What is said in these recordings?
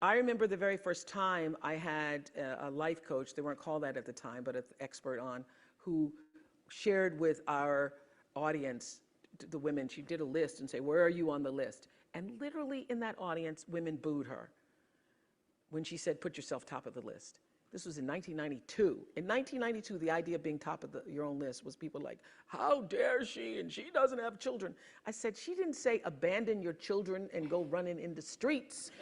I remember the very first time I had a life coach, they weren't called that at the time, but an expert on, who shared with our audience, the women, she did a list and say, where are you on the list? And literally in that audience, women booed her when she said, put yourself top of the list. This was in 1992. In 1992, the idea of being top of your own list was people like, how dare she, and she doesn't have children. I said, she didn't say abandon your children and go running in the streets.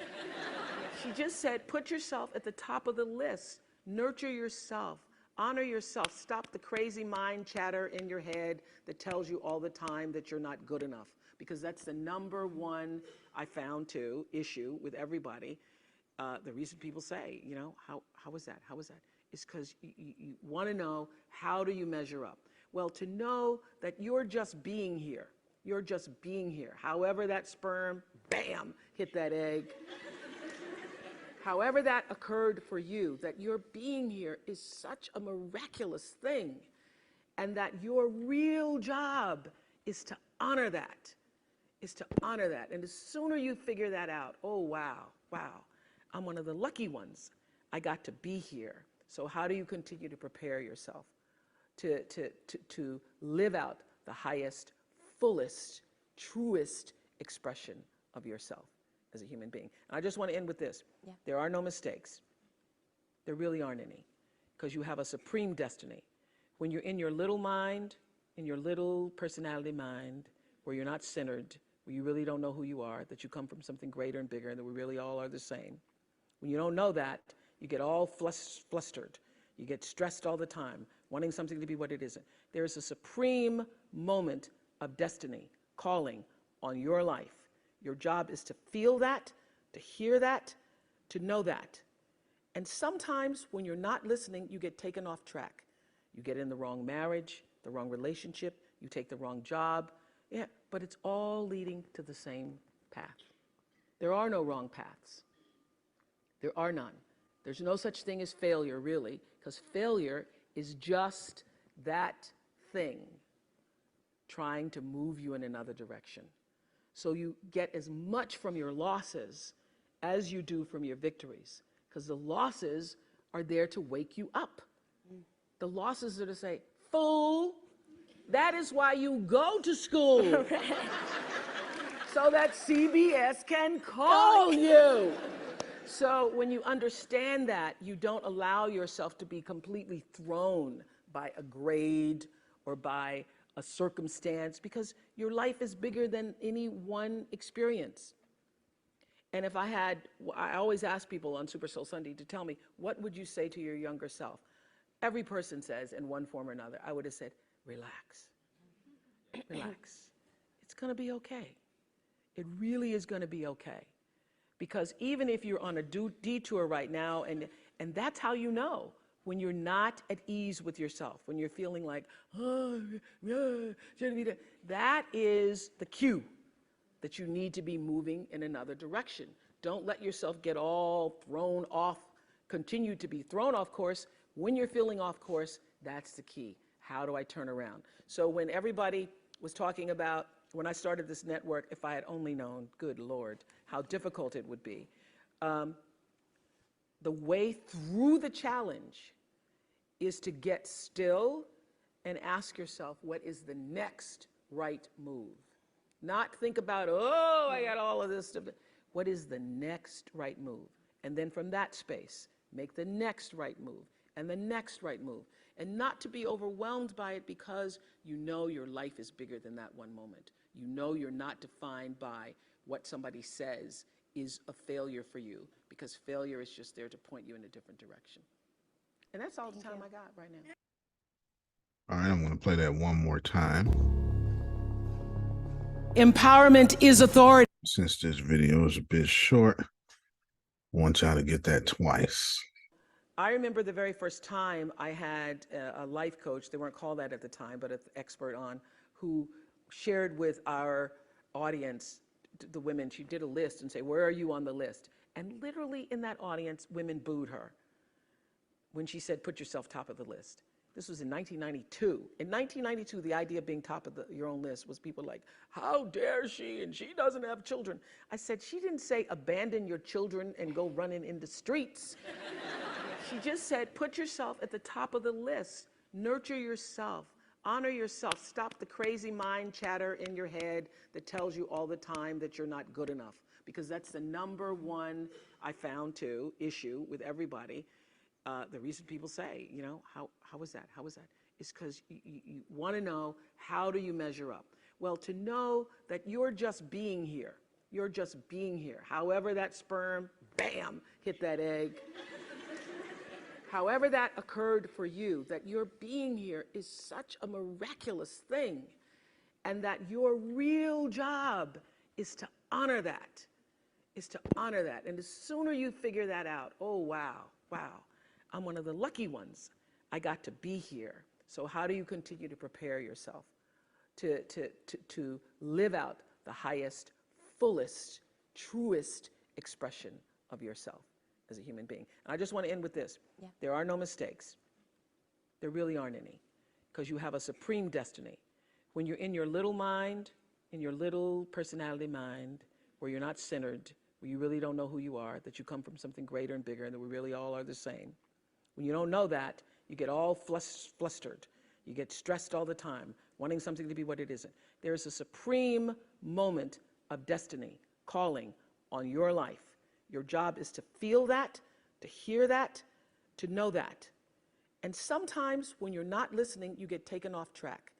She just said, put yourself at the top of the list. Nurture yourself. Honor yourself. Stop the crazy mind chatter in your head that tells you all the time that you're not good enough. Because that's the number one, I found too, issue with everybody. The reason people say, you know, how was that? How was that? It's because you want to know, how do you measure up? Well, to know that you're just being here. You're just being here. However that sperm, bam, hit that egg. However that occurred for you, that your being here is such a miraculous thing, and that your real job is to honor that, And the sooner you figure that out, oh, wow, I'm one of the lucky ones. I got to be here. So how do you continue to prepare yourself to live out the highest, fullest, truest expression of yourself as a human being? And I just want to end with this. Yeah. There are no mistakes. There really aren't any, because you have a supreme destiny. When you're in your little mind, in your little personality mind, where you're not centered, where you really don't know who you are, that you come from something greater and bigger, and that we really all are the same. When you don't know that, you get all flustered. You get stressed all the time, wanting something to be what it isn't. There is a supreme moment of destiny calling on your life. Your job is to feel that, to hear that, to know that. And sometimes when you're not listening, you get taken off track. You get in the wrong marriage, the wrong relationship, you take the wrong job. Yeah, but it's all leading to the same path. There are no wrong paths. There are none. There's no such thing as failure, really, because failure is just that thing trying to move you in another direction. So you get as much from your losses as you do from your victories, because the losses are there to wake you up. The losses are to say, fool, that is why you go to school. So that CBS can call you. So when you understand that, you don't allow yourself to be completely thrown by a grade or by a circumstance, because your life is bigger than any one experience. And if I always ask people on Super Soul Sunday to tell me, what would you say to your younger self? Every person says in one form or another, I would have said, relax, relax. It's gonna be okay. It really is gonna be okay. Because even if you're on a detour right now, and that's how you know, when you're not at ease with yourself, when you're feeling like, oh, yeah, shouldn't be that, that is the cue that you need to be moving in another direction. Don't let yourself get all thrown off, continue to be thrown off course. When you're feeling off course, that's the key. How do I turn around? So when everybody was talking about, when I started this network, if I had only known, good Lord, how difficult it would be. The way through the challenge is to get still and ask yourself, what is the next right move? Not think about, oh, I got all of this stuff. What is the next right move? And then from that space, make the next right move and the next right move. And not to be overwhelmed by it, because you know your life is bigger than that one moment. You know you're not defined by what somebody says is a failure for you, because failure is just there to point you in a different direction. And that's all the time I got right now. All right, I'm going to play that one more time. Empowerment is authority. Since this video is a bit short, I want y'all to get that twice. I remember the very first time I had a life coach, they weren't called that at the time, but an expert on, who shared with our audience, the women, she did a list and say, where are you on the list? And literally in that audience, women booed her when she said, put yourself top of the list. This was in 1992. In 1992, the idea of being top of your own list was people like, how dare she, and she doesn't have children. I said, she didn't say abandon your children and go running in the streets. She just said, put yourself at the top of the list. Nurture yourself. Honor yourself. Stop the crazy mind chatter in your head that tells you all the time that you're not good enough. Because that's the number one, I found too, issue with everybody. The reason people say, you know, how was that? How was that? It's because you want to know, how do you measure up? Well, to know that you're just being here. You're just being here. However that sperm, bam, hit that egg. However that occurred for you, that your being here is such a miraculous thing, and that your real job is to honor that, is to honor that. And the sooner you figure that out, oh, wow, wow, I'm one of the lucky ones. I got to be here. So how do you continue to prepare yourself to live out the highest, fullest, truest expression of yourself as a human being? And I just want to end with this. Yeah. There are no mistakes. There really aren't any, because you have a supreme destiny. When you're in your little mind, in your little personality mind, where you're not centered, where you really don't know who you are, that you come from something greater and bigger, and that we really all are the same. When you don't know that, you get all flustered. You get stressed all the time, wanting something to be what it isn't. There is a supreme moment of destiny calling on your life. Your job is to feel that, to hear that, to know that. And sometimes when you're not listening, you get taken off track.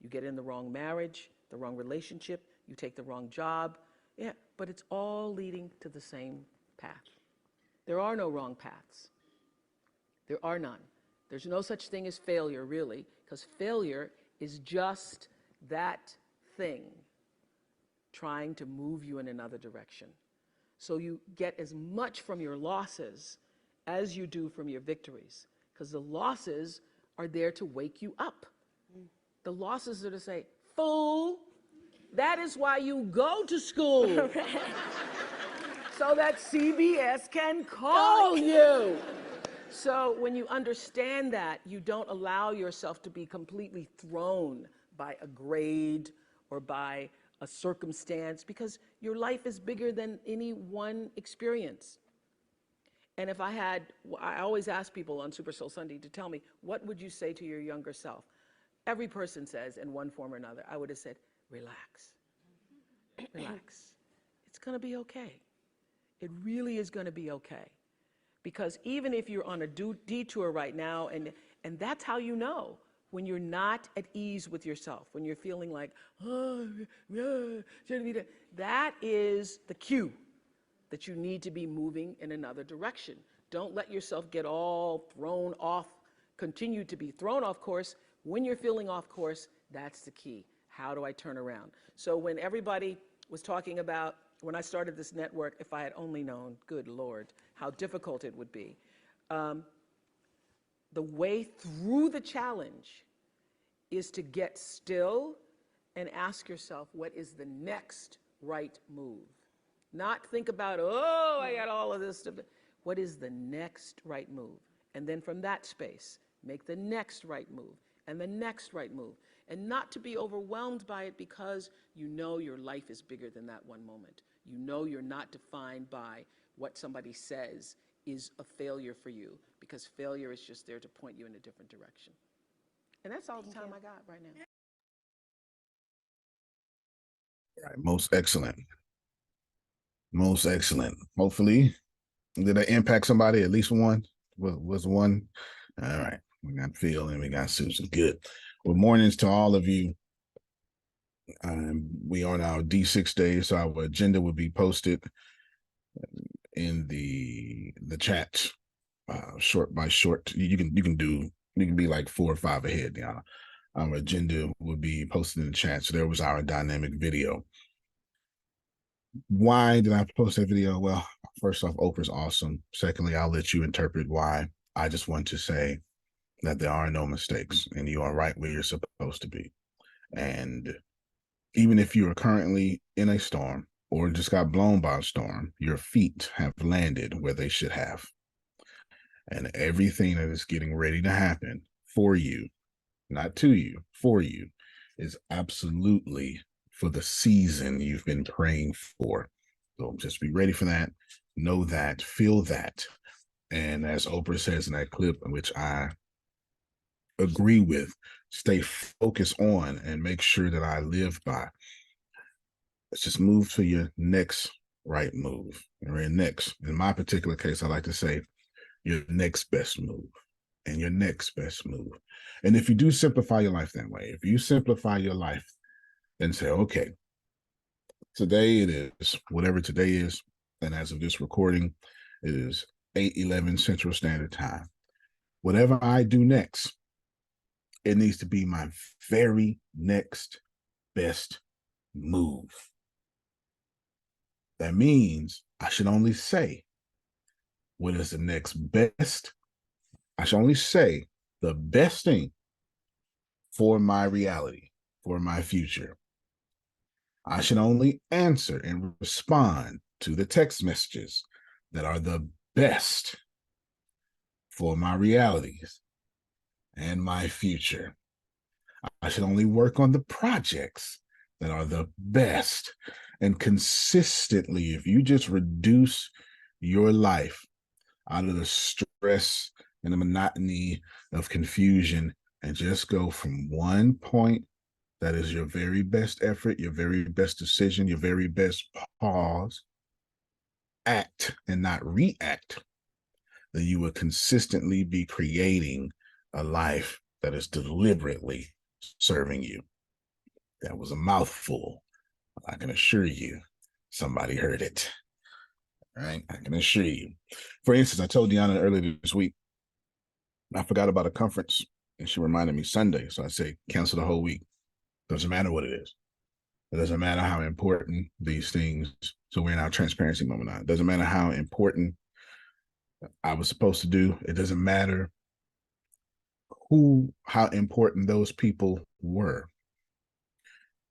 You get in the wrong marriage, the wrong relationship, you take the wrong job. Yeah, but it's all leading to the same path. There are no wrong paths. There are none. There's no such thing as failure, really, because failure is just that thing trying to move you in another direction. So you get as much from your losses as you do from your victories, because the losses are there to wake you up. The losses are to say, fool, that is why you go to school. So that CBS can call you. So when you understand that, you don't allow yourself to be completely thrown by a grade or by a circumstance, because your life is bigger than any one experience. And if I always ask people on Super Soul Sunday to tell me, what would you say to your younger self? Every person says in one form or another, I would have said, relax, relax. It's gonna be okay. It really is gonna be okay. Because even if you're on a detour right now, and that's how you know, when you're not at ease with yourself, when you're feeling like, oh, yeah, shouldn't be that is the cue that you need to be moving in another direction. Don't let yourself get all thrown off, continue to be thrown off course. When you're feeling off course, that's the key. How do I turn around? So when everybody was talking about, when I started this network, if I had only known, good Lord, how difficult it would be. The way through the challenge is to get still and ask yourself, what is the next right move? Not think about, oh, I got all of this stuff. What is the next right move? And then from that space, make the next right move and the next right move. And not to be overwhelmed by it, because you know your life is bigger than that one moment. You know you're not defined by what somebody says is a failure for you, because failure is just there to point you in a different direction. And that's all the time I got right now. All right, most excellent. Most excellent. Hopefully, did that impact somebody? At least one? Was one? All right. We got Phil and we got Susan. Good. Well, mornings to all of you. We are on our D6 days, so our agenda will be posted in the chat, short by short. You can be like 4 or 5 ahead. You know, our agenda will be posted in the chat. So there was our dynamic video. Why did I post that video? Well, first off, Oprah's awesome. Secondly, I'll let you interpret why. I just want to say that there are no mistakes, and you are right where you're supposed to be. And even if you are currently in a storm or just got blown by a storm, your feet have landed where they should have. And everything that is getting ready to happen for you, not to you, for you, is absolutely for the season you've been praying for. So just be ready for that. Know that, feel that. And as Oprah says in that clip, which I agree with, stay focused on and make sure that I live by. Let's just move to your next right move. Or your next, in my particular case, I like to say your next best move and your next best move. And if you do simplify your life that way, if you simplify your life and say, okay, today it is whatever today is, and as of this recording, it is 8:11 Central Standard Time. Whatever I do next, it needs to be my very next best move. That means I should only say what is the next best. I should only say the best thing for my reality, for my future. I should only answer and respond to the text messages that are the best for my realities and my future. I should only work on the projects that are the best. And consistently, if you just reduce your life out of the stress and the monotony of confusion and just go from one point that is your very best effort, your very best decision, your very best pause, act and not react, then you will consistently be creating a life that is deliberately serving you. That was a mouthful. I can assure you, somebody heard it. Right? I can assure you. For instance, I told Deanna earlier this week, I forgot about a conference and she reminded me Sunday. So I say, cancel the whole week. Doesn't matter what it is. It doesn't matter how important these things. So we're in our transparency moment now. It doesn't matter how important I was supposed to do. It doesn't matter how important those people were.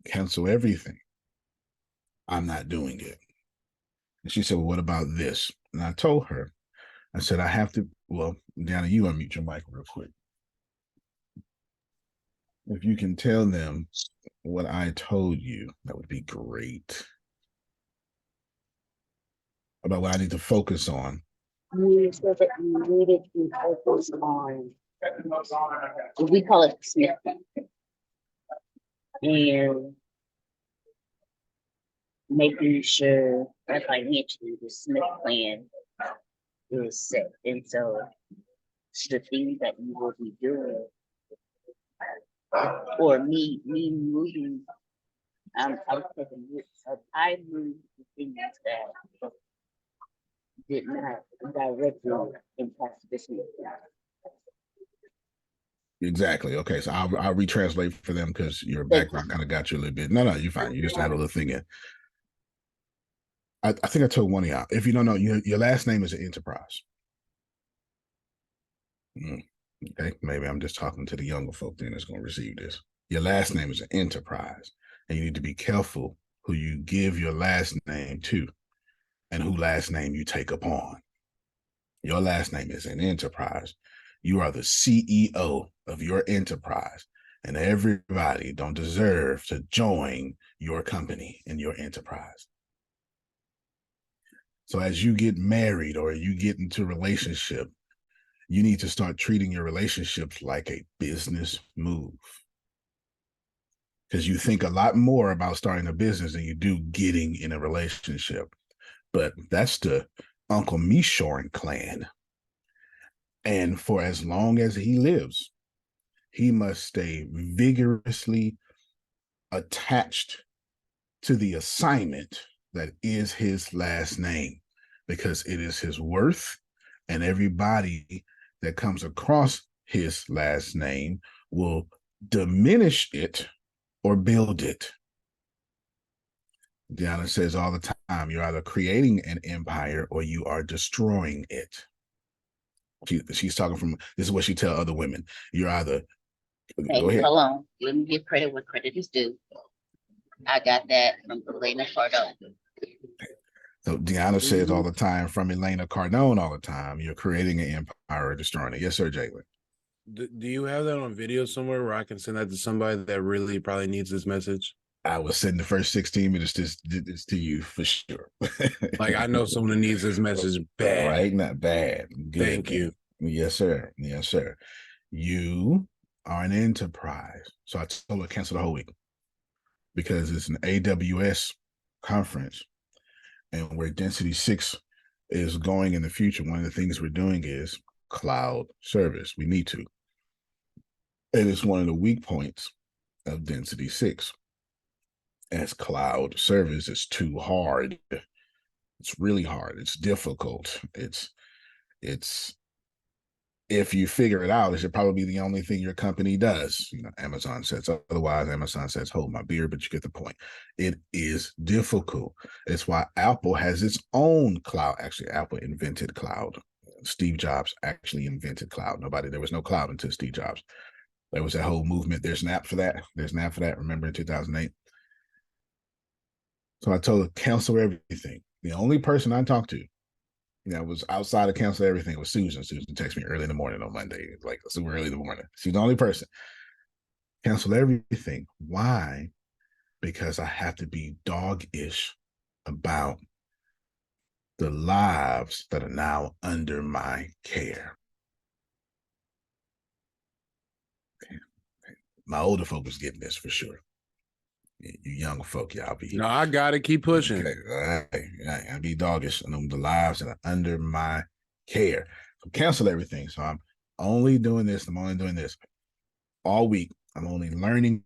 Cancel everything. I'm not doing it. And she said, well, what about this? And I told her, I said, I have to, well, Deanna, you unmute your mic real quick. If you can tell them what I told you, that would be great. About what I need to focus on. You said that you needed to focus on, we call it Smith plan. And making sure that financially the Smith plan is set. And so the things that you will be doing, or me moving, I was taking risks. I moved the things that did not directly impact the Smith plan. Exactly. Okay. So I'll retranslate for them because your background kind of got you a little bit. No, you're fine. You just had a little thing in. I think I told one of y'all, if you don't know, your last name is an enterprise. Okay. Maybe I'm just talking to the younger folk then that's going to receive this. Your last name is an enterprise. And you need to be careful who you give your last name to and who last name you take upon. Your last name is an enterprise. You are the CEO of your enterprise, and everybody don't deserve to join your company and your enterprise. So as you get married or you get into a relationship, you need to start treating your relationships like a business move. Because you think a lot more about starting a business than you do getting in a relationship. But that's the Uncle Mishorin clan. And for as long as he lives, he must stay vigorously attached to the assignment that is his last name, because it is his worth, and everybody that comes across his last name will diminish it or build it. Deanna says all the time, you're either creating an empire or you are destroying it. She's talking from, this is what she tell other women. You're either, go ahead. Hold on. Let me give credit where credit is due. I got that from Elena Cardone. So Deanna says all the time, from Elena Cardone all the time, you're creating an empire or destroying it. Yes, sir, Jalen. Do you have that on video somewhere where I can send that to somebody that really probably needs this message? I will send the first 16 minutes this to you for sure. Like, I know someone that needs this message bad. Right? Not bad. Good. Thank you. Yes, sir. Yes, sir. You are an enterprise. So I told her cancel the whole week because it's an AWS conference, and where Density 6 is going in the future, one of the things we're doing is cloud service. We need to. It is one of the weak points of Density 6. As cloud service is too hard. It's really hard. It's difficult. It's if you figure it out, it should probably be the only thing your company does. You know, Amazon says otherwise. Amazon says, hold my beer, but you get the point. It is difficult. It's why Apple has its own cloud. Actually, Apple invented cloud. Steve Jobs actually invented cloud. There was no cloud until Steve Jobs. There was that whole movement. There's an app for that. Remember in 2008? So I told her, cancel everything. The only person I talked to that was outside of cancel everything was Susan. Susan texted me early in the morning on Monday, like super early in the morning. She's the only person. Cancel everything. Why? Because I have to be dog-ish about the lives that are now under my care. My older folk was getting this for sure. You young folk, y'all be. No, I gotta keep pushing. Okay. All right. I be doggish on the lives that are under my care. So cancel everything. So I'm only doing this. All week. I'm only learning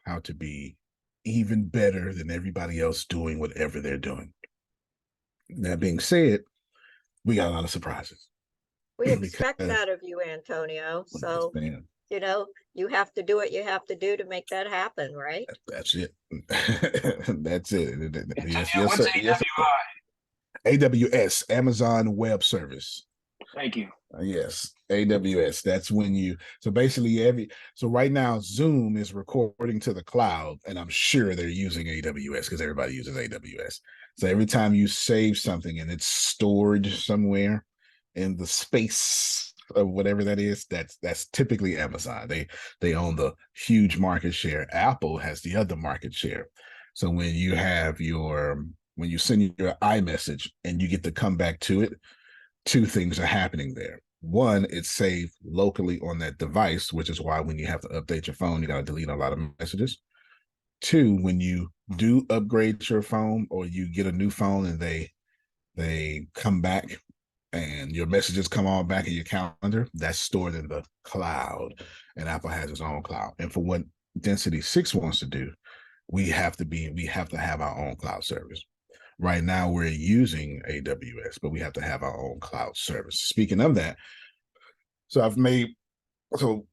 how to be even better than everybody else doing whatever they're doing. That being said, we got a lot of surprises. We expect that of you, Antonio. So, you know, you have to do what you have to do to make that happen, right? That's it. That's it. Yes, what's sir. AWS, Amazon Web Service. Thank you. Yes, AWS. That's when so basically so right now Zoom is recording to the cloud, and I'm sure they're using AWS because everybody uses AWS. So every time you save something and it's stored somewhere in the space of whatever that is, that's typically Amazon. They own the huge market share. Apple has the other market share. So when you send your iMessage and you get to come back to it, two things are happening there. One, it's saved locally on that device, which is why when you have to update your phone, you got to delete a lot of messages. Two, when you do upgrade your phone or you get a new phone and they come back and your messages come all back in your calendar, that's stored in the cloud, and Apple has its own cloud. And for what Density 6 wants to do, we have to have our own cloud service. Right now we're using AWS, but we have to have our own cloud service. Speaking of that, so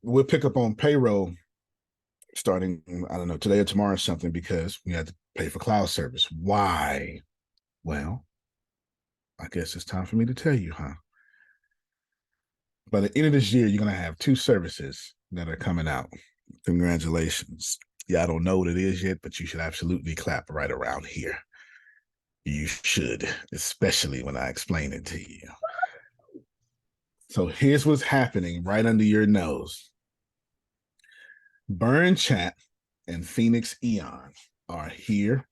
we'll pick up on payroll starting, I don't know, today or tomorrow or something, because we had to pay for cloud service. Why? Well, I guess it's time for me to tell you, huh? By the end of this year, you're going to have two services that are coming out. Congratulations. Yeah, I don't know what it is yet, but you should absolutely clap right around here. You should, especially when I explain it to you. So here's what's happening right under your nose. Burn Chat and Phoenix Eon are here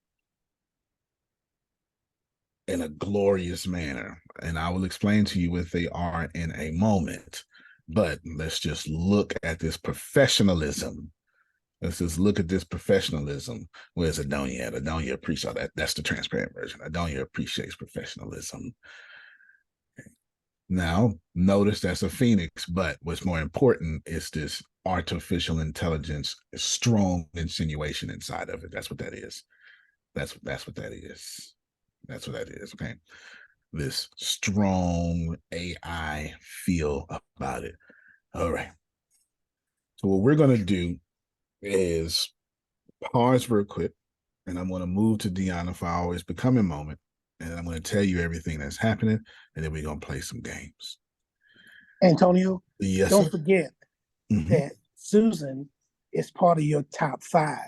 in a glorious manner. And I will explain to you what they are in a moment. But let's just look at this professionalism. Let's just look at this professionalism. Where's Adonia? Adonia appreciates that. That's the transparent version. Adonia appreciates professionalism. Now, notice that's a Phoenix, but what's more important is this artificial intelligence, strong insinuation inside of it. That's what that is. That's what that is. That's what that is, okay? This strong AI feel about it. All right. So what we're going to do is pause real quick, and I'm going to move to Deanna for our always becoming moment, and I'm going to tell you everything that's happening, and then we're going to play some games. Antonio, yes, don't sir. forget that Susan is part of your top 5,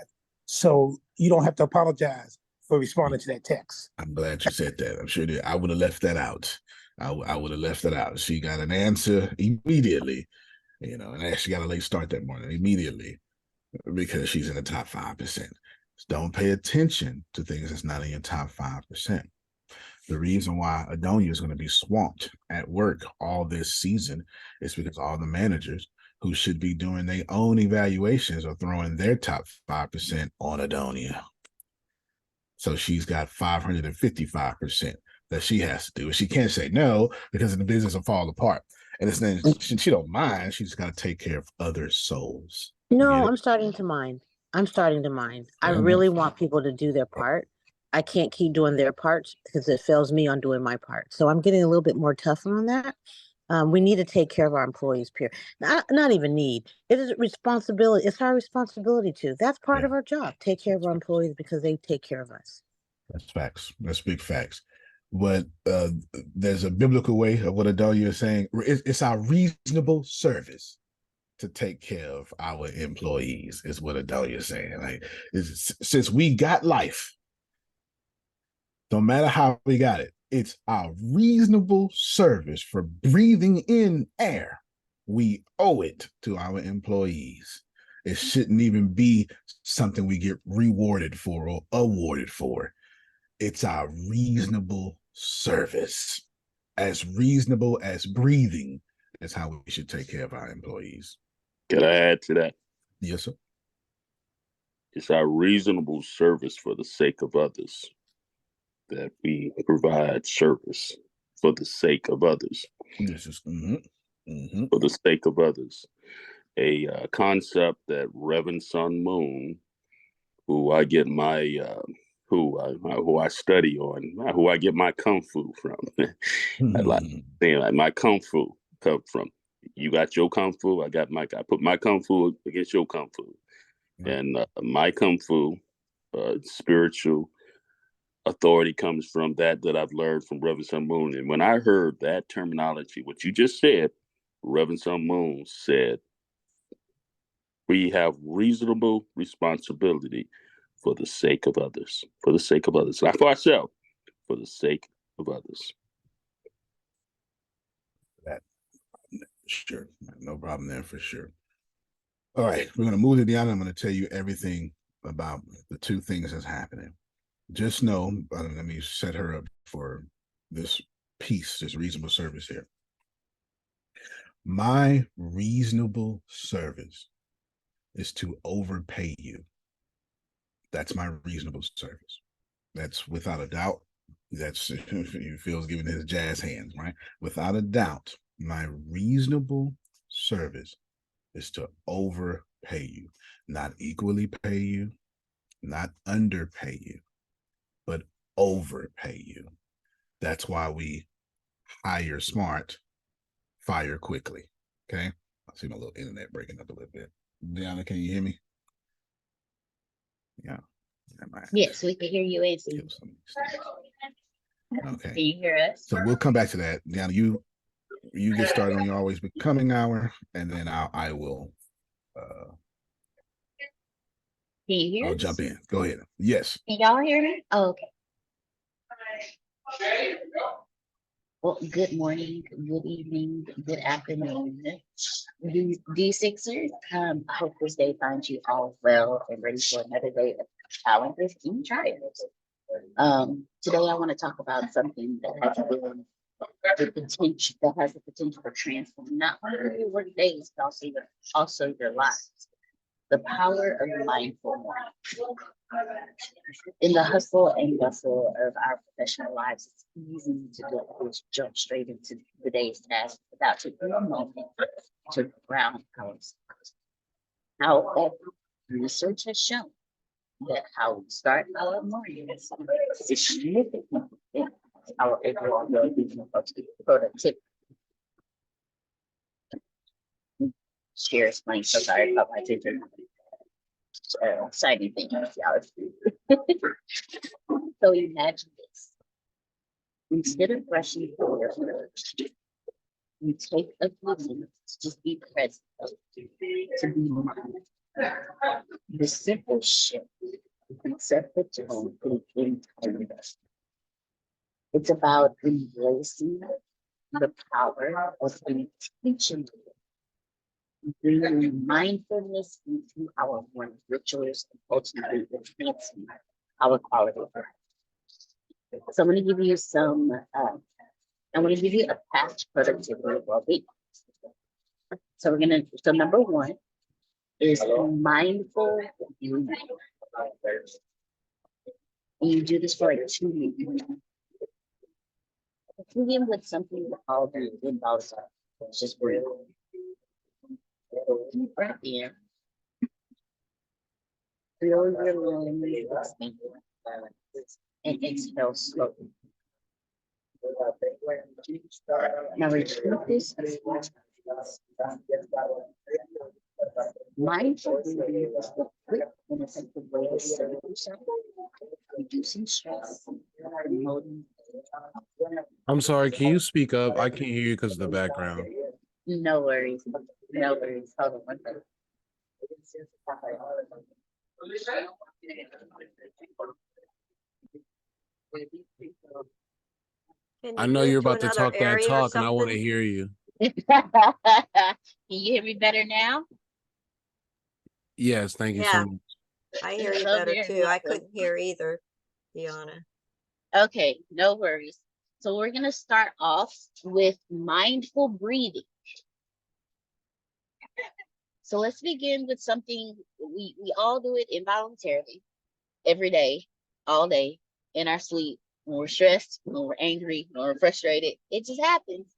so you don't have to apologize for responding to that text. I'm glad you said that. I'm sure that I would have left that out. I would have left that out. She got an answer immediately And I actually got a late start that morning immediately because she's in the top 5%. Don't pay attention to things that's not in your top 5%. The reason why Adonia is going to be swamped at work all this season is because all the managers who should be doing their own evaluations are throwing their top 5% on Adonia. So she's got 555% that she has to do. And she can't say no because the business will fall apart. And it's then she don't mind. She just got to take care of other souls. No, I'm starting to mind. I really want people to do their part. I can't keep doing their parts because it fails me on doing my part. So I'm getting a little bit more tougher on that. We need to take care of our employees, period. Not even need. It is responsibility. It's our responsibility to. That's part of our job. Take care of our employees because they take care of us. That's facts. That's big facts. But there's a biblical way of what Adonia is saying. It's our reasonable service to take care of our employees, is what Adonia is saying. Like, since we got life, no matter how we got it, it's our reasonable service for breathing in air. We owe it to our employees. It shouldn't even be something we get rewarded for or awarded for. It's our reasonable service. As reasonable as breathing is how we should take care of our employees. Can I add to that? Yes, sir. It's our reasonable service for the sake of others that we provide service for the sake of others. This is for the sake of others. A concept that Reverend Sun Moon, who I get my who I study on, who I get my kung fu from. I like saying like my kung fu come from. You got your kung fu, I put my kung fu against your kung fu. And my kung fu, spiritual authority comes from that I've learned from Reverend Sun Moon. And when I heard that terminology, what you just said, Reverend Sun Moon said, we have reasonable responsibility for the sake of others, not for ourselves, for the sake of others. That, sure, no problem there for sure. All right, we're going to move to Deanna. I'm going to tell you everything about the two things that's happening. Just know, let me set her up for this piece, this reasonable service here. My reasonable service is to overpay you. That's my reasonable service. That's without a doubt. That's Phil's giving his jazz hands, right? Without a doubt, my reasonable service is to overpay you, not equally pay you, not underpay you, but overpay you. That's why we hire smart, fire quickly. Okay. I see my little internet breaking up a little bit. Deanna, can you hear me? Yeah. Yes, we can hear you, AC. Okay. Can you hear us? So we'll come back to that. Deanna, you get started on your always becoming hour, and then I will can you hear I'll us? jump in. Go ahead. Yes. Can y'all hear me? Oh, okay. Well, good morning, good evening, good afternoon. D6ers, I hope this day finds you all well and ready for another day of challenges and trials. Today I want to talk about something that has the potential for transforming not only your work days, but also your lives. The power of mindful morning. In the hustle and bustle of our professional lives, it's easy to jump straight into the day's task without taking a moment to ground ourselves. However, research has shown that how we start our mornings significantly impacts our overall well-being and productivity. Share explain, so sorry about my attention. Exciting thing. So imagine this. Instead of brushing your hair, you take a few minutes to just be present, to be mindful. The simple shift can set the tone for the entire day. It's about embracing the power of intention bringing mindfulness into our morning rituals and ultimately enhancing our quality of life. So I'm going to give you some, I'm going to give you a past productivity well-being. So so number one is mindful breathing. And you do this for like 2 minutes. Begin with something we all do in Balsa. Just breathe. Deep breath in. Feel your lungs expand and exhale slowly. Now repeat this a few times. Mindful breathing is the quick and effective way to center yourself, reducing stress, promoting. I'm sorry, can you speak up? I can't hear you because of the background. No worries. No worries. Hold on one second. Can I you know move you're to about to another talk that area or talk, and I want to something? hear you. Can you hear me better now? Yes, thank you so Yeah, much. I hear you So better very too. I welcome. couldn't hear either, Deanna. Okay, no worries. So we're going to start off with mindful breathing. So let's begin with something we all do it involuntarily every day, all day, in our sleep, when we're stressed, when we're angry, when we're frustrated. It just happens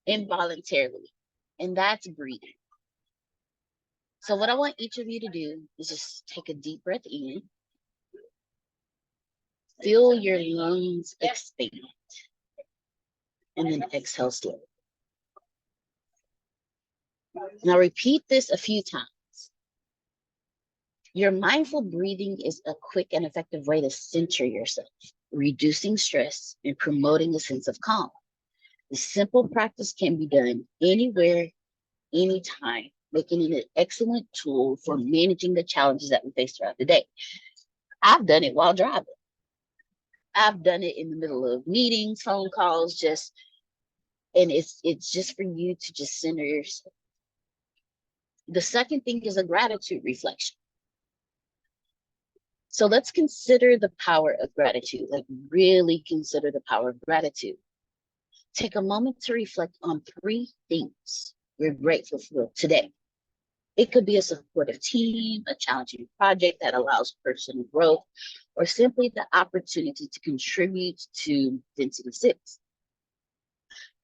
involuntarily. And that's breathing. So what I want each of you to do is just take a deep breath in. Feel your lungs expand. And then exhale slowly. Now repeat this a few times. Your mindful breathing is a quick and effective way to center yourself, reducing stress and promoting a sense of calm. This simple practice can be done anywhere, anytime, making it an excellent tool for managing the challenges that we face throughout the day. I've done it while driving. I've done it in the middle of meetings, phone calls, and it's just for you to just center yourself. The second thing is a gratitude reflection. So let's consider the power of gratitude, like really consider the power of gratitude. Take a moment to reflect on 3 things you're grateful for today. It could be a supportive team, a challenging project that allows personal growth, or simply the opportunity to contribute to Density 6.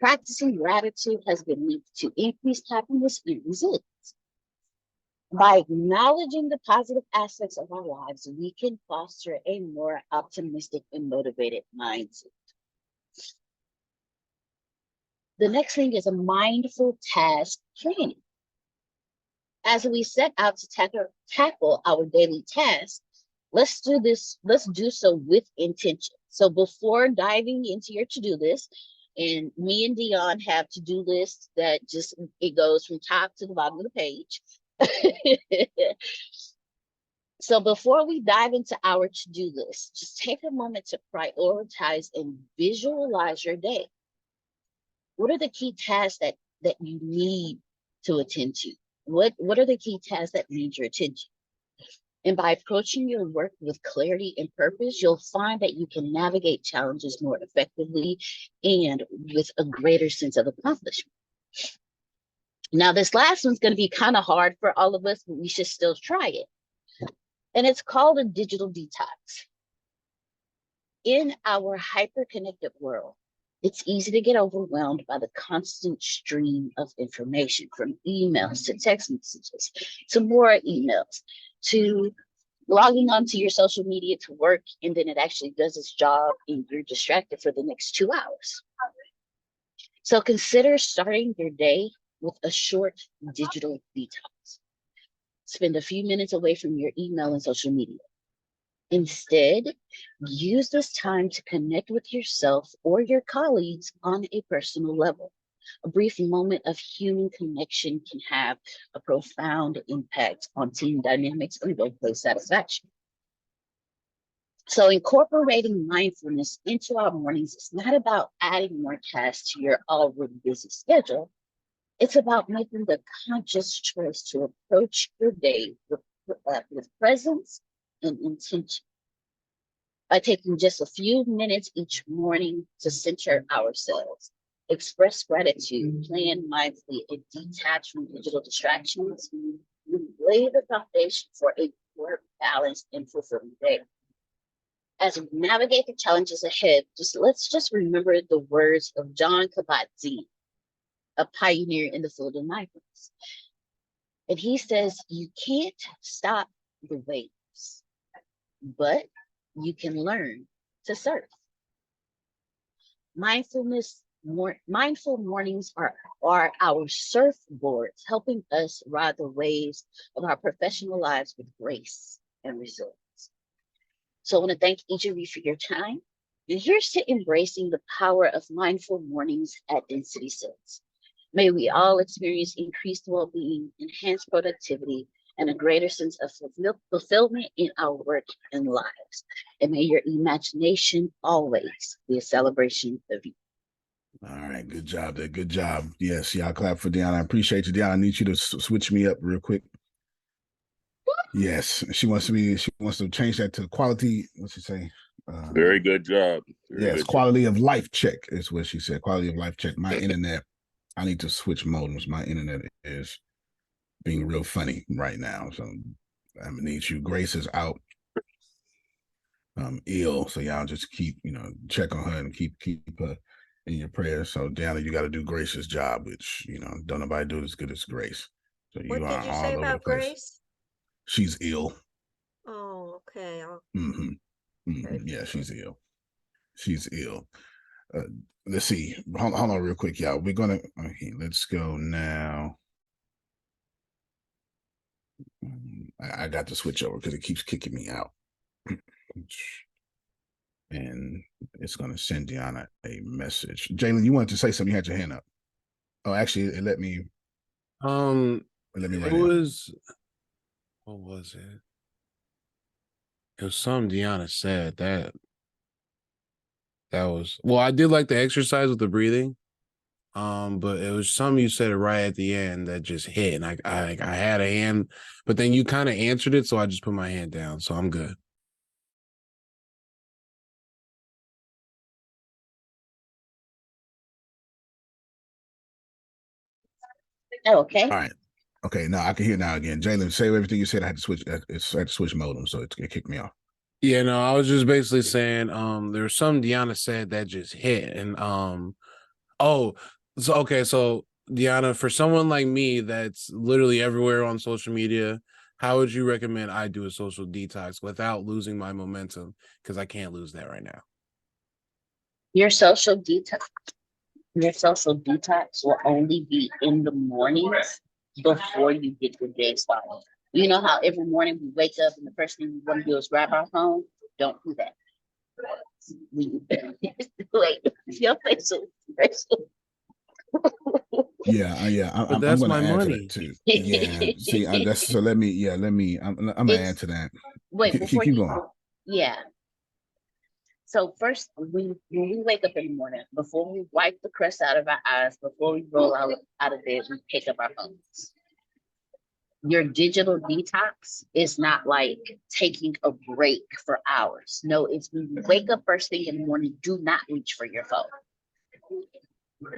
Practicing gratitude has been linked to increased happiness and resilience. By acknowledging the positive aspects of our lives, we can foster a more optimistic and motivated mindset. The next thing is a mindful task planning. As we set out to tackle our daily tasks, let's do so with intention. So before diving into your to-do list, and me and Dion have to-do lists that it goes from top to the bottom of the page. So before we dive into our to-do list, just take a moment to prioritize and visualize your day. What are the key tasks that you need to attend to? What are the key tasks that need your attention? And by approaching your work with clarity and purpose, you'll find that you can navigate challenges more effectively and with a greater sense of accomplishment. Now, this last one's going to be kind of hard for all of us, but we should still try it. And it's called a digital detox. In our hyper-connected world, it's easy to get overwhelmed by the constant stream of information, from emails to text messages, to more emails, to logging onto your social media to work, and then it actually does its job and you're distracted for the next 2 hours. So consider starting your day with a short digital detox. Spend a few minutes away from your email and social media. Instead, use this time to connect with yourself or your colleagues on a personal level. A brief moment of human connection can have a profound impact on team dynamics and workplace satisfaction. So incorporating mindfulness into our mornings is not about adding more tasks to your already busy schedule. It's about making the conscious choice to approach your day with presence and intention. By taking just a few minutes each morning to center ourselves, express gratitude, plan mindfully, and detach from digital distractions, we lay the foundation for a more balanced and fulfilling day. As we navigate the challenges ahead, let's remember the words of John Kabat-Zinn, a pioneer in the field of mindfulness. And he says, you can't stop the waves, but you can learn to surf. Mindful mornings are our surfboards, helping us ride the waves of our professional lives with grace and resilience. So I want to thank each of you for your time. And here's to embracing the power of mindful mornings at Density 6. May we all experience increased well-being, enhanced productivity, and a greater sense of fulfillment in our work and lives. And may your imagination always be a celebration of you. All right, good job there. Good job. Yes, y'all clap for Deanna. I appreciate you, Deanna. I need you to switch me up real quick. Yes, she wants to change that to quality. What's she say? Very good job. Yes, quality of life check is what she said. Quality of life check. My internet, I need to switch modems. My internet is being real funny right now. So I'm gonna need you. Grace is out. Ill. So y'all just keep, check on her and keep her in your prayers. So Deanna, you got to do Grace's job, which, don't nobody do it as good as Grace. So you What are did you all say over about the place. Grace? She's ill. Oh, okay. Yeah, she's ill. She's ill. Let's see. Hold on real quick, y'all. We're gonna let's go now. I got to switch over because it keeps kicking me out. And it's gonna send Deanna a message. Jalen, you wanted to say something, you had your hand up. Oh, actually, it let me write it was, what was it? It was something Deanna said that was, well, I did like the exercise with the breathing. But it was something you said right at the end that just hit, and I had a hand, but then you kind of answered it, so I just put my hand down, so I'm good. Okay. All right. Okay, now I can hear now again. Jalen, say everything you said. I had to switch. I had to switch modem, so it kicked me off. Yeah, no, I was just basically saying, there was something Deanna said that just hit, and so Deanna, for someone like me that's literally everywhere on social media, how would you recommend I do a social detox without losing my momentum? Because I can't lose that right now. Your social detox will only be in the mornings before you get your day started. You know how every morning we wake up and the first thing we want to do is grab our phone? Don't do that. Wait, your facial expression. I'm that's going to my add money to that too. Yeah, see, that's so. Let me I'm gonna add to that. Wait, before keep you going. Yeah. So first, when we wake up in the morning, before we wipe the crust out of our eyes, before we roll out of bed, we pick up our phones. Your digital detox is not like taking a break for hours. No, it's when you wake up first thing in the morning, do not reach for your phone.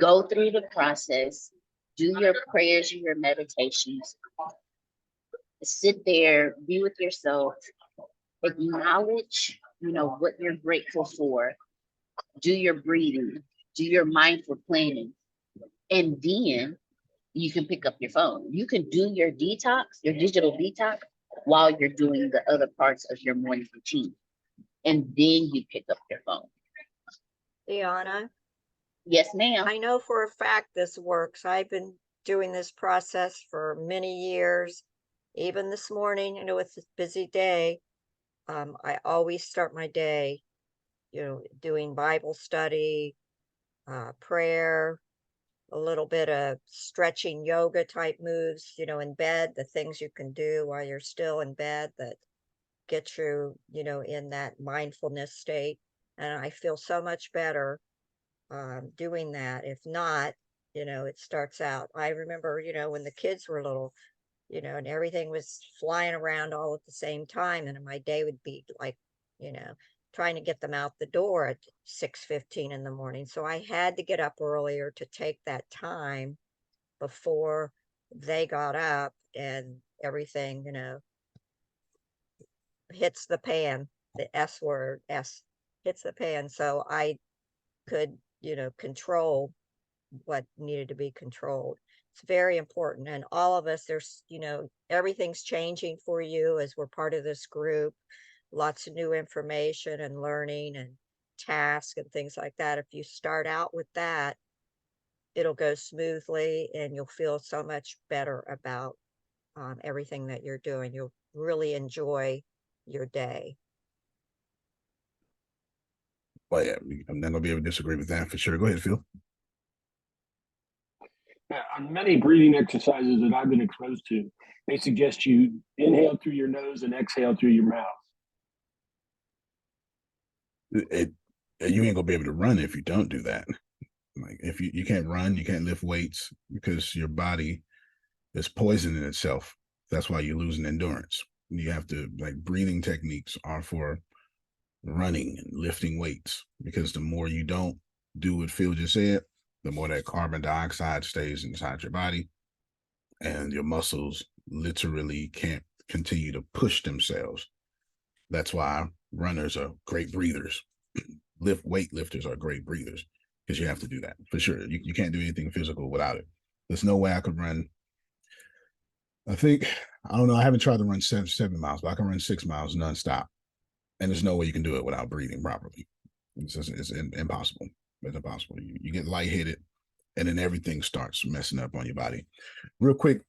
Go through the process, do your prayers and your meditations, sit there, be with yourself, acknowledge, what you're grateful for, do your breathing, do your mindful planning, and then you can pick up your phone. You can do your detox, your digital detox, while you're doing the other parts of your morning routine. And then you pick up your phone. Deanna? Yes, ma'am. I know for a fact this works. I've been doing this process for many years. Even this morning, it's a busy day. I always start my day, doing Bible study, prayer, a little bit of stretching yoga type moves, in bed, the things you can do while you're still in bed that get you, in that mindfulness state. And I feel so much better doing that. If not, it starts out. I remember, when the kids were little, and everything was flying around all at the same time. And my day would be like, you know, trying to get them out the door at 6:15 in the morning. So I had to get up earlier to take that time before they got up and everything, hits the pan, the S word, S hits the pan. So I could, control what needed to be controlled. It's very important. And all of us, everything's changing for you as we're part of this group. Lots of new information and learning and tasks and things like that. If you start out with that, it'll go smoothly and you'll feel so much better about everything that you're doing. You'll really enjoy your day. Well, yeah, I'm not gonna be able to disagree with that for sure. Go ahead, Phil. On many breathing exercises that I've been exposed to, they suggest you inhale through your nose and exhale through your mouth. You ain't gonna be able to run if you don't do that. Like if you can't run, you can't lift weights because your body is poisoning itself. That's why you're losing endurance. You have to, like, breathing techniques are for running and lifting weights, because the more you don't do what Phil just said, the more that carbon dioxide stays inside your body, and your muscles literally can't continue to push themselves. That's why runners are great breathers. Weightlifters are great breathers, because you have to do that for sure. You can't do anything physical without it. There's no way I could run. I don't know. I haven't tried to run 7 miles, but I can run 6 miles nonstop. And there's no way you can do it without breathing properly. It's impossible. It's impossible. You get lightheaded, and then everything starts messing up on your body. Real quick,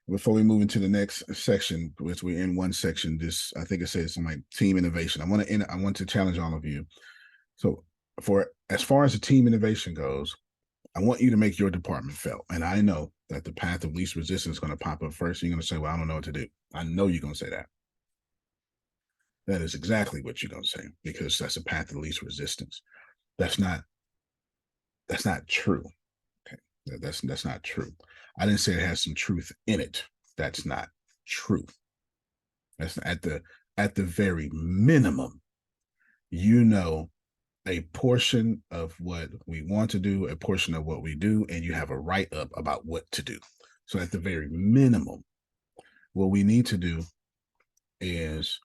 before we move into the next section, which we're in one section, I think it says something like team innovation. I want to challenge all of you. So as far as the team innovation goes, I want you to make your department felt. And I know that the path of least resistance is going to pop up first. You're going to say, well, I don't know what to do. I know you're going to say that. That is exactly what you're going to say, because that's a path of least resistance. That's not true. Okay. That's not true. I didn't say it has some truth in it. That's not true. That's at the very minimum, a portion of what we want to do, a portion of what we do, and you have a write-up about what to do. So at the very minimum, what we need to do is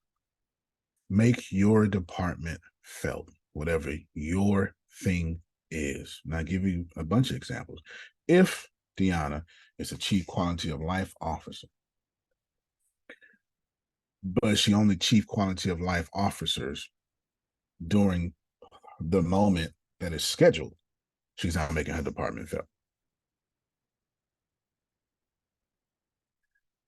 make your department felt, whatever your thing is. And I'll give you a bunch of examples. If Deanna is a chief quality of life officer, but she only chief quality of life officers during the moment that is scheduled, she's not making her department felt.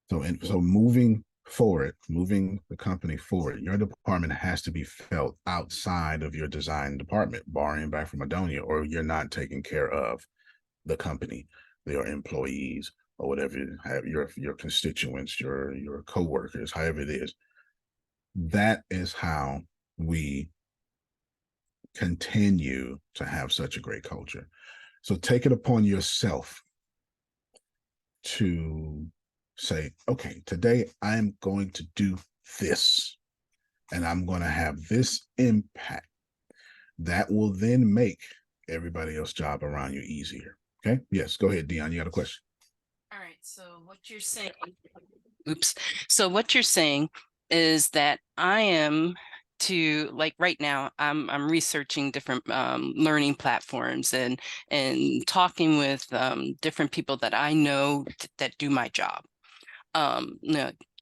So moving the company forward, your department has to be felt outside of your design department, borrowing back from Adonia, or you're not taking care of the company, their employees, or whatever, your constituents, your coworkers, however it is. That is how we continue to have such a great culture. So take it upon yourself to say, okay, today I'm going to do this, and I'm going to have this impact. That will then make everybody else's job around you easier. Okay. Yes. Go ahead, Dion. You got a question? All right. So what you're saying, So what you're saying is that I am like right now, I'm researching different learning platforms and talking with different people that I know that do my job,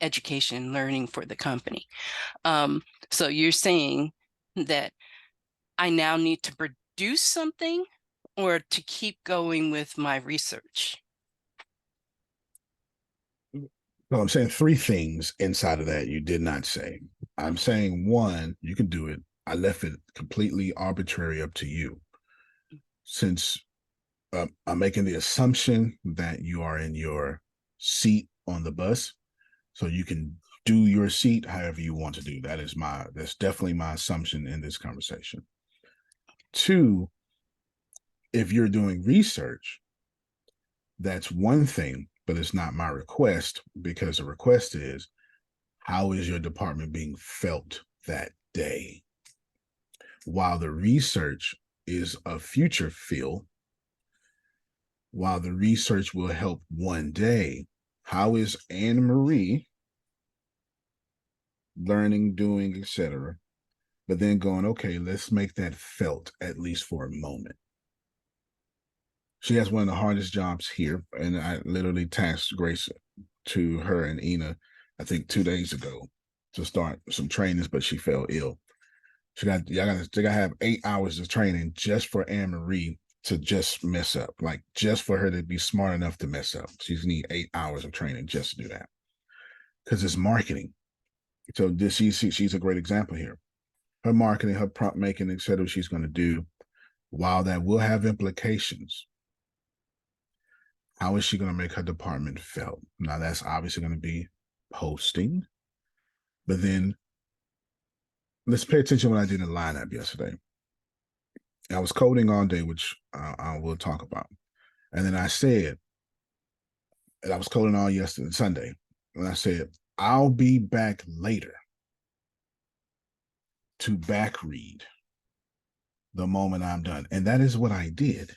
education, learning for the company. So you're saying that I now need to produce something, or to keep going with my research? Well, I'm saying three things inside of that you did not say. I'm saying, one, you can do it. I left it completely arbitrary up to you. Since I'm making the assumption that you are in your seat on the bus, so you can do your seat however you want to do. That's definitely my assumption in this conversation. Two, if you're doing research, That's one thing, but it's not my request, because the request is, how is your department being felt that day? While the research is a future field, while the research will help one day, how is Anne Marie learning, doing, etc.? But then going, okay, let's make that felt at least for a moment. She has one of the hardest jobs here, and I literally tasked Grace to her and Ina, I think 2 days ago, to start some trainings, but she fell ill. They gotta have 8 hours of training just for Anne Marie to just mess up, like just for her to be smart enough to mess up. She's need 8 hours of training just to do that, because it's marketing. So she's a great example here. Her marketing, her prompt making, etc. She's going to do. While that will have implications, how is she going to make her department felt? Now, that's obviously going to be posting, but then let's pay attention to what I did in the lineup yesterday. I was coding all day, which I will talk about. And then I said, and I was coding all yesterday, Sunday, and I said, I'll be back later to back read the moment I'm done. And that is what I did.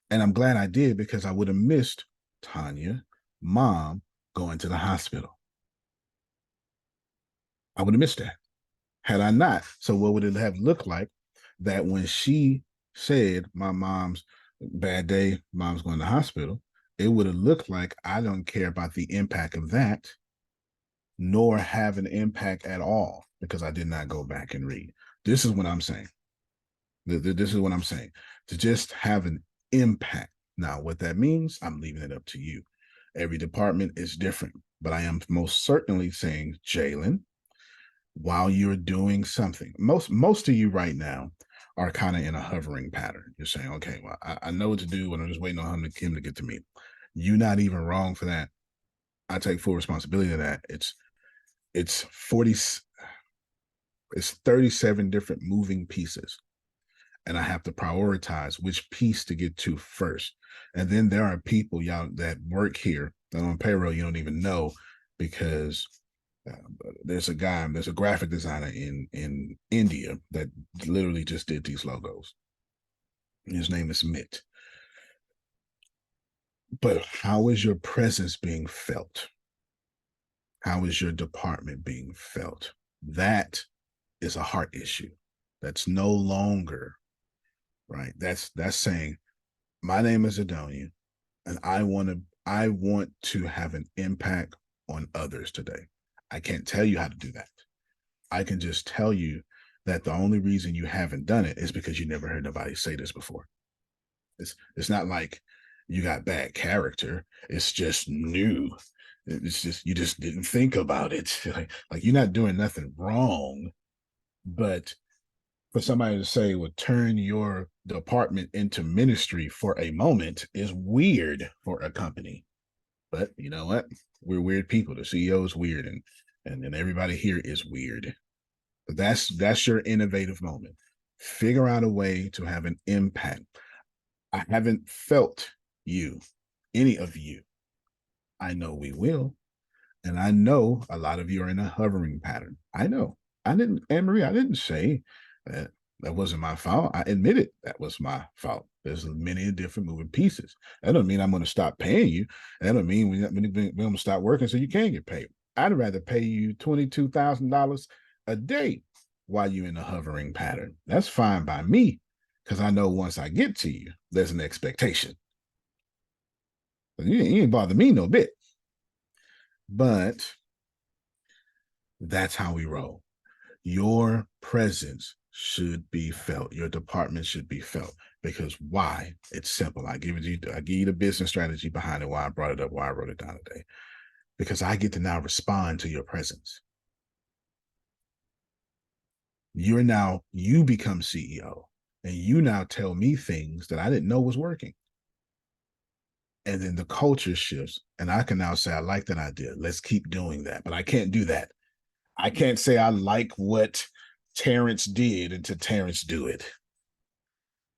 And I'm glad I did, because I would have missed Tanya, mom, going to the hospital. I would have missed that had I not. So what would it have looked like that when she said, my mom's bad day, mom's going to the hospital, it would have looked like I don't care about the impact of that, nor have an impact at all, because I did not go back and read. This is what I'm saying. This is what I'm saying. To just have an impact. Now, what that means, I'm leaving it up to you. Every department is different, but I am most certainly saying, Jalen, while you're doing something, most of you right now are kind of in a hovering pattern. You're saying, okay, well, I know what to do, and I'm just waiting on him to get to me. You're not even wrong for that. I take full responsibility of that. It's 37 different moving pieces, and I have to prioritize which piece to get to first. And then there are people, y'all, that work here that on payroll you don't even know, because there's a graphic designer in India that literally just did these logos. His name is Mitt. But how is your presence being felt? How is your department being felt? That is a heart issue. That's no longer, right? That's saying, my name is Adonia, and I want to have an impact on others today. I can't tell you how to do that. I can just tell you that the only reason you haven't done it is because you never heard nobody say this before. It's not like you got bad character. It's just new. It's just, you just didn't think about it. Like you're not doing nothing wrong, but for somebody to say, well, turn your department into ministry for a moment is weird for a company. But you know what? We're weird people. The CEO is weird, and everybody here is weird. But that's your innovative moment. Figure out a way to have an impact. I haven't felt you, any of you. I know we will. And I know a lot of you are in a hovering pattern. I know. Anne Marie, I didn't say that wasn't my fault. I admitted that was my fault. There's many different moving pieces. That doesn't mean I'm going to stop paying you. That doesn't mean we're going to stop working so you can get paid. I'd rather pay you $22,000 a day while you're in a hovering pattern. That's fine by me, because I know once I get to you, there's an expectation. You ain't bother me no bit. But that's how we roll. Your presence should be felt. Your department should be felt. Because why? It's simple. I give you the business strategy behind it, why I brought it up, why I wrote it down today. Because I get to now respond to your presence. You become CEO, and you now tell me things that I didn't know was working. And then the culture shifts, and I can now say, I like that idea. Let's keep doing that. But I can't do that. I can't say I like what Terrence did until Terrence do it.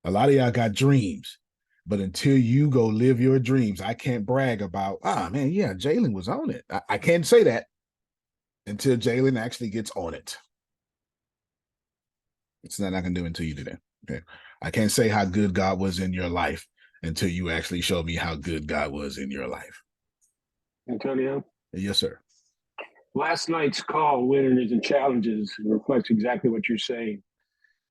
A lot of y'all got dreams, But until you go live your dreams, I can't brag about, man, yeah, Jalen was on it. I can't say that until Jalen actually gets on it. It's not I can do until you do that. Okay. I can't say how good God was in your life until you actually show me how good God was in your life. Antonio? Yes, sir. Last night's call, Winners and Challenges, reflects exactly what you're saying.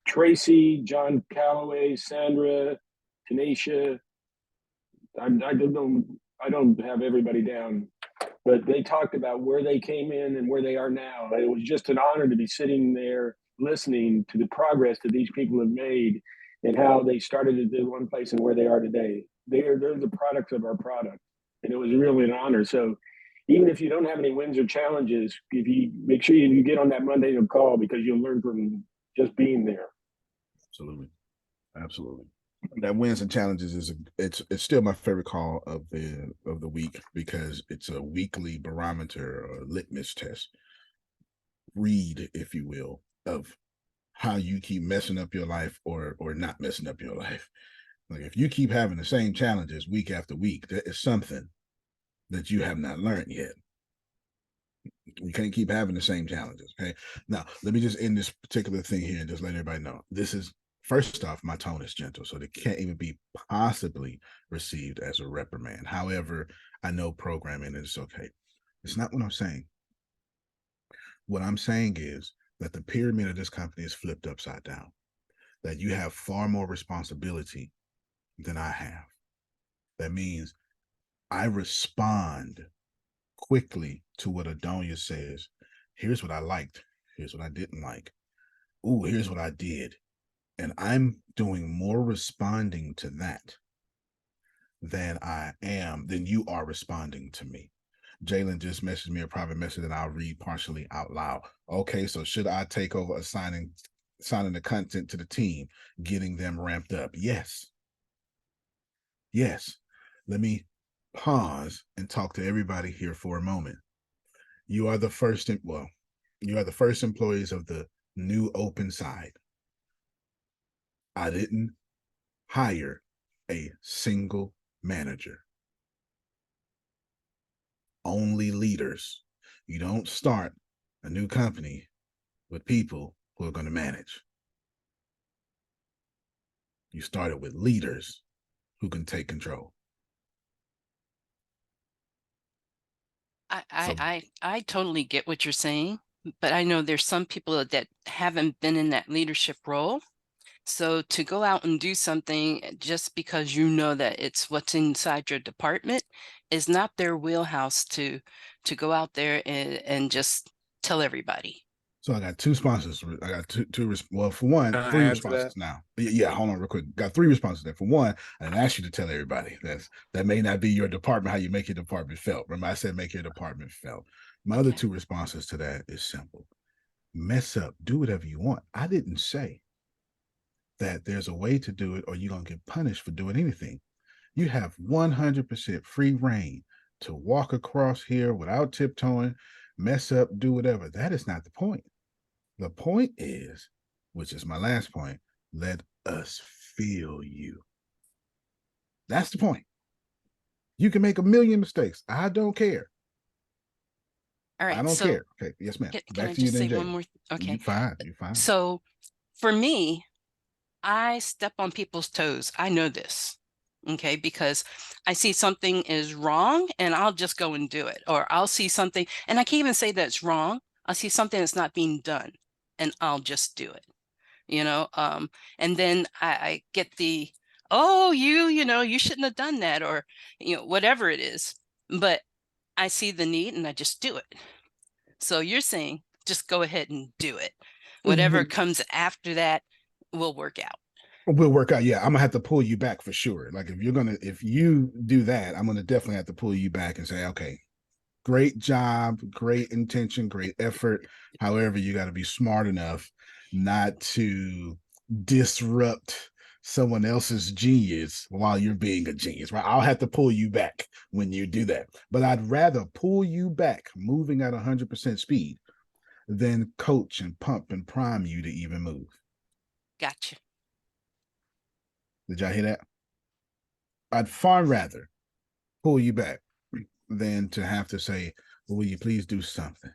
Tracy, John Calloway, Sandra, Tanisha, I don't have everybody down, but they talked about where they came in and where they are now. It was just an honor to be sitting there listening to the progress that these people have made and how they started at one place and where they are today. They're the products of our product, and it was really an honor. So even if you don't have any wins or challenges, if you make sure you get on that Monday call, because you'll learn from just being there. Absolutely. That wins and challenges is it's still my favorite call of the week, because it's a weekly barometer or litmus test, read, if you will, of how you keep messing up your life or not messing up your life. Like, if you keep having the same challenges week after week, there is something that you have not learned yet. You can't keep having the same challenges. Okay. Now, let me just end this particular thing here and just let everybody know. This is, first off, my tone is gentle, so it can't even be possibly received as a reprimand. However, I know programming is okay. It's not what I'm saying. What I'm saying is that the pyramid of this company is flipped upside down, that you have far more responsibility than I have. That means I respond quickly to what Adonia says. Here's what I liked. Here's what I didn't like. Ooh, here's what I did. And I'm doing more responding to that than you are responding to me. Jalen just messaged me a private message that I'll read partially out loud. Okay, so should I take over assigning the content to the team, getting them ramped up? Yes. Yes. Let me pause and talk to everybody here for a moment. You are the first employees of the new open side. I didn't hire a single manager. Only leaders. You don't start a new company with people who are going to manage. You started with leaders who can take control. I totally get what you're saying, but I know there's some people that haven't been in that leadership role. So to go out and do something just because you know that it's what's inside your department is not their wheelhouse to go out there and just tell everybody. So I got two sponsors. I got well, for one, Can I 3 add to responses that? now. Yeah, hold on real quick. Got 3 responses there. For one, I didn't ask you to tell everybody. That may not be your department, how you make your department felt. Remember, I said make your department felt. My other 2 responses to that is simple. Mess up, do whatever you want. I didn't say that there's a way to do it or you're going to get punished for doing anything. You have 100% free reign to walk across here without tiptoeing, mess up, do whatever. That is not the point. The point is, which is my last point, let us feel you. That's the point. You can make a million mistakes. I don't care. All right. I don't So care. Okay. Yes, ma'am. can Back I to you just then, say Jay. one more? Okay. You fine. You fine. So for me, I step on people's toes. I know this. Okay, because I see something is wrong and I'll just go and do it. Or I'll see something, and I can't even say that it's wrong. I'll see something that's not being done and I'll just do it. And then I get the, oh, you shouldn't have done that, or whatever it is. But I see the need and I just do it. So you're saying just go ahead and do it. Whatever comes after that will work out. Will work out. Yeah, I'm gonna have to pull you back for sure. Like, if you do that, I'm gonna definitely have to pull you back and say, okay, great job, great intention, great effort. However, you got to be smart enough not to disrupt someone else's genius while you're being a genius, right? I'll have to pull you back when you do that. But I'd rather pull you back moving at 100% speed than coach and pump and prime you to even move. Gotcha. Did y'all hear that? I'd far rather pull you back than to have to say, well, will you please do something?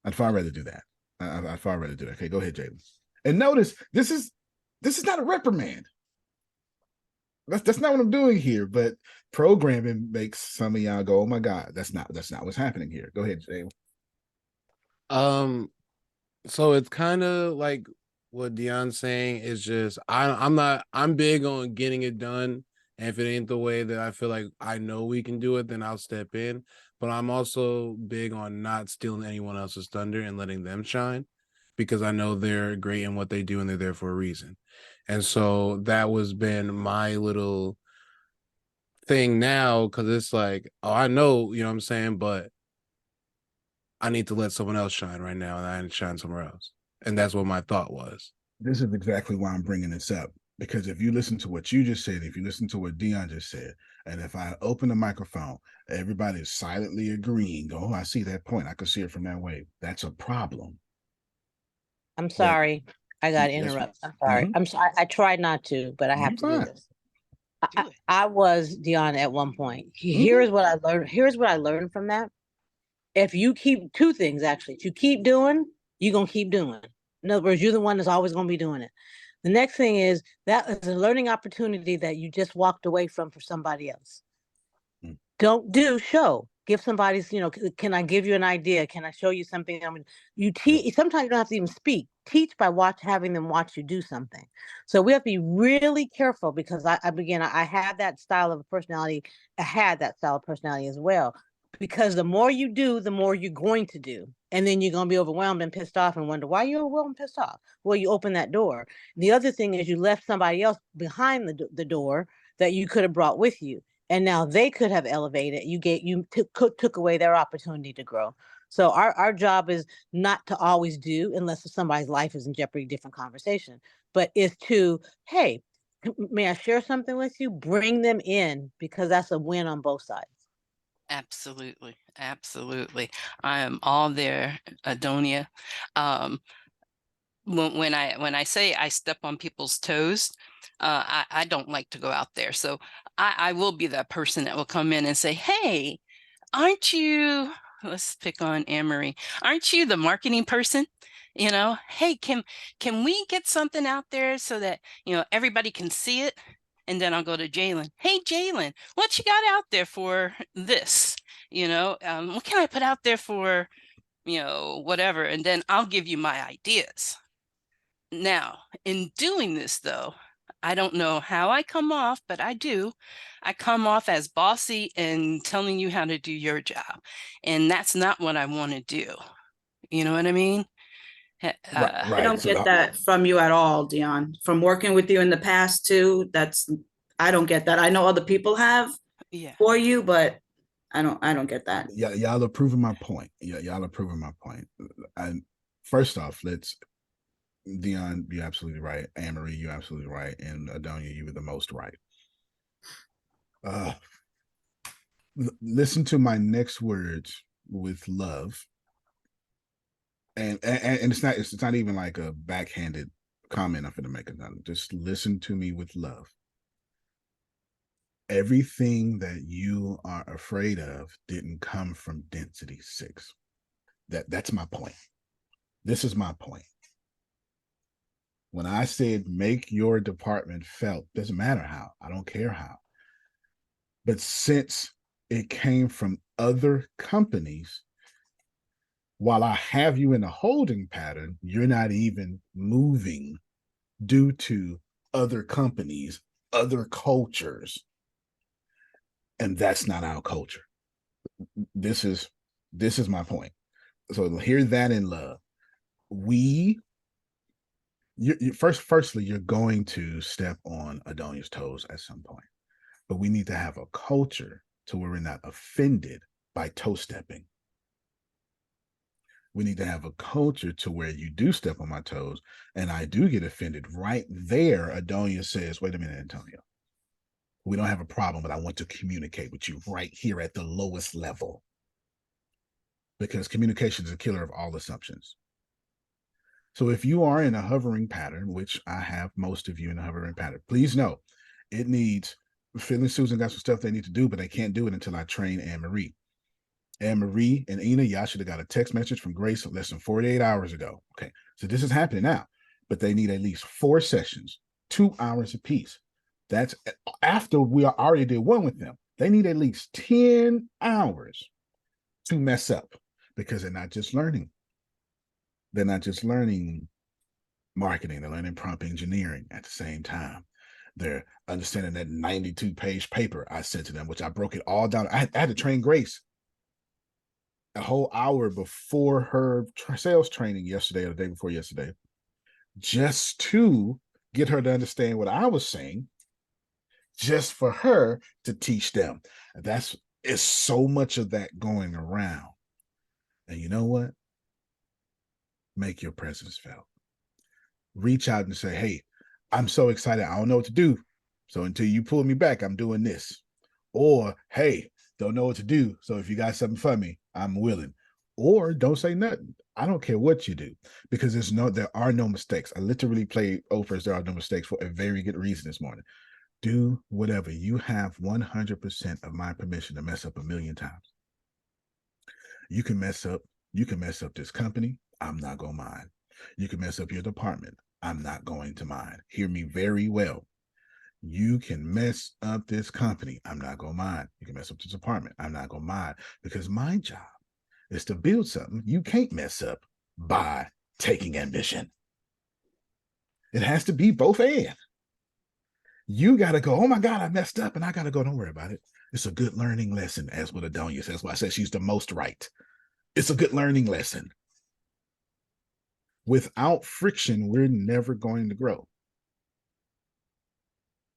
I'd far rather do that. I'd far rather do that. Okay, go ahead, Jalen. And notice this is not a reprimand. That's not what I'm doing here. But programming makes some of y'all go, "Oh my God, that's not what's happening here." Go ahead, Jalen. So it's kind of like what Dion's saying is just I'm big on getting it done. And if it ain't the way that I feel like I know we can do it, then I'll step in. But I'm also big on not stealing anyone else's thunder and letting them shine, because I know they're great in what they do and they're there for a reason. And so that was been my little thing now, because it's like, oh, I know, you know what I'm saying, but I need to let someone else shine right now, and I need to shine somewhere else. And that's what my thought was. This is exactly why I'm bringing this up. Because if you listen to what you just said, if you listen to what Dion just said, and if I open the microphone, everybody is silently agreeing, oh, I see that point. I can see it from that way. That's a problem. I'm sorry. I got Yes, interrupted. I'm sorry. Mhm. I'm sorry. I tried not to, but I have to do fine. this. I was Dion at one point. Mhm. Here's what I learned. Here's what I learned from that. If you keep two things, actually, if you keep doing, you're gonna keep doing. In other words, you're the one that's always gonna be doing it. The next thing is that is a learning opportunity that you just walked away from for somebody else. Don't do show. Give somebody's, can I give you an idea? Can I show you something? I mean, you teach. Sometimes you don't have to even speak. Teach by having them watch you do something. So we have to be really careful, because I have that style of personality. I had that style of personality as well. Because the more you do, the more you're going to do. And then you're going to be overwhelmed and pissed off and wonder why you're overwhelmed and pissed off. Well, you open that door. The other thing is you left somebody else behind the door that you could have brought with you. And now they could have elevated. You took away their opportunity to grow. So our job is not to always do, unless somebody's life is in jeopardy, different conversation, but is to, hey, may I share something with you? Bring them in, because that's a win on both sides. Absolutely. Absolutely. I am all there, Adonia. When I say I step on people's toes, I don't like to go out there. So I will be that person that will come in and say, hey, aren't you, let's pick on Anne-Marie, aren't you the marketing person? Hey, can we get something out there so that, everybody can see it? And then I'll go to Jalen. Hey, Jalen, what you got out there for this? What can I put out there for, whatever? And then I'll give you my ideas. Now, in doing this, though, I don't know how I come off, but I do. I come off as bossy and telling you how to do your job. And that's not what I want to do. You know what I mean? I don't get that from you at all, Dion. From working with you in the past too, I don't get that. I know other people have for you, but I don't get that. Yeah, y'all are proving my point. Yeah, y'all are proving my point. And first off, Dion, you're absolutely right. Anne-Marie, you're absolutely right. And Adonia, you were the most right. Listen to my next words with love. And it's not even like a backhanded comment I'm going to make. Just listen to me with love. Everything that you are afraid of didn't come from density 6. That's my point. This is my point. When I said make your department felt, doesn't matter how, I don't care how. But since it came from other companies, while I have you in a holding pattern, you're not even moving due to other companies, other cultures. And that's not our culture. This is my point. So hear that in love. Firstly, you're going to step on Adonia's toes at some point, but we need to have a culture to where we're not offended by toe stepping. We need to have a culture to where you do step on my toes and I do get offended. Right there, Adonia says, wait a minute, Antonio. We don't have a problem, but I want to communicate with you right here at the lowest level. Because communication is a killer of all assumptions. So if you are in a hovering pattern, which I have most of you in a hovering pattern, please know it needs Phil and Susan got some stuff they need to do, but they can't do it until I train Anne-Marie. Anne-Marie and Ina, y'all should have got a text message from Grace less than 48 hours ago. Okay, so this is happening now, but they need at least 4 sessions, 2 hours apiece. That's after we already did one with them. They need at least 10 hours to mess up because they're not just learning. They're not just learning marketing, they're learning prompt engineering at the same time. They're understanding that 92-page paper I sent to them, which I broke it all down. I had to train Grace a whole hour before her sales training yesterday or the day before yesterday, just to get her to understand what I was saying, just for her to teach them. It's so much of that going around. And you know what? Make your presence felt. Reach out and say, hey, I'm so excited. I don't know what to do. So until you pull me back, I'm doing this. Or, hey, don't know what to do. So if you got something for me, I'm willing. Or don't say nothing. I don't care what you do, because there are no mistakes. I literally played Oprah's There Are No Mistakes for a very good reason this morning. Do whatever. You have 100% of my permission to mess up a million times. You can mess up this company. I'm not going to mind. You can mess up your department. I'm not going to mind. Hear me very well. You can mess up this company. I'm not going to mind. You can mess up this department. I'm not going to mind, because my job is to build something you can't mess up by taking ambition. It has to be both and. You got to go, oh my God, I messed up, and I got to go, don't worry about it. It's a good learning lesson, as what Adonia says. Why I said she's the most right. It's a good learning lesson. Without friction, we're never going to grow.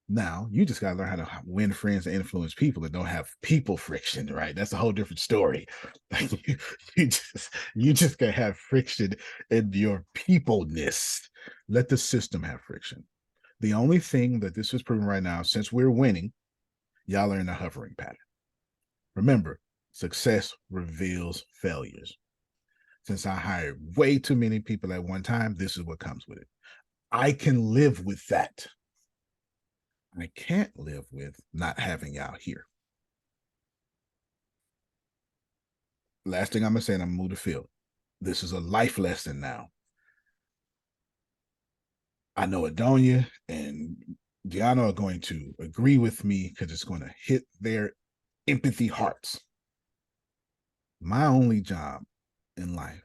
Now, you just got to learn how to win friends and influence people and don't have people friction, right? That's a whole different story. you just got to have friction in your peopleness. Let the system have friction. The only thing that this is proving right now, since we're winning, y'all are in a hovering pattern. Remember, success reveals failures. Since I hired way too many people at one time, this is what comes with it. I can live with that. I can't live with not having y'all here. Last thing I'm going to say, and I'm going to move the field. This is a life lesson now. I know Adonia and Deanna are going to agree with me because it's going to hit their empathy hearts. My only job in life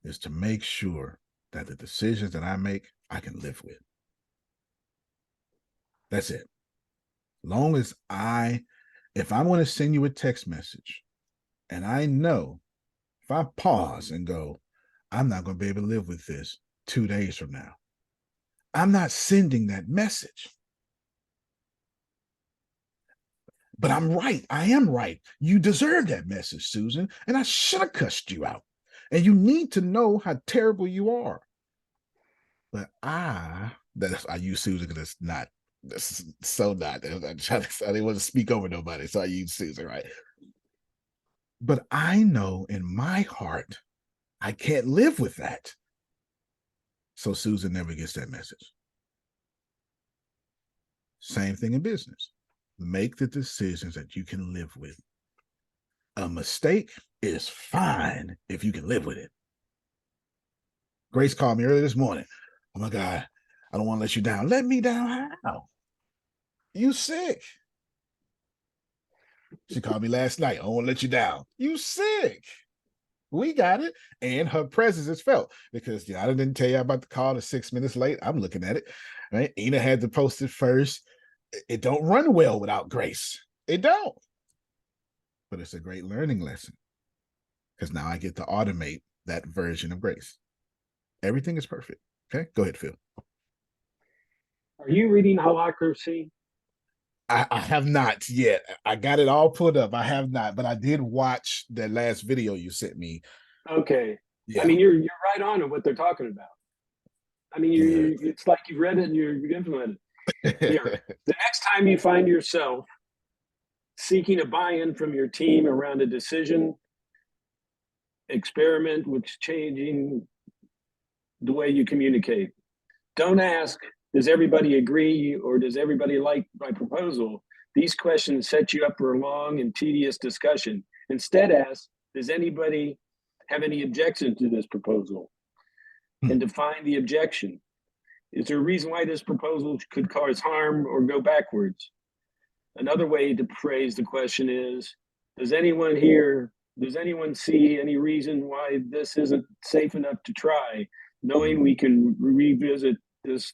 is to make sure that the decisions that I make, I can live with. That's it. Long as if I want to send you a text message and I know if I pause and go, I'm not going to be able to live with this 2 days from now, I'm not sending that message. But I'm right. I am right. You deserve that message, Susan, and I should have cussed you out. And you need to know how terrible you are. But I use Susan because that's so not. I didn't want to speak over nobody, so I use Susan, right? But I know in my heart, I can't live with that. So Susan never gets that message. Same thing in business. Make the decisions that you can live with. A mistake is fine if you can live with it. Grace called me earlier this morning. Oh my God, I don't want to let you down. Let me down how? You sick. She called me last night. I don't want to let you down. You sick. We got it. And her presence is felt because I didn't tell you about the call to 6 minutes late. I'm looking at it. Right? Ina had to post it first. It don't run well without Grace. It don't. But it's a great learning lesson because now I get to automate that version of Grace. Everything is perfect. Okay, go ahead, Phil. Are you reading Holacracy? I have not yet. I got it all put up. I have not, but I did watch that last video you sent me. Okay. Yeah. I mean, you're right on at what they're talking about. I mean, it's like you've read it and you've implemented it. Here, the next time you find yourself seeking a buy-in from your team around a decision, experiment with changing the way you communicate. Don't ask, does everybody agree or does everybody like my proposal? These questions set you up for a long and tedious discussion. Instead, ask, does anybody have any objection to this proposal? And define the objection. Is there a reason why this proposal could cause harm or go backwards? Another way to phrase the question is, does anyone see any reason why this isn't safe enough to try, knowing we can revisit this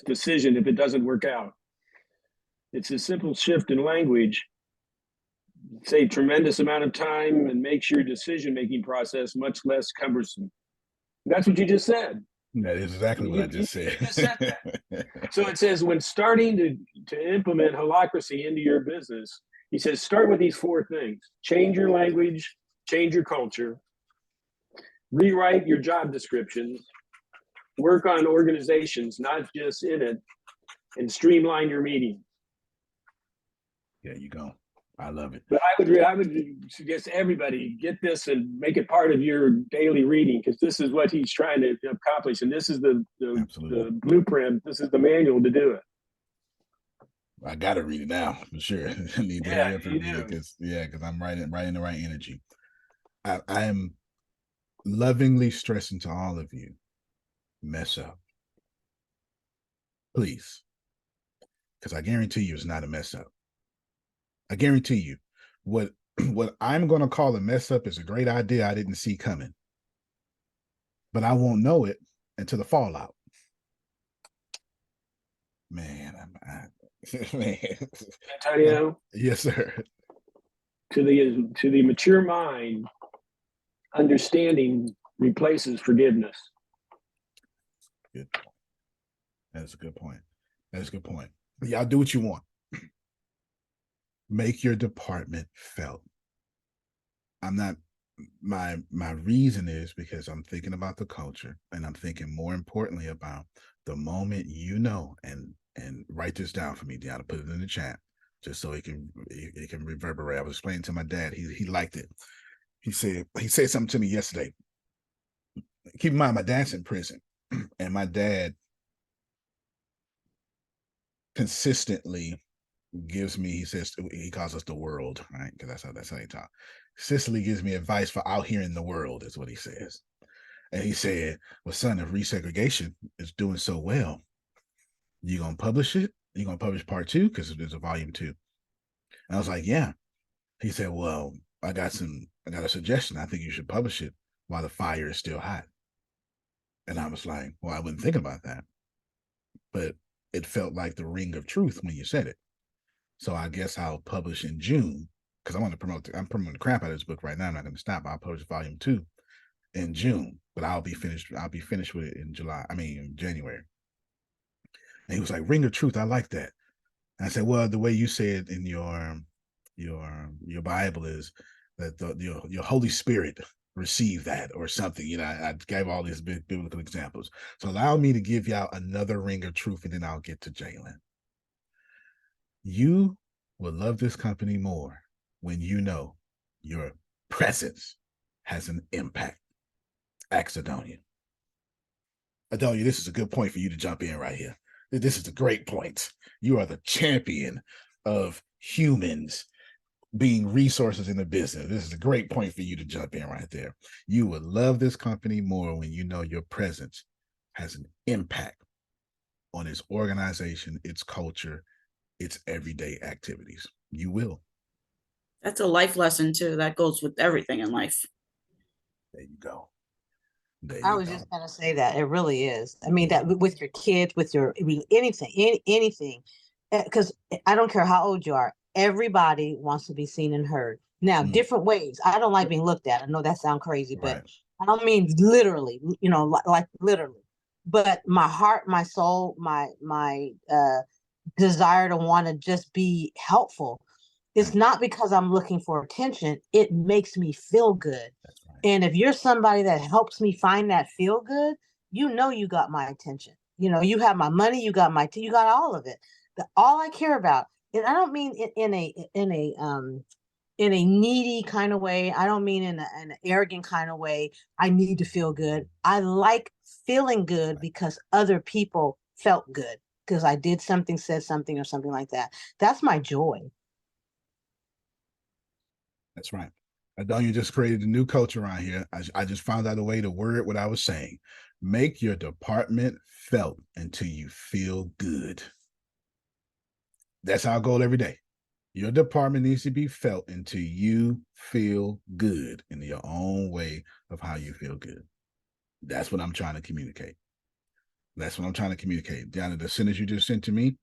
decision if it doesn't work out? It's a simple shift in language, save tremendous amount of time and makes your decision-making process much less cumbersome. That's what you just said. That is exactly what I just said. You just said that. So it says, when starting to implement holacracy into your business, he says, start with these 4 things. Change your language, change your culture, rewrite your job descriptions, work on organizations, not just in it, and streamline your meetings. There you go. I love it. But I would suggest everybody get this and make it part of your daily reading, because this is what he's trying to accomplish. And this is the blueprint. This is the manual to do it. I got to read it now for sure. I need to hurry up and read it because I'm right in the right energy. I am lovingly stressing to all of you, mess up. Please. Because I guarantee you it's not a mess up. I guarantee you what I'm going to call a mess up is a great idea I didn't see coming. But I won't know it until the fallout. Man, man. Antonio? Yes, sir. To the mature mind, understanding replaces forgiveness. Good point. That's a good point. That's a good point. Y'all do what you want. Make your department felt. I'm not, my reason is because I'm thinking about the culture, and I'm thinking more importantly about the moment, and write this down for me, Deanna, put it in the chat just so it can reverberate. I was explaining to my dad, he liked it. He said something to me yesterday. Keep in mind, my dad's in prison, and my dad consistently gives me, he calls us the world, right? Because that's how he talk. Consistently gives me advice for out here in the world, is what he says. And he said, well, son, if Re-Segregation is doing so well, you gonna publish it? You gonna publish part 2? Because there's a volume 2. And I was like, yeah. He said, well, I got a suggestion. I think you should publish it while the fire is still hot. And I was like, well, I wasn't thinking about that. But it felt like the ring of truth when you said it. So I guess I'll publish in June, because I'm promoting the crap out of this book right now. I'm not going to stop. I'll publish volume 2 in June, but I'll be finished with it in January. And he was like, ring of truth. I like that. And I said, well, the way you say it in your Bible is that your Holy Spirit receive that or something. I gave all these biblical examples. So allow me to give y'all another ring of truth, and then I'll get to Jalen. You will love this company more when you know your presence has an impact. Ask Adonia. Adonia, this is a good point for you to jump in right here. This is a great point. You are the champion of humans being resources in the business. This is a great point for you to jump in right there. You will love this company more when you know your presence has an impact on its organization, its culture, its everyday activities. You will. That's a life lesson too. That goes with everything in life. There you go. I was just gonna say that it really is. I mean, that with your kids, with your anything, because I don't care how old you are. Everybody wants to be seen and heard. Now, different ways. I don't like being looked at. I know that sounds crazy, but I don't mean literally. Like literally. But my heart, my soul, my desire to want to just be helpful. It's not because I'm looking for attention. It makes me feel good. And if you're somebody that helps me find that feel good, you got my attention. You have my money, you got all of it. All I care about, and I don't mean in a needy kind of way. I don't mean in an arrogant kind of way. I need to feel good. I like feeling good because other people felt good. because I did something, said something, or something like that. That's my joy. That's right. You just created a new culture around here. I just found out a way to word what I was saying. Make your department felt until you feel good. That's our goal every day. Your department needs to be felt until you feel good in your own way of how you feel good. That's what I'm trying to communicate. That's what I'm trying to communicate. Down to the sentence you just sent to me,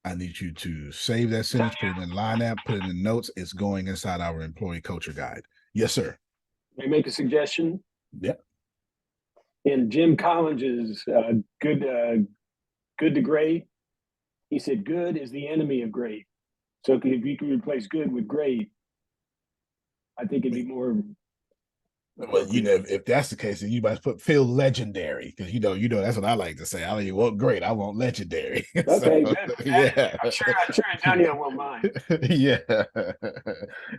I need you to save that sentence, put it in line app, put it in notes. It's going inside our employee culture guide. Yes, sir. May I make a suggestion? Yeah. In Jim Collins's good to great, he said good is the enemy of great. So if you can replace good with great, I think it'd be more. Well, if that's the case, then you must feel legendary, because that's what I like to say. I don't even want great, I want legendary. Okay, So, good. Yeah. I'm sure Antonio won't mind. Yeah,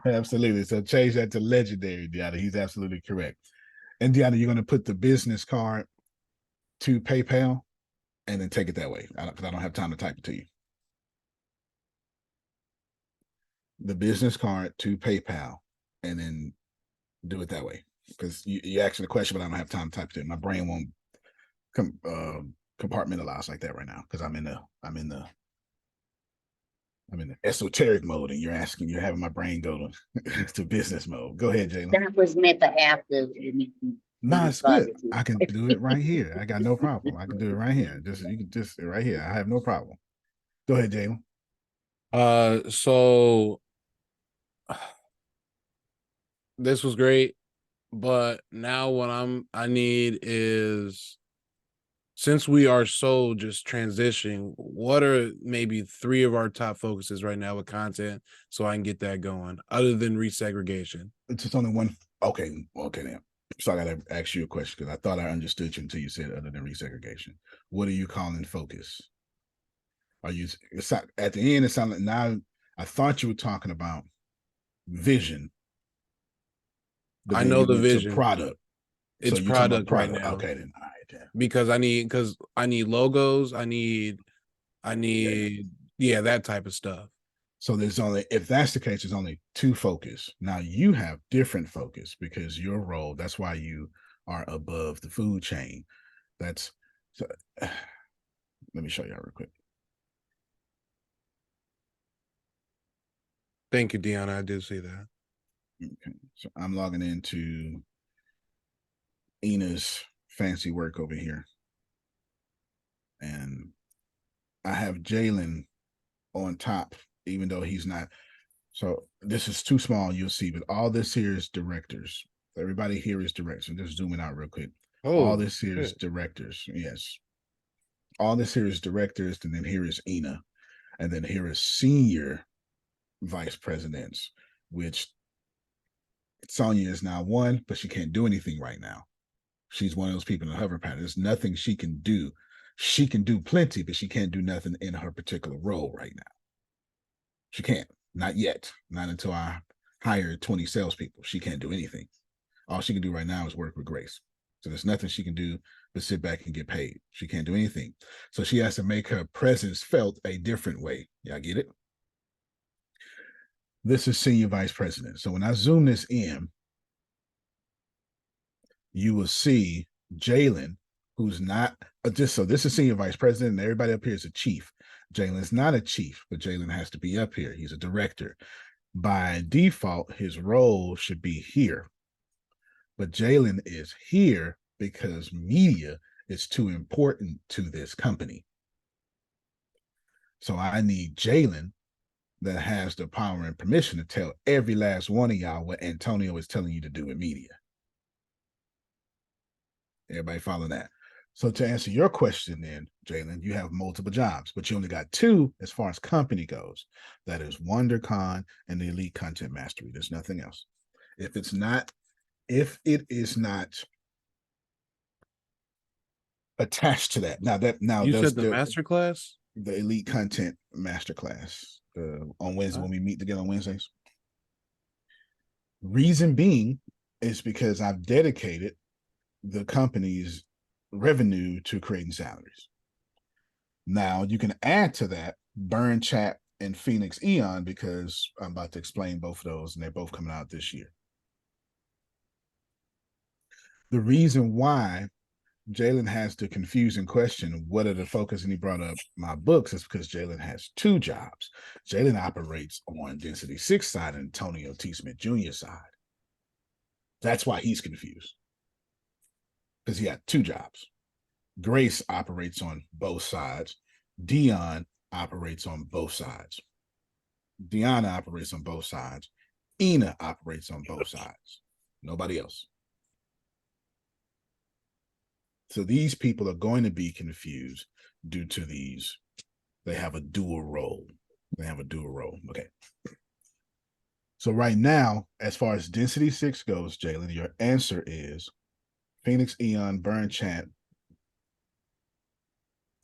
absolutely. So change that to legendary, Deanna. He's absolutely correct. And Deanna, you're going to put the business card to PayPal and then take it that way, because I don't have time to type it to you. The business card to PayPal and then do it that way, because you asking the question, but I don't have time to type it in. My brain won't compartmentalize like that right now, because I'm in the esoteric mode, and you're having my brain go to business mode. Go ahead, Jalen. That was meant to after. No, it's good. I can do it right here. I got no problem. I can do it right here. You can just right here. I have no problem. Go ahead, Jalen. So this was great, but now what I need is, since we are so just transitioning, what are maybe 3 of our top focuses right now with content, so I can get that going, other than resegregation? It's just only one. Okay, then. So I got to ask you a question, because I thought I understood you until you said other than resegregation. What are you calling focus? Are you at the end? It sounded like, now I thought you were talking about vision. I know the vision. Product. It's so product right now. Okay, then. All right, then. Because I need logos. I need that type of stuff. So if that's the case, there's only 2 focus. Now you have different focus, because your role, that's why you are above the food chain. Let me show y'all real quick. Thank you, Deanna. I did see that. Okay, so I'm logging into Ina's fancy work over here, and I have Jalen on top, even though he's not. So this is too small, you'll see, but all this here is directors. Everybody here is directors. I'm just zooming out real quick. All this here is directors. Yes. All this here is directors, and then here is Ina. And then here is senior vice presidents, which Sonia is now one, but she can't do anything right now. She's one of those people in a hover pattern. There's nothing she can do. She can do plenty, but she can't do nothing in her particular role right now. She can't. Not yet. Not until I hire 20 salespeople. She can't do anything. All she can do right now is work with Grace. So there's nothing she can do but sit back and get paid. She can't do anything. So she has to make her presence felt a different way. Y'all get it? This is senior vice president. So when I zoom this in, you will see Jalen, who's not so this is senior vice president, and everybody up here is a chief. Jalen's not a chief, but Jalen has to be up here. He's a director. By default, his role should be here. But Jalen is here because media is too important to this company. So I need Jalen, that has the power and permission, to tell every last one of y'all what Antonio is telling you to do in media. Everybody follow that? So to answer your question then, Jalen, you have multiple jobs, but you only got 2 as far as company goes. That is WonderCon and the Elite Content Mastery. There's nothing else. If it is not attached to that. Now You said the masterclass? The Elite Content Masterclass on Wednesday, when we meet together on Wednesdays. Reason being is because I've dedicated the company's revenue to creating salaries. Now you can add to that Burn Chat and Phoenix Eon, because I'm about to explain both of those, and they're both coming out this year. The reason why Jalen has the confusing question, what are the focus, and he brought up my books, is because Jalen has two jobs. Jalen operates on Density 6 side and Antonio T. Smith Jr. side. That's why he's confused, because he had two jobs. Grace operates on both sides. Dion operates on both sides. Deanna operates on both sides. Ina operates on both sides. Nobody else. So these people are going to be confused due to these. They have a dual role. Okay. So right now, as far as Density 6 goes, Jalen, your answer is Phoenix Eon, Burn Chat,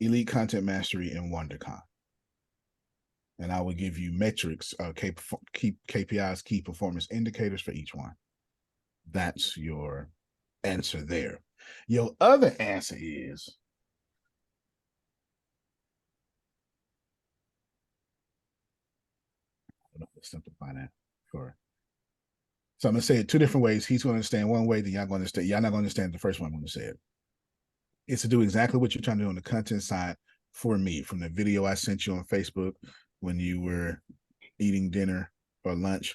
Elite Content Mastery, and WonderCon. And I will give you metrics, KPIs, key performance indicators for each one. That's your answer there. Your other answer is I don't know how to simplify that for. So I'm gonna say it two different ways. He's going to understand one way, then y'all going to understand. Y'all not going to understand the first one I'm going to say it. It's to do exactly what you're trying to do on the content side for me. From the video I sent you on Facebook when you were eating dinner or lunch,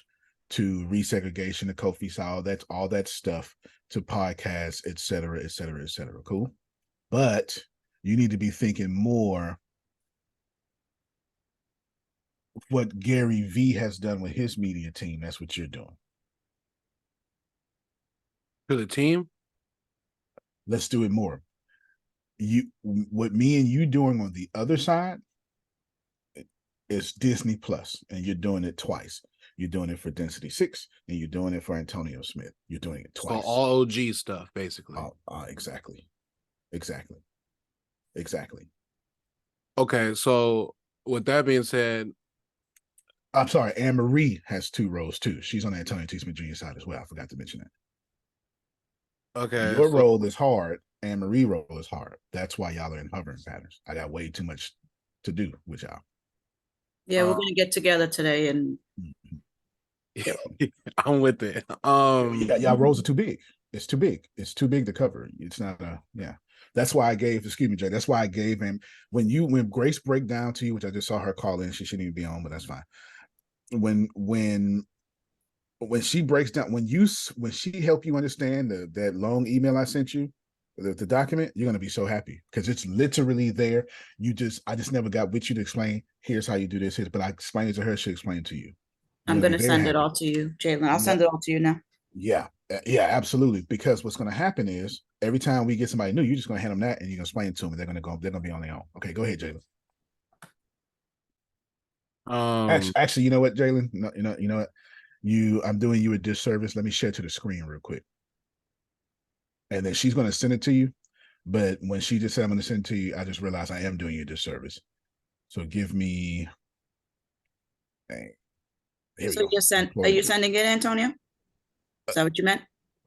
to Re-Segregation, the Kofi style, that's all that stuff, to podcasts, et cetera, et cetera, et cetera. Cool. But you need to be thinking more what Gary V has done with his media team. That's what you're doing. To the team? Let's do it more. What me and you doing on the other side is Disney Plus, and you're doing it twice. You're doing it for Density 6, and you're doing it for Antonio Smith. You're doing it twice. So all OG stuff, basically. Exactly. Okay, so with that being said, I'm sorry, Anne Marie has two roles too. She's on the Antonio T. Smith Jr. side as well. I forgot to mention that. Okay. Your role is hard. Anne Marie role is hard. That's why y'all are in hovering patterns. I got way too much to do with y'all. Yeah, we're gonna get together today and I'm with it. Y'all roles are too big. It's too big. It's too big to cover. It's not That's why I gave, excuse me, Jay. That's why I gave him when Grace break down to you, which I just saw her call in. She shouldn't even be on, but that's fine. When she breaks down, when she help you understand that long email I sent you, the document, you're gonna be so happy because it's literally there. I just never got with you to explain. Here's how you do this. But I explained it to her. She explained it to you. I'm gonna send it all to you, Jalen. I'll send it all to you now. Yeah, absolutely. Because what's gonna happen is every time we get somebody new, you're just gonna hand them that and you're gonna explain it to them. They're gonna be on their own. Okay, go ahead, Jalen. Actually, you know what, Jalen? You know what? I'm doing you a disservice. Let me share to the screen real quick. And then she's going to send it to you. But when she just said, I'm going to send it to you, I just realized I am doing you a disservice. So give me. So are you sending it, Antonio? Is that what you meant?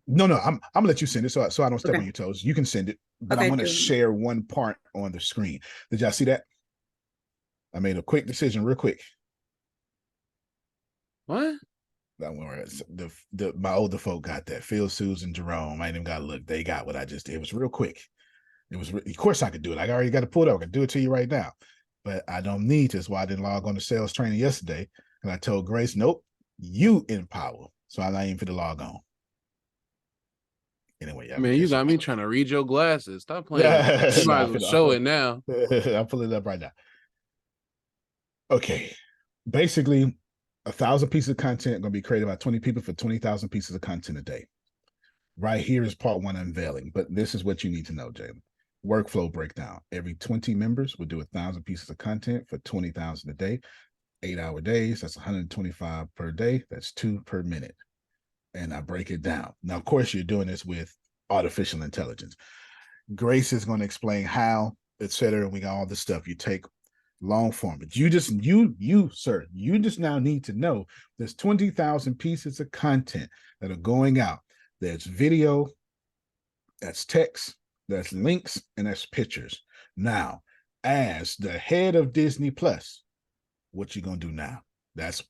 No, I'm going to let you send it so I don't step on your toes. You can send it, but I'm going to share one part on the screen. Did y'all see that? I made a quick decision real quick. What? My older folk got that. Phil, Susan, Jerome. I ain't even got to look. They got what I just did. It was real quick. Of course I could do it. I already got to pull it up. I can do it to you right now. But I don't need to. That's why I didn't log on to sales training yesterday. And I told Grace, nope, you in power. So I'm not even for the log on. Anyway, man, you got me trying to read your glasses. Stop playing. You might as well show it now. I'll pull it up right now. Okay. Basically, 1,000 pieces of content are going to be created by 20 people for 20,000 pieces of content a day. Right here is part one unveiling, but this is what you need to know, Jalen. Workflow breakdown. Every 20 members will do 1,000 pieces of content for 20,000 a day. 8-hour days. That's 125 per day. That's 2 per minute. And I break it down. Now, of course, you're doing this with artificial intelligence. Grace is going to explain how, et cetera. We got all this stuff. You take long form, but you just now need to know there's 20,000 pieces of content that are going out. There's video, that's text, that's links, and that's pictures. Now, as the head of Disney Plus, what you gonna do now? That's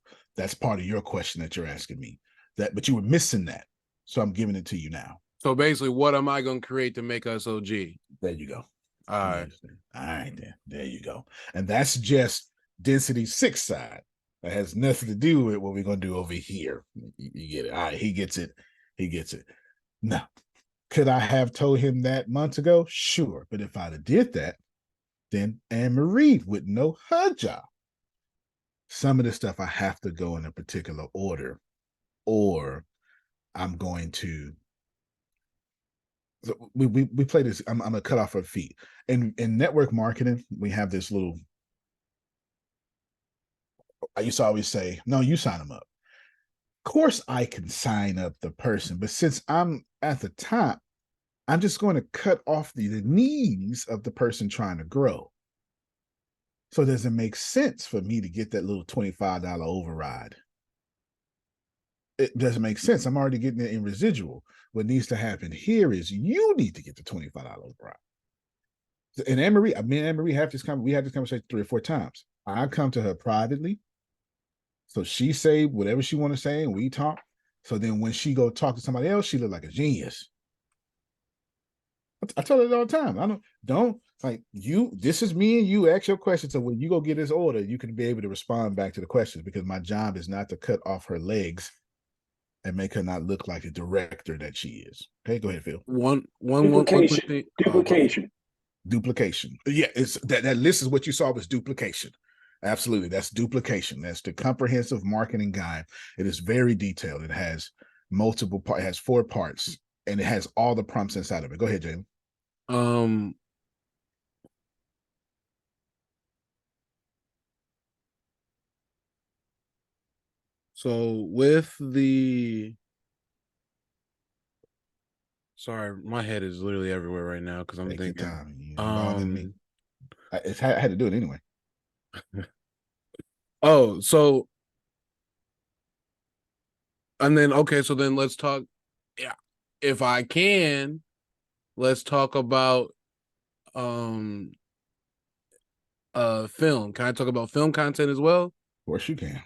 part of your question that you're asking me. But you were missing that, so I'm giving it to you now. So basically, what am I gonna create to make us OG? There you go. All right. All right, there you go. And that's just density 6 side. That has nothing to do with what we're gonna do over here. You get it. All right, he gets it. He gets it. Now, could I have told him that months ago? Sure. But if I'd have did that, then Anne-Marie would know her job. Some of the stuff I have to go in a particular order, or I'm going to we play this. I'm gonna cut off her feet. In network marketing, we have this little. I used to always say, "No, you sign them up." Of course, I can sign up the person, but since I'm at the top, I'm just going to cut off the needs of the person trying to grow. So does it make sense for me to get that little $25 override? It doesn't make sense. I'm already getting it in residual. What needs to happen here is you need to get the $25 override. And Anne-Marie, me and Anne-Marie have this conversation 3 or 4 times. I come to her privately. So she say whatever she want to say, and we talk. So then when she go talk to somebody else, she look like a genius. I tell her all the time. I don't like you. This is me and you. Ask your questions. So when you go get this order, you can be able to respond back to the questions, because my job is not to cut off her legs and make her not look like the director that she is. Okay, go ahead, Phil. Duplication. Yeah, it's that list is what you saw was duplication. Absolutely, that's duplication. That's the comprehensive marketing guide. It is very detailed. It has multiple parts. It has 4 parts, and it has all the prompts inside of it. Go ahead, Jalen. So with the, sorry, my head is literally everywhere right now because I'm thinking. Time. I had to do it anyway. Oh, so, and then okay, so then let's talk. Yeah, if I can, let's talk about film. Can I talk about film content as well? Of course you can.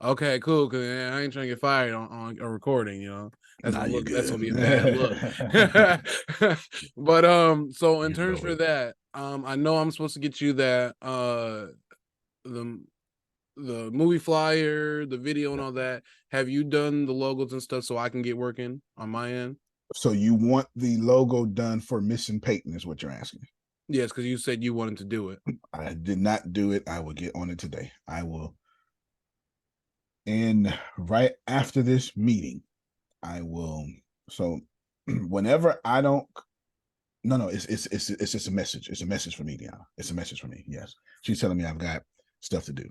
Okay, cool. Cause I ain't trying to get fired on a recording, you know. That's gonna be a bad look. But so in terms for that, I know I'm supposed to get you that the movie flyer, the video, and all that. Have you done the logos and stuff so I can get working on my end? So you want the logo done for Missing Peyton is what you're asking? Yes, because you said you wanted to do it. I did not do it. I will get on it today. I will. And right after this meeting, I will. So whenever I don't, no, it's just a message. It's a message for me, Deanna. It's a message for me. Yes, she's telling me I've got stuff to do.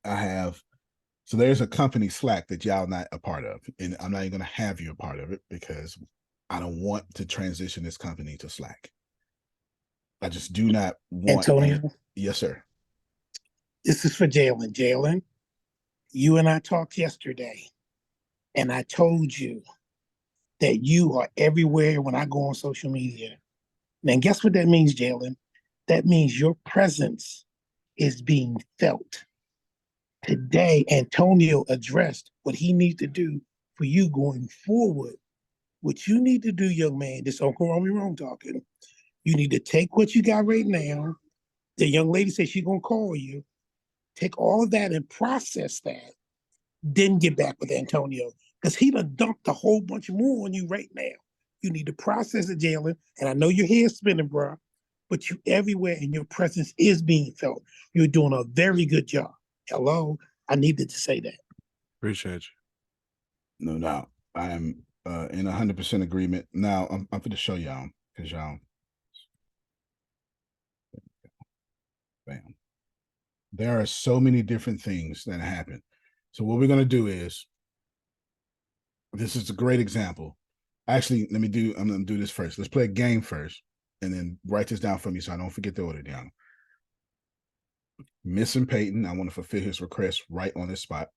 I have. So there's a company Slack that y'all not a part of, and I'm not even going to have you a part of it because I don't want to transition this company to Slack. I just do not want. Antonio? Yes, sir. This is for Jalen. Jalen, you and I talked yesterday, and I told you that you are everywhere when I go on social media. And guess what that means, Jalen? That means your presence is being felt. Today, Antonio addressed what he needs to do for you going forward. What you need to do, young man, this Uncle Romy Rome talking, you need to take what you got right now. The young lady said she's going to call you. Take all of that and process that. Then get back with Antonio, because he done dumped a whole bunch more on you right now. You need to process it, Jalen. And I know your head's spinning, bro, but you everywhere and your presence is being felt. You're doing a very good job. Hello, I needed to say that. Appreciate you. No doubt. I am in 100% agreement. Now, I'm going to show y'all, because y'all, bam. There are so many different things that happen. So what we're going to do is, this is a great example. Actually, I'm going to do this first. Let's play a game first, and then write this down for me so I don't forget the order down. Missing Peyton, I want to fulfill his request right on this spot.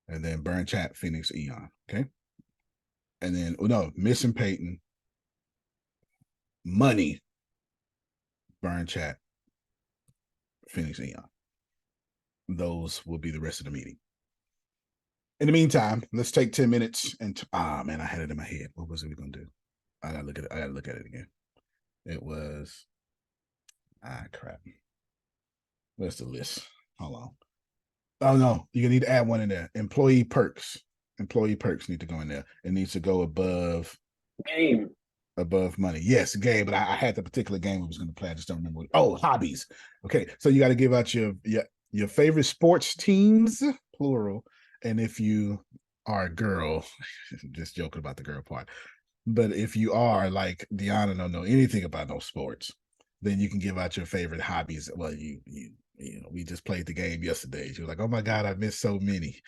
And then Burn Chat, Phoenix, Eon. Okay. And then, Missing Peyton, money, Burn Chat, Phoenix Eon. Those will be the rest of the meeting. In the meantime, let's take 10 minutes and man, I had it in my head. What was it we gonna do? I gotta look at it again. It was crap. Where's the list? Hold on. Oh no, you need to add one in there. Employee perks. Employee perks need to go in there. It needs to go above game. Above money. Yes, game, but I had the particular game I was going to play. I just don't remember. Oh, hobbies. Okay, so you got to give out your favorite sports teams, plural. And if you are a girl, just joking about the girl part. But if you are like Deanna, don't know anything about no sports, then you can give out your favorite hobbies. Well, you know, we just played the game yesterday. She was like, "Oh my God, I missed so many."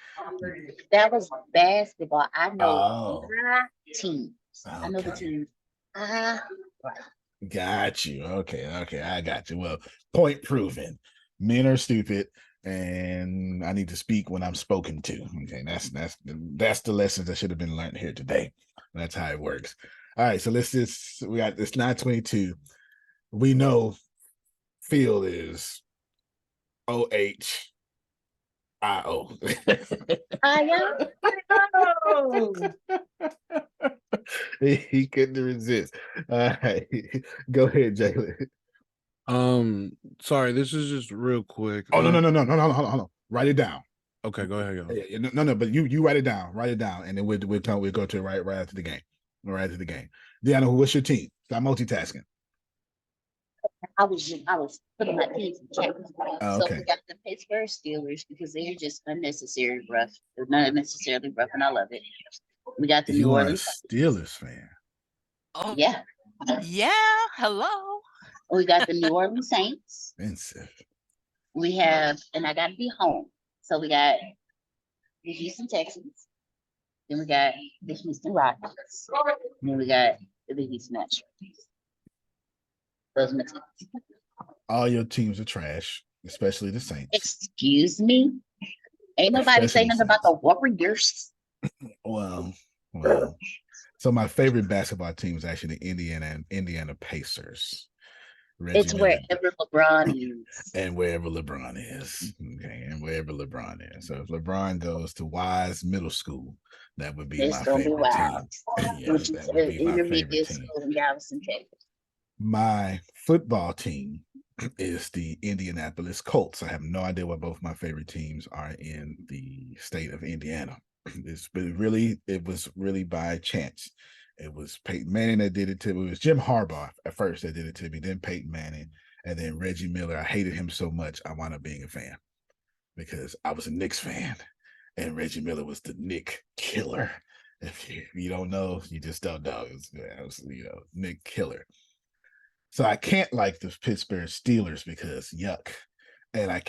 That was basketball. I know my teams. Okay. I know the teams. Got you. Okay, I got you. Well, point proven. Men are stupid, and I need to speak when I'm spoken to. Okay, that's the lessons that should have been learned here today. That's how it works. All right, so we got this 922. We know field is OHIO. He couldn't resist. All right, go ahead, Jalen. Sorry, this is just real quick. Oh no, hold on. Write it down. Okay, go ahead. No, but you write it down, and then we'll go to it right after the game. Right after the game. Deanna, what's your team? Stop multitasking. I was putting my teams in check. Oh, okay. So we got the Pittsburgh Steelers because they're just unnecessary rough. They're not unnecessarily rough, and I love it. We got the New Orleans Steelers fan. Oh yeah. Hello. We got the New Orleans Saints. Expensive. We have, and I got to be home. So we got the Houston Texans. Then we got the Houston Rockets. Then we got the Houston Astros. Those are my teams. All your teams are trash, especially the Saints. Excuse me? Ain't nobody saying nothing about the Warriors. Well. So my favorite basketball team is actually the Indiana Pacers. It's wherever LeBron is. And wherever LeBron is. Okay, and wherever LeBron is. So if LeBron goes to Wise Middle School, that would be my favorite team. Yes, that would be my favorite team. In Galveston, Texas. My football team is the Indianapolis Colts. I have no idea what both my favorite teams are in the state of Indiana. It was really by chance. It was Peyton Manning that did it to me. It was Jim Harbaugh at first that did it to me, then Peyton Manning, and then Reggie Miller. I hated him so much, I wound up being a fan because I was a Knicks fan, and Reggie Miller was the Nick killer. If you don't know, you just don't know. It was Nick killer. So I can't like the Pittsburgh Steelers because yuck, and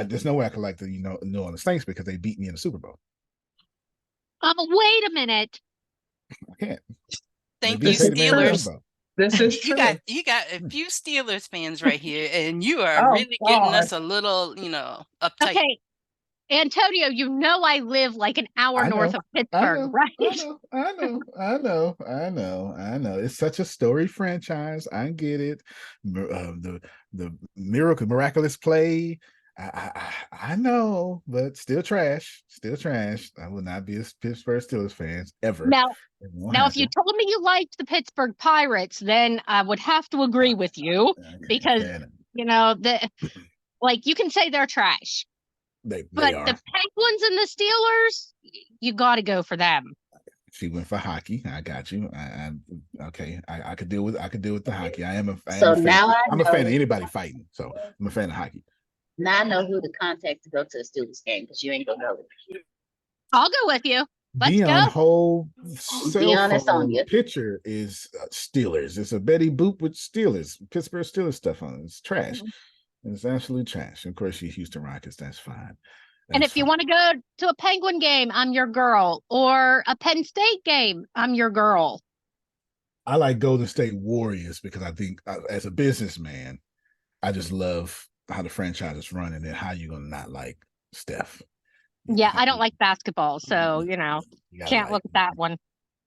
there's no way I could like the New Orleans Saints because they beat me in the Super Bowl. Wait a minute. I can't. Thank you, Steelers. This is true. You got a few Steelers fans right here, and you are really getting us a little, uptight. Okay, Antonio, I live like an hour north of Pittsburgh, right? I know. It's such a storied franchise. I get it. The miraculous play. I know, but still trash. I will not be a Pittsburgh Steelers fan ever. Now, if you told me you liked the Pittsburgh Pirates, then I would have to agree with you because you can say they're trash. They are. The Penguins and the Steelers, you got to go for them. She went for hockey. I got you. I could deal with the hockey. I'm a fan of anybody fighting. So I'm a fan of hockey. Now I know who to contact to go to the Steelers game because you ain't gonna go. I'll go with you. Let's Dion's go. Whole cell phone picture is Steelers. It's a Betty Boop with Steelers, Pittsburgh Steelers stuff on it. It's trash. Mm-hmm. It's absolute trash. Of course, she's Houston Rockets. That's fine. And if you want to go to a Penguin game, I'm your girl. Or a Penn State game, I'm your girl. I like Golden State Warriors because I think as a businessman, I just love how the franchise is running and how you're going to not like Steph. Yeah, I don't like basketball, so, can't look at that one.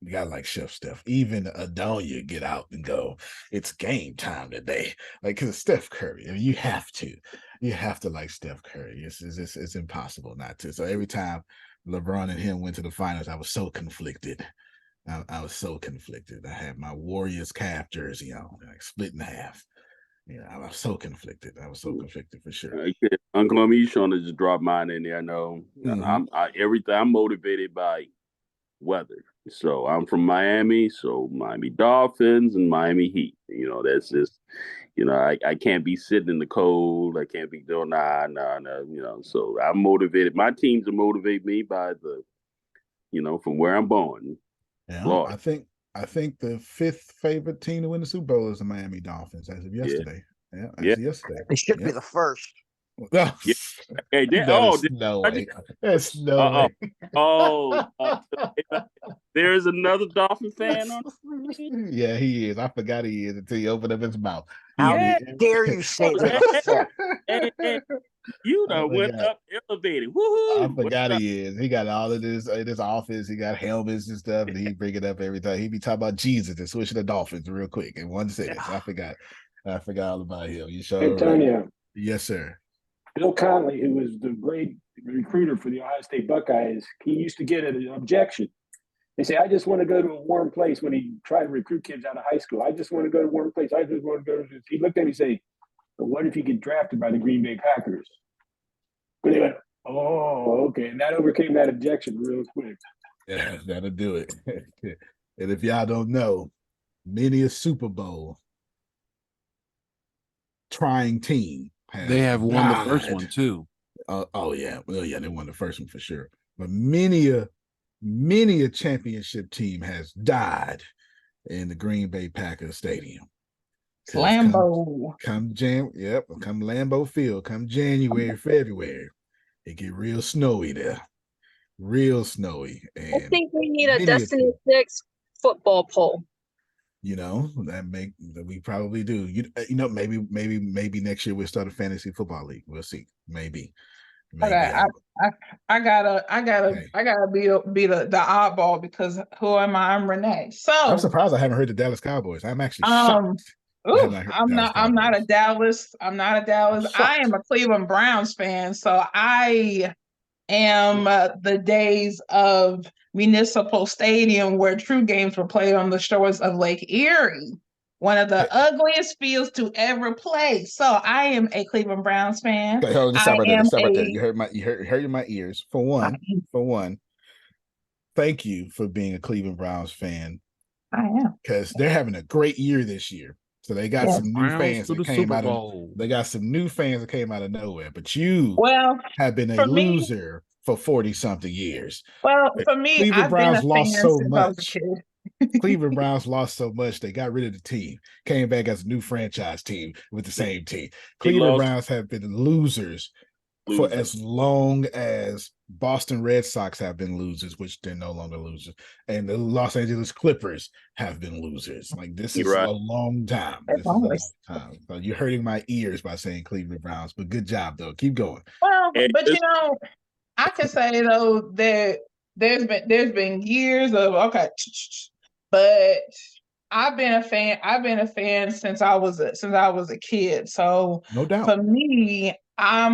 You got to like Chef Steph. Even Adonia get out and go, it's game time today. Like, because it's Steph Curry. I mean, you have to. you have to like Steph Curry. It's impossible not to. So every time LeBron and him went to the finals, I was so conflicted. I was so conflicted. I had my Warriors calf jersey on, like split in half. I was so conflicted. I was so conflicted for sure. Uncle, I'm trying to just drop mine in there. I know I'm motivated by weather. So I'm from Miami, so Miami Dolphins and Miami Heat. That's just, I can't be sitting in the cold. I can't be doing nah. So I'm motivated. My teams are motivated me by from where I'm born. Yeah, Florida. I think the 5th favorite team to win the Super Bowl is the Miami Dolphins as of yesterday. Yeah, as of yesterday. They should be the first. No. Yeah. Hey, no way. There's no way. There's another Dolphin fan on. Yeah, he is. I forgot he is until he opened up his mouth. How dare you say that? You know, went up elevated. Woohoo! I forgot he is. He got all of this in his office. He got helmets and stuff, and he bring it up every time. He be talking about Jesus and switching the Dolphins real quick in one sentence. I forgot all about him. You sure? Antonio. Right. Yes, sir. Bill Conley, who was the great recruiter for the Ohio State Buckeyes, he used to get an objection. They say, I just want to go to a warm place when he tried to recruit kids out of high school. I just want to go to a warm place. I just want to go to this. He looked at me and said, but what if you get drafted by the Green Bay Packers? But they went, oh, okay. And that overcame that objection real quick. Yeah, that'll do it. And if y'all don't know, many a Super Bowl trying team they have won the first one too. Oh yeah, well yeah, they won the first one for sure. But many a championship team has died in the Green Bay Packers Stadium. Lambeau. Come Lambeau Field. Come January, February, it get real snowy there, real snowy. And I think we need a Destiny 6 football poll. That we probably do. Maybe next year we'll start a fantasy football league. We'll see. Maybe. Okay, I gotta be the oddball because who am I? I'm Renee. So I'm surprised I haven't heard the Dallas Cowboys. I'm actually shocked. I'm not a Dallas. I am a Cleveland Browns fan. So I am the days of Municipal Stadium where true games were played on the shores of Lake Erie, one of the ugliest fields to ever play. So I am a Cleveland Browns fan. Okay, hold on, stop right there. You hurt my ears. For one, thank you for being a Cleveland Browns fan. I am, because they're having a great year this year. So they got some new fans that came out of. They got some new fans that came out of nowhere. But you have been a loser for 40-something years. Well, for me, Cleveland Browns lost so much. Cleveland Browns lost so much they got rid of the team, came back as a new franchise team with the same team. Cleveland Browns have been losers for as long as Boston Red Sox have been losers, which they're no longer losers, and the Los Angeles Clippers have been losers. Like this is a long time. This is a long time. So you're hurting my ears by saying Cleveland Browns, but good job though. Keep going. Well, but I can say though that there's been years of but I've been a fan since I was a kid. So no doubt for me, I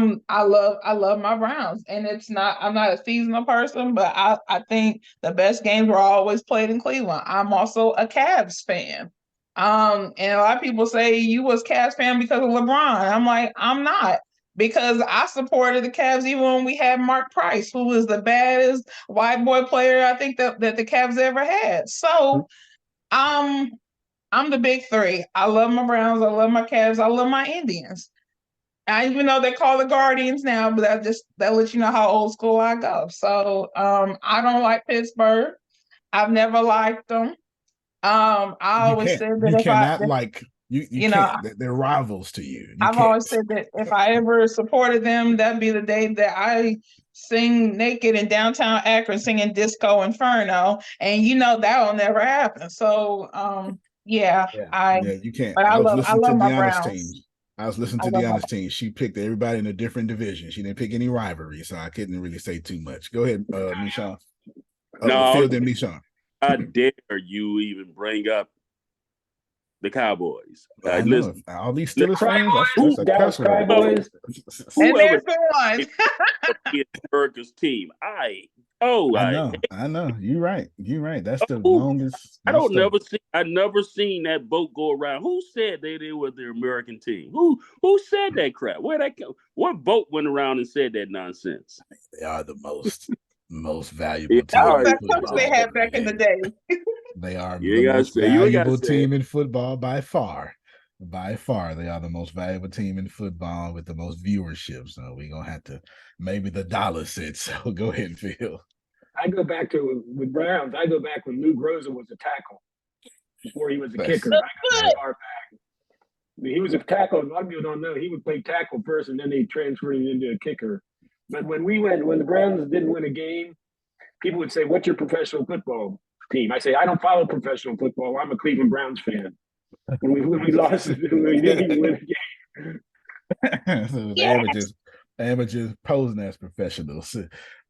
love my Browns, and I'm not a seasonal person, but I think the best games were always played in Cleveland. I'm also a Cavs fan. And a lot of people say you was Cavs fan because of LeBron. I'm like, I'm not. Because I supported the Cavs even when we had Mark Price, who was the baddest white boy player I think that the Cavs ever had. So I'm the big three. I love my Browns, I love my Cavs, I love my Indians. I even know they call the Guardians now, but that lets you know how old school I go. So I don't like Pittsburgh. I've never liked them. I always said that you can't. They're rivals to you. I've always said that if I ever supported them, that'd be the day that I sing naked in downtown Akron singing Disco Inferno, and that'll never happen. So you can't. But I love my Browns. Team. I was listening to Deanna's team. She picked everybody in a different division. She didn't pick any rivalry, so I couldn't really say too much. Go ahead, Michon. Phil, then Michon. How dare you even bring up The Cowboys. I know. Listen, All these Steelers fans, that's a Dallas cuss word. Cowboys. And whoever there's the one. is America's team, I know. You're right. That's the who longest. I don't never see. I never seen that boat go around. Who said they were the American team? Who said that crap? Where that come? What boat went around and said that nonsense? They are the most valuable team. That was in that coach football. they had back in the day. They are You the ain't most gotta say. You ain't gotta valuable say. team in football by far. By far, they are the most valuable team in football with the most viewership. So we're gonna have to maybe the dollar said so. Go ahead, Phil. I go back to with Browns. I go back when Lou Groza was a tackle before he was a kicker. I go that far back. He was a tackle. A lot of people don't know he would play tackle first, and then they transferred him into a kicker. But when the Browns didn't win a game, people would say, "What's your professional football team?" I say, "I don't follow professional football. I'm a Cleveland Browns fan." When we lost, we didn't even win a game. So amateurs posing as professionals.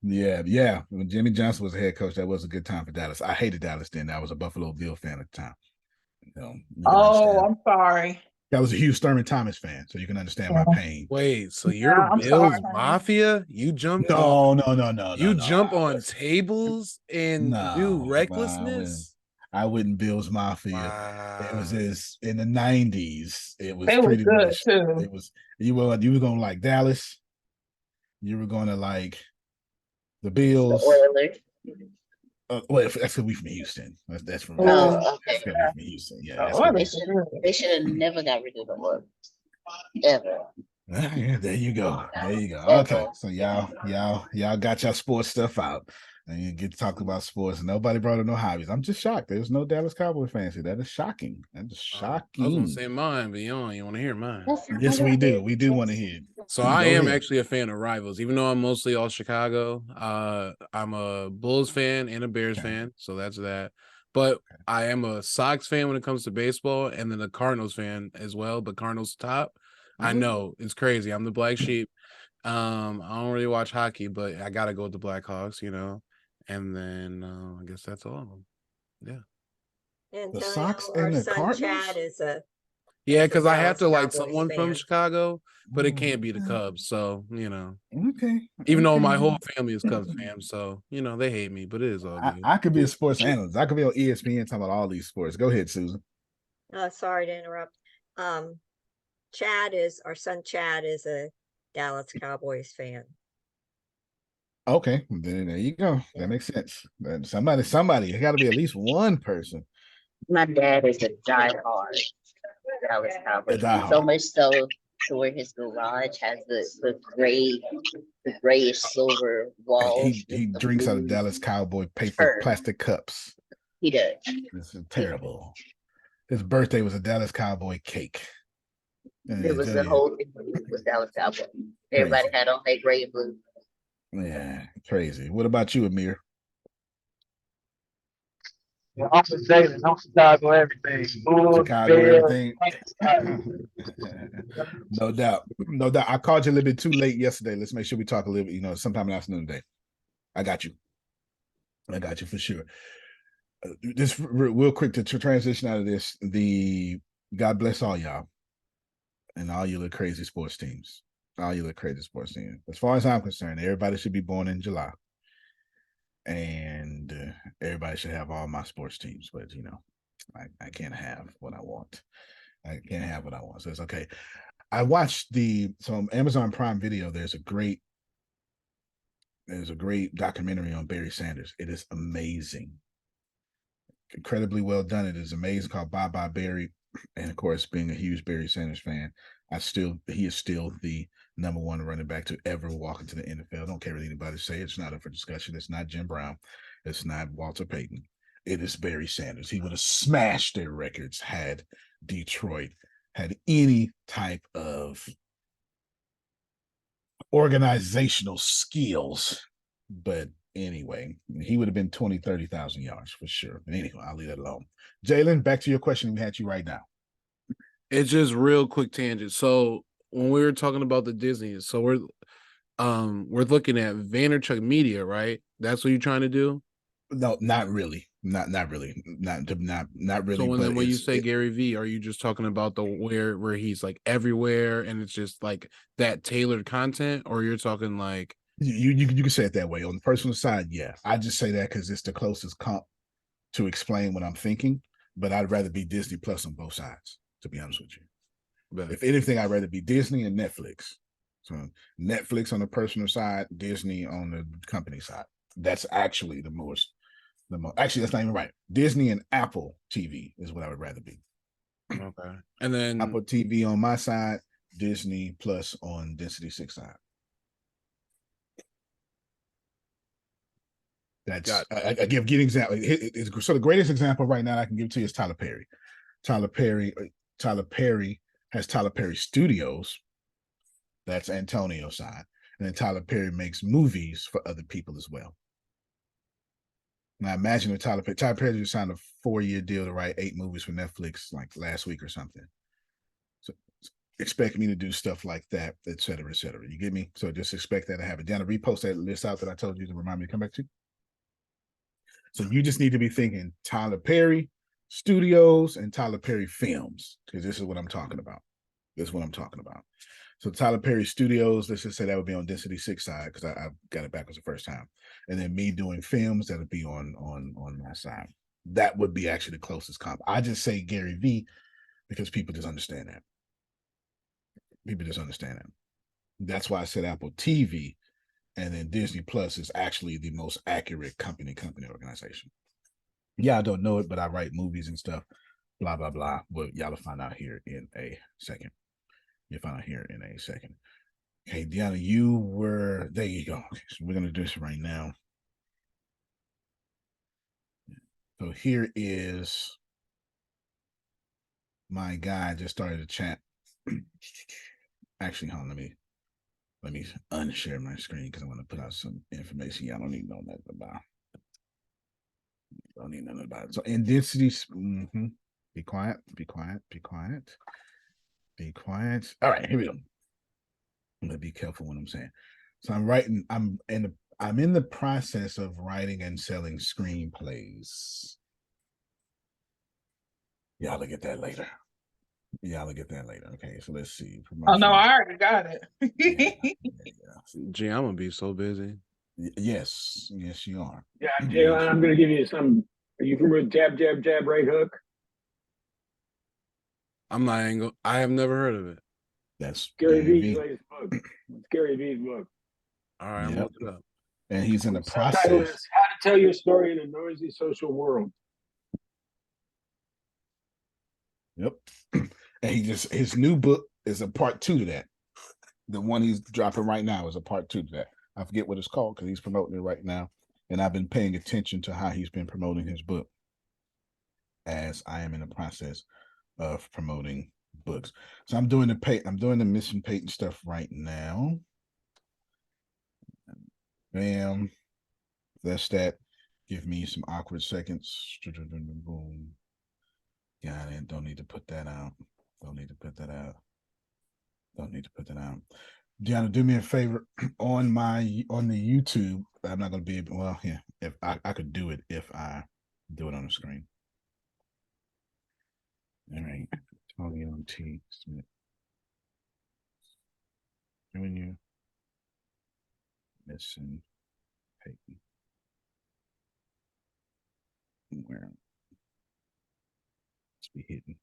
Yeah. When Jimmy Johnson was a head coach, that was a good time for Dallas. I hated Dallas then. I was a Buffalo Bill fan at the time. I'm sorry. I was a Hugh Thurman Thomas fan, so you can understand my pain. Wait, so you're Bills Mafia? You jumped No. You jump on tables and do recklessness? I wouldn't Bills Mafia. Wow. It was in the 90s. It was They were pretty good much too. it was you were going to like Dallas. You were going to like the Bills. The Oilers. Well, that's because we from Houston. That's from Houston. Yeah, they should have never got rid of the Oilers. Ever. Yeah, there you go. Okay, so y'all got your sports stuff out, and you get to talk about sports. Nobody brought up no hobbies. I'm just shocked. There's no Dallas Cowboy fans here. That is shocking. I was gonna say mine, but you want to hear mine. Yes, we do. We do want to hear. So I am actually a fan of rivals, even though I'm mostly all Chicago. I'm a Bulls fan and a Bears fan, so that's that. But I am a Sox fan when it comes to baseball, and then a Cardinals fan as well. But Cardinals top. I know it's crazy. I'm the black sheep. I don't really watch hockey, but I gotta go with the Blackhawks, And then I guess that's all of them. Yeah. And the Sox and the Cardinals. Chad is because I have to like someone from Chicago, but it can't be the Cubs. So Okay. Even though my whole family is Cubs fans, so they hate me, but it is all good. I could be a sports analyst. I could be on ESPN talking about all these sports. Go ahead, Susan. Sorry to interrupt. Our son Chad is a Dallas Cowboys fan. Okay, then there you go. That makes sense. Somebody, it got to be at least one person. My dad is a diehard Dallas Cowboys. So much so to where his garage has the grayish silver walls. He drinks out of Dallas Cowboy paper plastic cups. He does. This is terrible. His birthday was a Dallas Cowboy cake. It was the whole thing was Dallas Cowboy. Everybody had on their gray and blue. Yeah, crazy. What about you, Amir? Well, I'm from Jalen. I'm Chicago everything. Chicago everything. No doubt. I called you a little bit too late yesterday. Let's make sure we talk a little bit, sometime in the afternoon today. I got you for sure. Just real quick to transition out of this. God bless all y'all and all you little crazy sports teams. As far as I'm concerned, everybody should be born in July. And everybody should have all my sports teams. But, I can't have what I want. So it's okay. I watched on Amazon Prime Video, there's a great documentary on Barry Sanders. It is amazing. Incredibly well done. It is amazing, called Bye Bye Barry. And of course, being a huge Barry Sanders fan, he is still the number one running back to ever walk into the NFL. Don't care what anybody say. It's not up for discussion. It's not Jim Brown. It's not Walter Payton. It is Barry Sanders. He would have smashed their records had Detroit had any type of organizational skills. But anyway, he would have been 20, 30,000 yards for sure. But anyway, I'll leave that alone. Jalen, back to your question we had you right now. It's just real quick tangent. So when we were talking about the Disney, so we're looking at Vaynerchuk Media, right? That's what you're trying to do? No, not really. Not really. Not really. So But when you say Gary V, are you just talking about the where he's like everywhere and it's just like that tailored content, or you're talking like you can say it that way. On the personal side, yeah. I just say that because it's the closest comp to explain what I'm thinking. But I'd rather be Disney Plus on both sides, to be honest with you. But if anything, I'd rather be Disney and Netflix. So Netflix on the personal side, Disney on the company side. That's actually the most. Actually, that's not even right. Disney and Apple TV is what I would rather be. Okay. And then Apple TV on my side, Disney Plus on Density 6 side. That's I give example. So the greatest example right now I can give to you is Tyler Perry. Tyler Perry has Tyler Perry Studios. That's Antonio's side. And then Tyler Perry makes movies for other people as well. Now imagine if Tyler Perry just signed a 4-year deal to write 8 movies for Netflix like last week or something. So expect me to do stuff like that, et cetera, et cetera. You get me? So just expect that to happen. Diana, repost that list out that I told you to remind me to come back to. So you just need to be thinking Tyler Perry Studios and Tyler Perry Films, because this is what I'm talking about. This is what I'm talking about. So Tyler Perry Studios, let's just say that would be on Density 6 side, because I got it backwards the first time. And then me doing films, that would be on my side. That would be actually the closest comp. I just say Gary V because people just understand that. People just understand that. That's why I said Apple TV, and then Disney Plus is actually the most accurate company organization. Yeah, I don't know it, but I write movies and stuff, blah, blah, blah. But y'all will find out here in a second. You'll find out here in a second. Okay, Deanna, there you go. Okay, so we're going to do this right now. So here is my guy just started a chat. Actually, hold on, let me unshare my screen because I want to put out some information y'all don't need to know nothing about. Don't need nothing about it. So in density, be quiet, be quiet, be quiet, be quiet. All right, here we go. I'm gonna be careful what I'm saying. So I'm in the process of writing and selling screenplays. Y'all will get that later. Okay, so let's see. Oh no, I already got it. Gee, I'm gonna be so busy. Yes, you are. Yeah, Jalen, I'm gonna give you some. Are you familiar with jab, jab, jab, right hook? I have never heard of it. That's Gary V's latest book. It's Gary V's book. All right, I'm looking it up. And he's in the process. Subtitle is How to Tell Your Story in a Noisy Social World. Yep. And his new book is a part 2 to that. The one he's dropping right now is a part 2 to that. I forget what it's called because he's promoting it right now. And I've been paying attention to how he's been promoting his book as I am in the process of promoting books. So I'm doing the Missing Peyton stuff right now. Bam. That's that. Give me some awkward seconds. Boom. Got it. Don't need to put that out. Gianna, do me a favor on the YouTube. I'm not gonna be able. Well, yeah, if I could do it if I do it on the screen. All right, Tony on T Smith. Doing you. Missing Peyton. Where? Let's be hitting.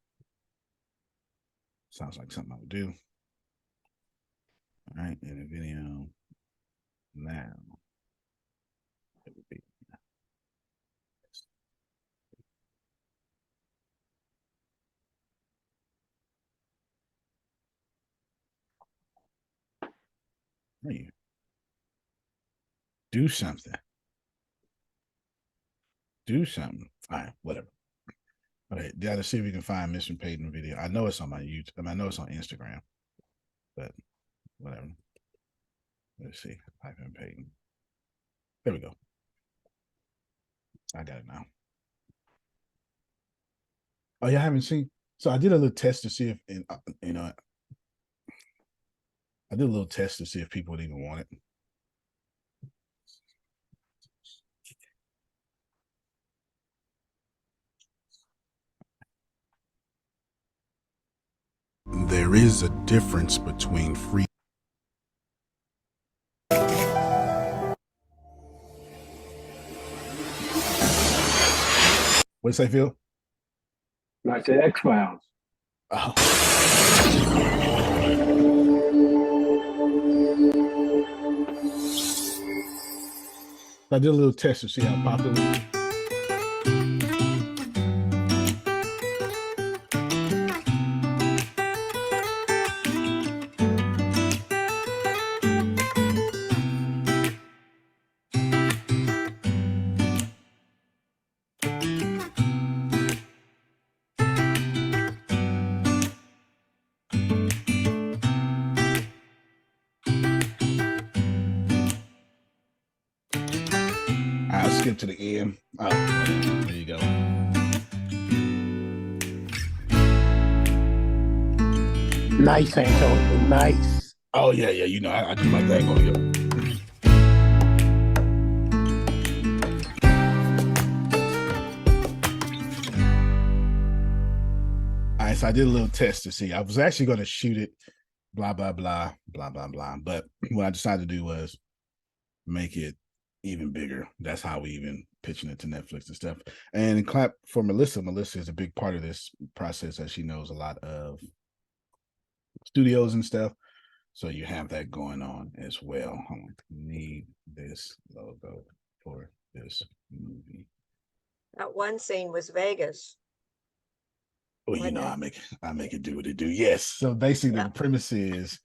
Sounds like something I would do. All right, in a video now. It would be. Hey, do something. Do something. All right, whatever. All right, gotta see if we can find Missing Peyton video. I know it's on my YouTube. I know it's on Instagram, but whatever. Let's see. Type in Peyton. There we go. I got it now. Oh, you haven't seen? So I did a little test to see if, I did a little test to see if people would even want it. there is a difference between free. What'd you say, Phil? I said X-Files. Oh. I did a little test to see how popular. I'll skip to the end. Oh, there you go. Nice, Antonio. Nice. Oh yeah, yeah. You know, I do my thing on here. All right, so I did a little test to see. I was actually going to shoot it, blah blah blah blah blah blah. But what I decided to do was make it even bigger. That's how we even pitching it to Netflix and stuff. And clap for Melissa. Melissa is a big part of this process, as she knows a lot of studios and stuff. So you have that going on as well. I need this logo for this movie. That one scene was Vegas. Well, you know, I make it do what it do. Yes. So basically the premise is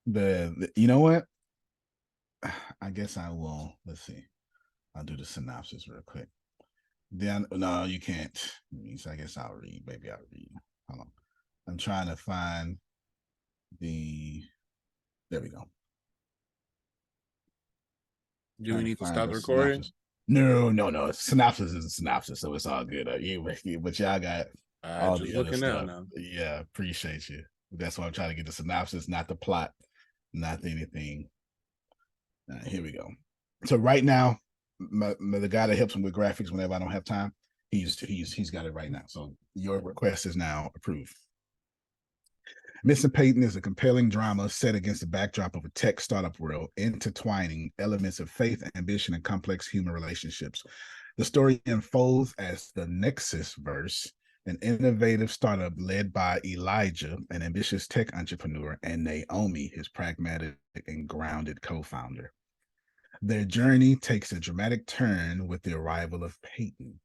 the you know what? I guess I will. Let's see. I'll do the synopsis real quick. Then no, you can't. So I guess I'll read. Maybe I'll read. Hold on. I'm trying to find the. There we go. Do we need to stop the recording? No. Synopsis is a synopsis, so it's all good. But y'all got all the other stuff. Now. Yeah, appreciate you. That's why I'm trying to get the synopsis, not the plot, not anything. Here we go. So right now, the guy that helps him with graphics whenever I don't have time, he's got it right now. So your request is now approved. Missing Peyton is a compelling drama set against the backdrop of a tech startup world, intertwining elements of faith, ambition, and complex human relationships. The story unfolds as the Nexus Verse, an innovative startup led by Elijah, an ambitious tech entrepreneur, and Naomi, his pragmatic and grounded co-founder. Their journey takes a dramatic turn with the arrival of Peyton,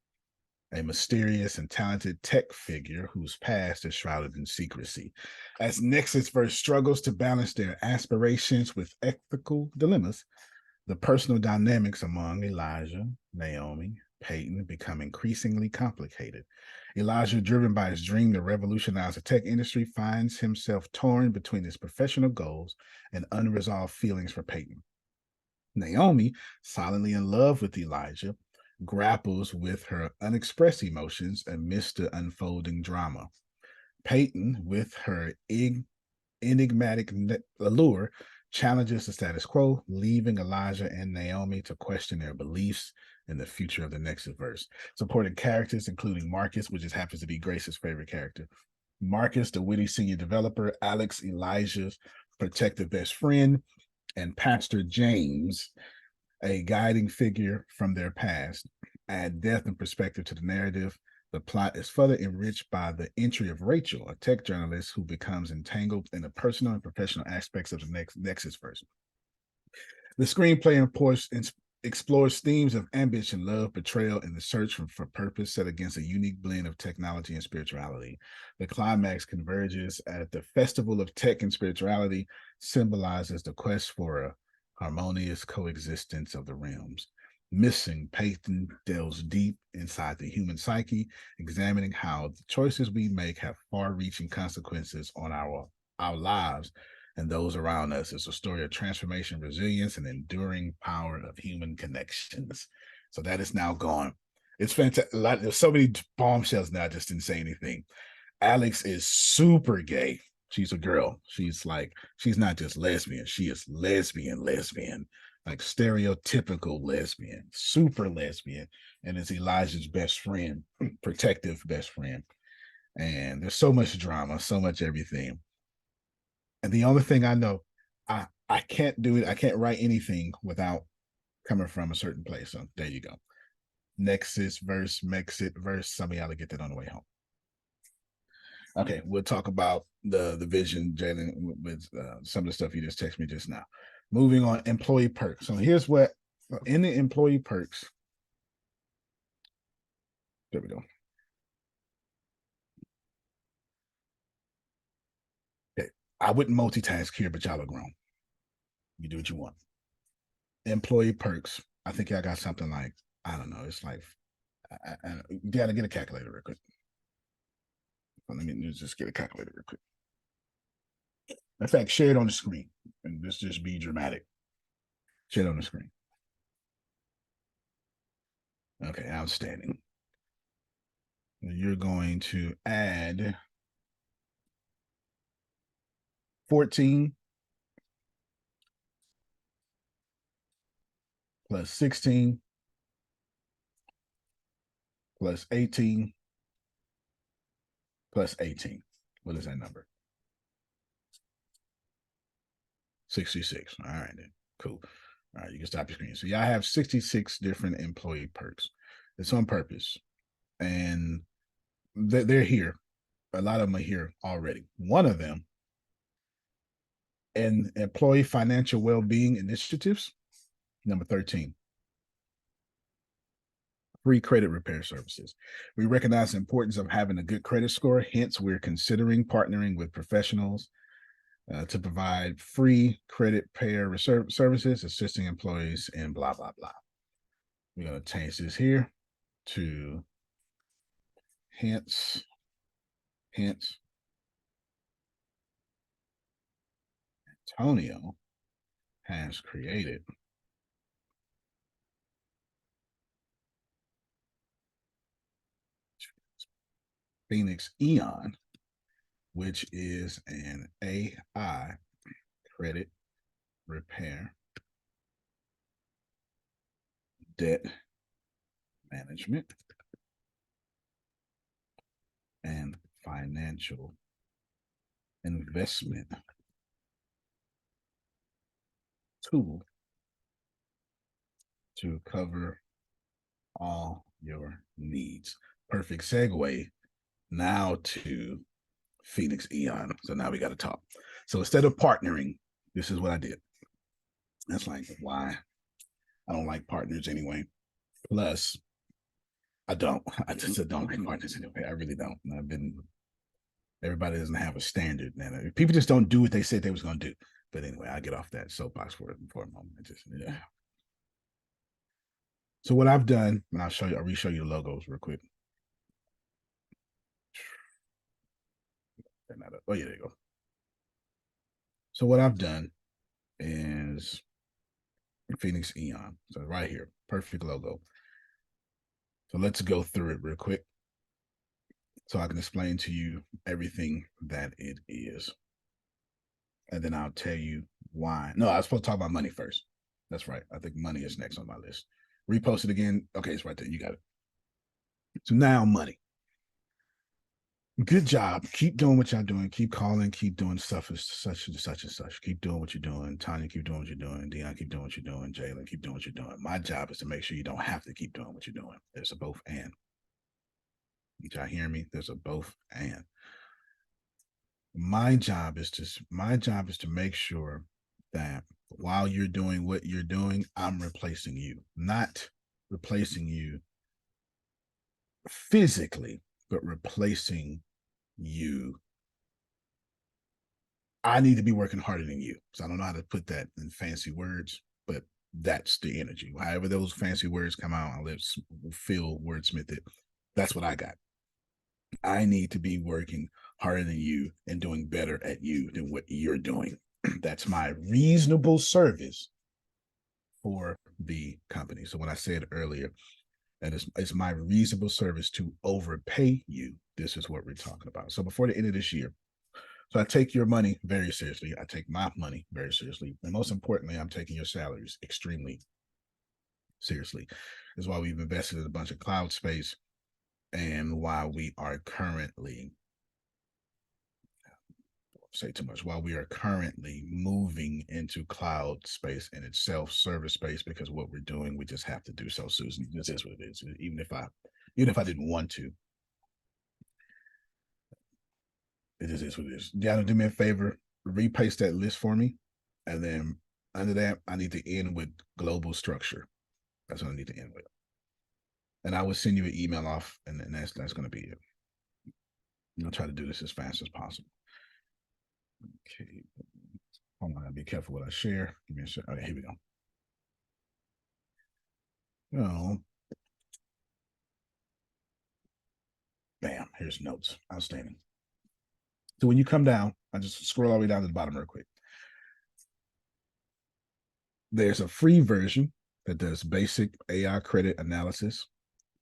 a mysterious and talented tech figure whose past is shrouded in secrecy. As Nexus Verse struggles to balance their aspirations with ethical dilemmas, the personal dynamics among Elijah, Naomi, Peyton become increasingly complicated. Elijah, driven by his dream to revolutionize the tech industry, finds himself torn between his professional goals and unresolved feelings for Peyton. Naomi, silently in love with Elijah, grapples with her unexpressed emotions amidst the unfolding drama. Peyton, with her enigmatic allure, challenges the status quo, leaving Elijah and Naomi to question their beliefs in the future of the Nexus Verse. Supporting characters, including Marcus, which just happens to be Grace's favorite character. Marcus, the witty senior developer, Alex, Elijah's protective best friend, and Pastor James, a guiding figure from their past, add depth and perspective to the narrative. The plot is further enriched by the entry of Rachel, a tech journalist who becomes entangled in the personal and professional aspects of the Nexus Verse. The screenplay explores themes of ambition, love, betrayal, and the search for purpose set against a unique blend of technology and spirituality. The climax converges at the Festival of Tech and Spirituality, symbolizes the quest for a harmonious coexistence of the realms. Missing Peyton delves deep inside the human psyche, examining how the choices we make have far-reaching consequences on our lives and those around us. It's a story of transformation, resilience, and enduring power of human connections. So that is now gone. It's fantastic. There's so many bombshells now. I just didn't say anything. Alex is super gay. She's a girl. She's not just lesbian. She is lesbian, like stereotypical lesbian, super lesbian, and is Elijah's best friend, protective best friend. And there's so much drama, so much everything. And the only thing I know, I can't do it. I can't write anything without coming from a certain place. So there you go. Nexus, verse, Mexit, verse. Some of y'all will get that on the way home. Okay, we'll talk about the vision, Jalen, with some of the stuff you just texted me just now. Moving on, employee perks. So here's what in the employee perks. There we go. Okay, I wouldn't multitask here, but y'all are grown. You do what you want. Employee perks. I think y'all got something like, I don't know. It's like, you gotta get a calculator real quick. Let me just get a calculator real quick. In fact, share it on the screen and let's just be dramatic. Share it on the screen. Okay, outstanding. You're going to add 14 plus 16 plus 18 plus 18. What is that number? 66. All right, then. Cool. All right, you can stop your screen. So y'all have 66 different employee perks. It's on purpose. And they're here. A lot of them are here already. One of them, in employee financial well-being initiatives, number 13. Free credit repair services. We recognize the importance of having a good credit score. Hence, we're considering partnering with professionals to provide free credit repair services, assisting employees in blah, blah, blah. We're going to change this here to hence Antonio has created Phoenix Eon, which is an AI credit repair, debt management, and financial investment tool to cover all your needs. Perfect segue now to Phoenix Eon. So now we got to talk. So instead of partnering, this is what I did. That's like why I don't like partners anyway. Plus, I just don't like partners anyway. I really don't. Everybody doesn't have a standard. Man. People just don't do what they said they was going to do. But anyway, I'll get off that soapbox for a moment. Yeah. So what I've done, and I'll re-show you the logos real quick. Oh, yeah, there you go. So what I've done is Phoenix Eon. So right here, perfect logo. So let's go through it real quick so I can explain to you everything that it is. And then I'll tell you why. No, I was supposed to talk about money first. That's right. I think money is next on my list. Repost it again. Okay, it's right there. You got it. So now money. Good job. Keep doing what y'all doing. Keep calling. Keep doing stuff as such and such and such. Keep doing what you're doing. Tanya, keep doing what you're doing. Dion, keep doing what you're doing. Jalen, keep doing what you're doing. My job is to make sure you don't have to keep doing what you're doing. There's a both and. Did y'all hear me? There's a both and. My job is to make sure that while you're doing what you're doing, I'm replacing you. Not replacing you physically, but replacing you. I need to be working harder than you. So I don't know how to put that in fancy words, but that's the energy. However those fancy words come out, I'll let Phil wordsmith it. That's what I got. I need to be working harder than you and doing better at you than what you're doing. That's my reasonable service for the company. So when I said earlier, that it's my reasonable service to overpay you, this is what we're talking about. So before the end of this year, so I take your money very seriously. I take my money very seriously. And most importantly, I'm taking your salaries extremely seriously. That's why we've invested in a bunch of cloud space and why we are currently say too much, while we are currently moving into cloud space and it's self-service space, because what we're doing, we just have to do so, Susan. This is what it is. Even if I didn't want to, it just is what it is. Deanna, do me a favor, repaste that list for me. And then under that, I need to end with global structure. That's what I need to end with. And I will send you an email off, and then that's going to be it. I'll try to do this as fast as possible. Okay. Hold on, be careful what I share. Give me a second. Okay, here we go. Oh, bam, here's notes. Outstanding. So when you come down, I just scroll all the way down to the bottom real quick. There's a free version that does basic AI credit analysis,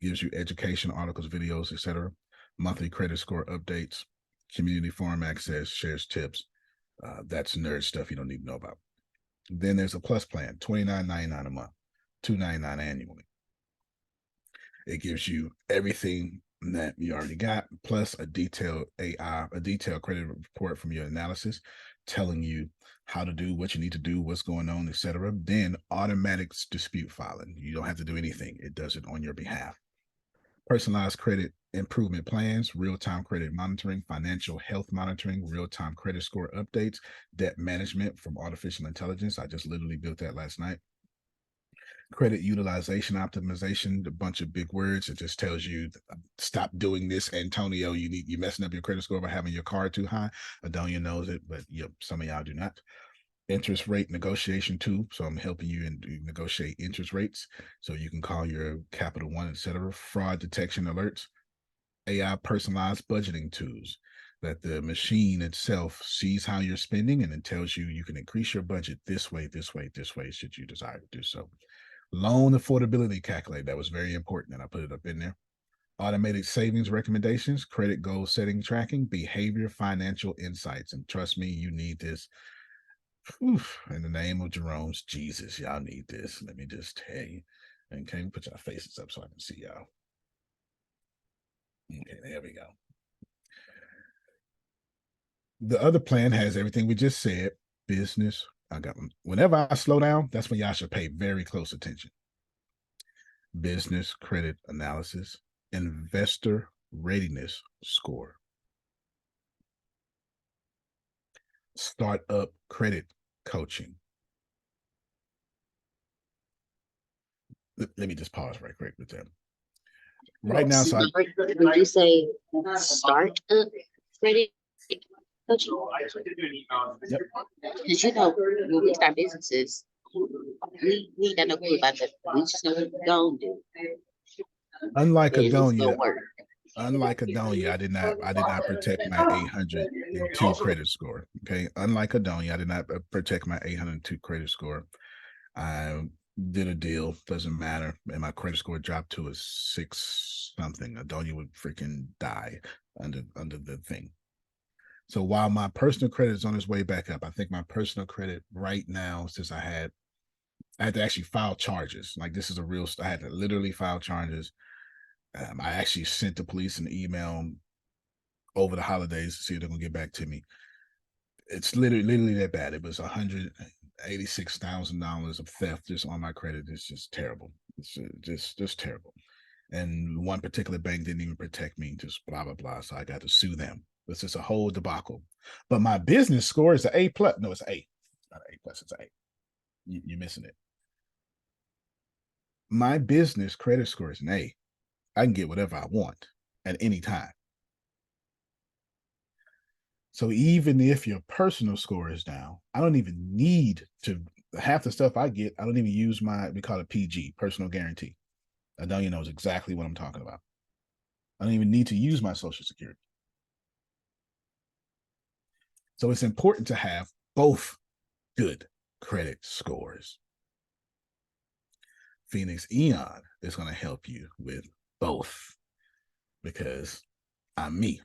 gives you education, articles, videos, etc. Monthly credit score updates, community forum access, shares tips. That's nerd stuff you don't need to know about. Then there's a plus plan, $29.99 a month, $299 annually. It gives you everything that you already got, plus a detailed credit report from your analysis, telling you how to do what you need to do, what's going on, etc. Then automatic dispute filing. You don't have to do anything. It does it on your behalf. Personalized credit improvement plans, real-time credit monitoring, financial health monitoring, real-time credit score updates, debt management from artificial intelligence. I just literally built that last night. Credit utilization optimization, a bunch of big words. It just tells you, stop doing this, Antonio. You're messing up your credit score by having your card too high. Adonia knows it, but some of y'all do not. Interest rate negotiation tool. So I'm helping you negotiate interest rates so you can call your Capital One, etc. Fraud detection alerts, AI personalized budgeting tools that the machine itself sees how you're spending and it tells you you can increase your budget this way, should you desire to do so. Loan affordability calculator. That was very important, and I put it up in there. Automated savings recommendations, credit goal setting tracking, behavior, financial insights. And trust me, you need this. Oof, in the name of Jerome's Jesus, y'all need this. Let me just tell you. And can you put your faces up so I can see y'all? Okay, there we go. The other plan has everything we just said. Business. I got them. Whenever I slow down, that's when y'all should pay very close attention. Business credit analysis, investor readiness score, startup credit coaching. Let me just pause right quick with them. Right now, so would you say startup credit coaching? Yep. Because when we start businesses, we don't know about that. We just know what we're gonna do. Unlike Adonia, I did not protect my 802 credit score. Okay. Unlike Adonia, I did not protect my 802 credit score. I did a deal, doesn't matter. And my credit score dropped to a 6 something. Adonia would freaking die under the thing. So while my personal credit is on its way back up, I think my personal credit right now, since I had to actually file charges. Like this is I had to literally file charges. I actually sent the police an email over the holidays to see if they're gonna get back to me. It's literally that bad. It was $186,000 of theft just on my credit. It's just terrible. It's just terrible. And one particular bank didn't even protect me, just blah, blah, blah. So I got to sue them. It's just a whole debacle. But my business score is an A+. No, it's an A. It's not an A+, it's an A. You're missing it. My business credit score is an A. I can get whatever I want at any time. So even if your personal score is down, I don't even need to, half the stuff I get, I don't even use we call it PG, personal guarantee. Adonia knows exactly what I'm talking about. I don't even need to use my Social Security. So it's important to have both good credit scores. Phoenix Eon is going to help you with both because I'm me.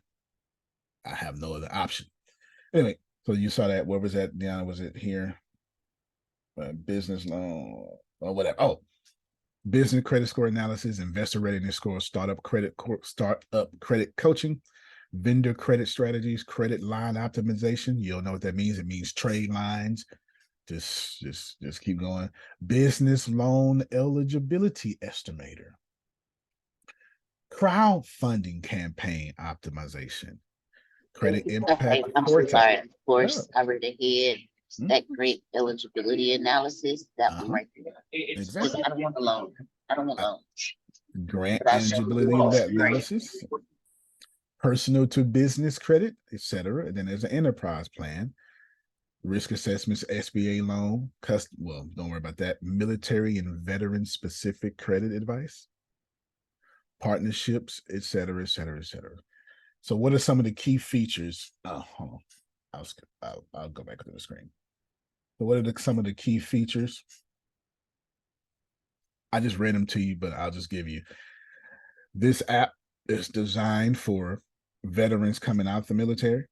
I have no other option. Anyway, so you saw that. Where was that, Deanna? Was it here? Business loan or whatever. Oh, business credit score analysis, investor readiness score, startup credit coaching, Vendor credit strategies, credit line optimization. You'll know what that means. It means trade lines. Just keep going. Business loan eligibility estimator. Crowdfunding campaign optimization. Credit impact. Okay, I'm so sorry. Of course, Oh. I read ahead. That great eligibility analysis, that one right there. Exactly. Because I don't want a loan. I don't want a loan. Grant But I sure eligibility want a analysis. Personal to business credit, etc. And then there's an enterprise plan. Risk assessments, SBA loan, well, don't worry about that. Military and veteran specific credit advice, partnerships, etc., etc., etc. So, what are some of the key features? Oh, hold on. I'll go back to the screen. So, what are some of the key features? I just read them to you, but I'll just give you. This app is designed for veterans coming out of the military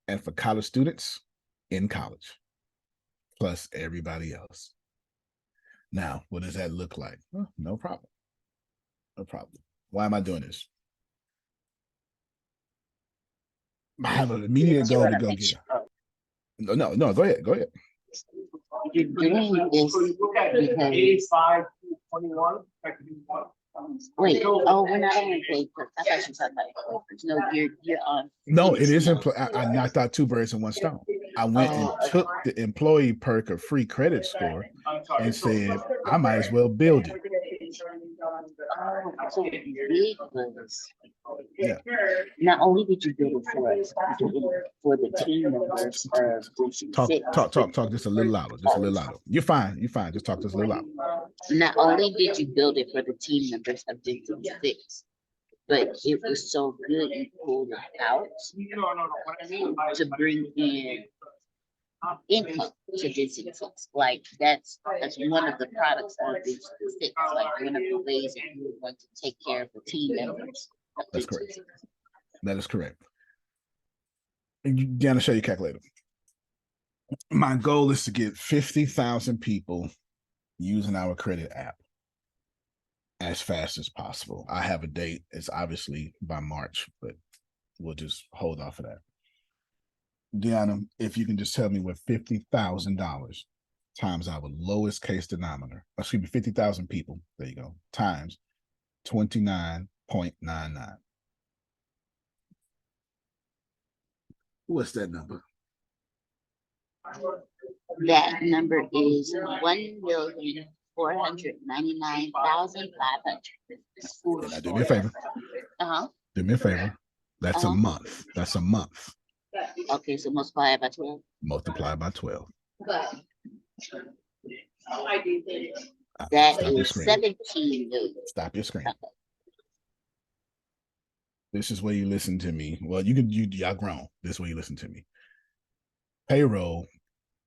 and for college students in college, plus everybody else. Now, what does that look like? Oh, no problem. No problem. Why am I doing this? I have an immediate goal to go get. No, go ahead. Go ahead. You're doing this because... Wait, oh, we're not on paper. I thought you said that. No, you're on. No, it isn't. I knocked out two birds in one stone. I went and took the employee perk of free credit score and said, I might as well build it. So big was, yeah. Not only did you build it for us, you did it for the team members of Talk just a little louder. Just a little louder. You're fine. Just talk just a little louder. Not only did you build it for the team members of District 6, but it was so good you pulled it out to bring in income to District 6. Like that's one of the products of District 6. Like one of the ways that you were going to take care of the team members. That's correct. That is correct. And you gotta show your calculator. My goal is to get 50,000 people using our credit app as fast as possible. I have a date. It's obviously by March, but we'll just hold off of that. Deanna, if you can just tell me what $50,000 times our lowest case denominator, 50,000 people, there you go, times 29.99. What's that number? That number is 1,499,500. Now do me a favor. Do me a favor. That's a month. That's a month. Okay, so multiply it by 12. Multiply by 12. That is 17 million. Stop your screen. This is where you listen to me. Well, y'all grown. This is where you listen to me. Payroll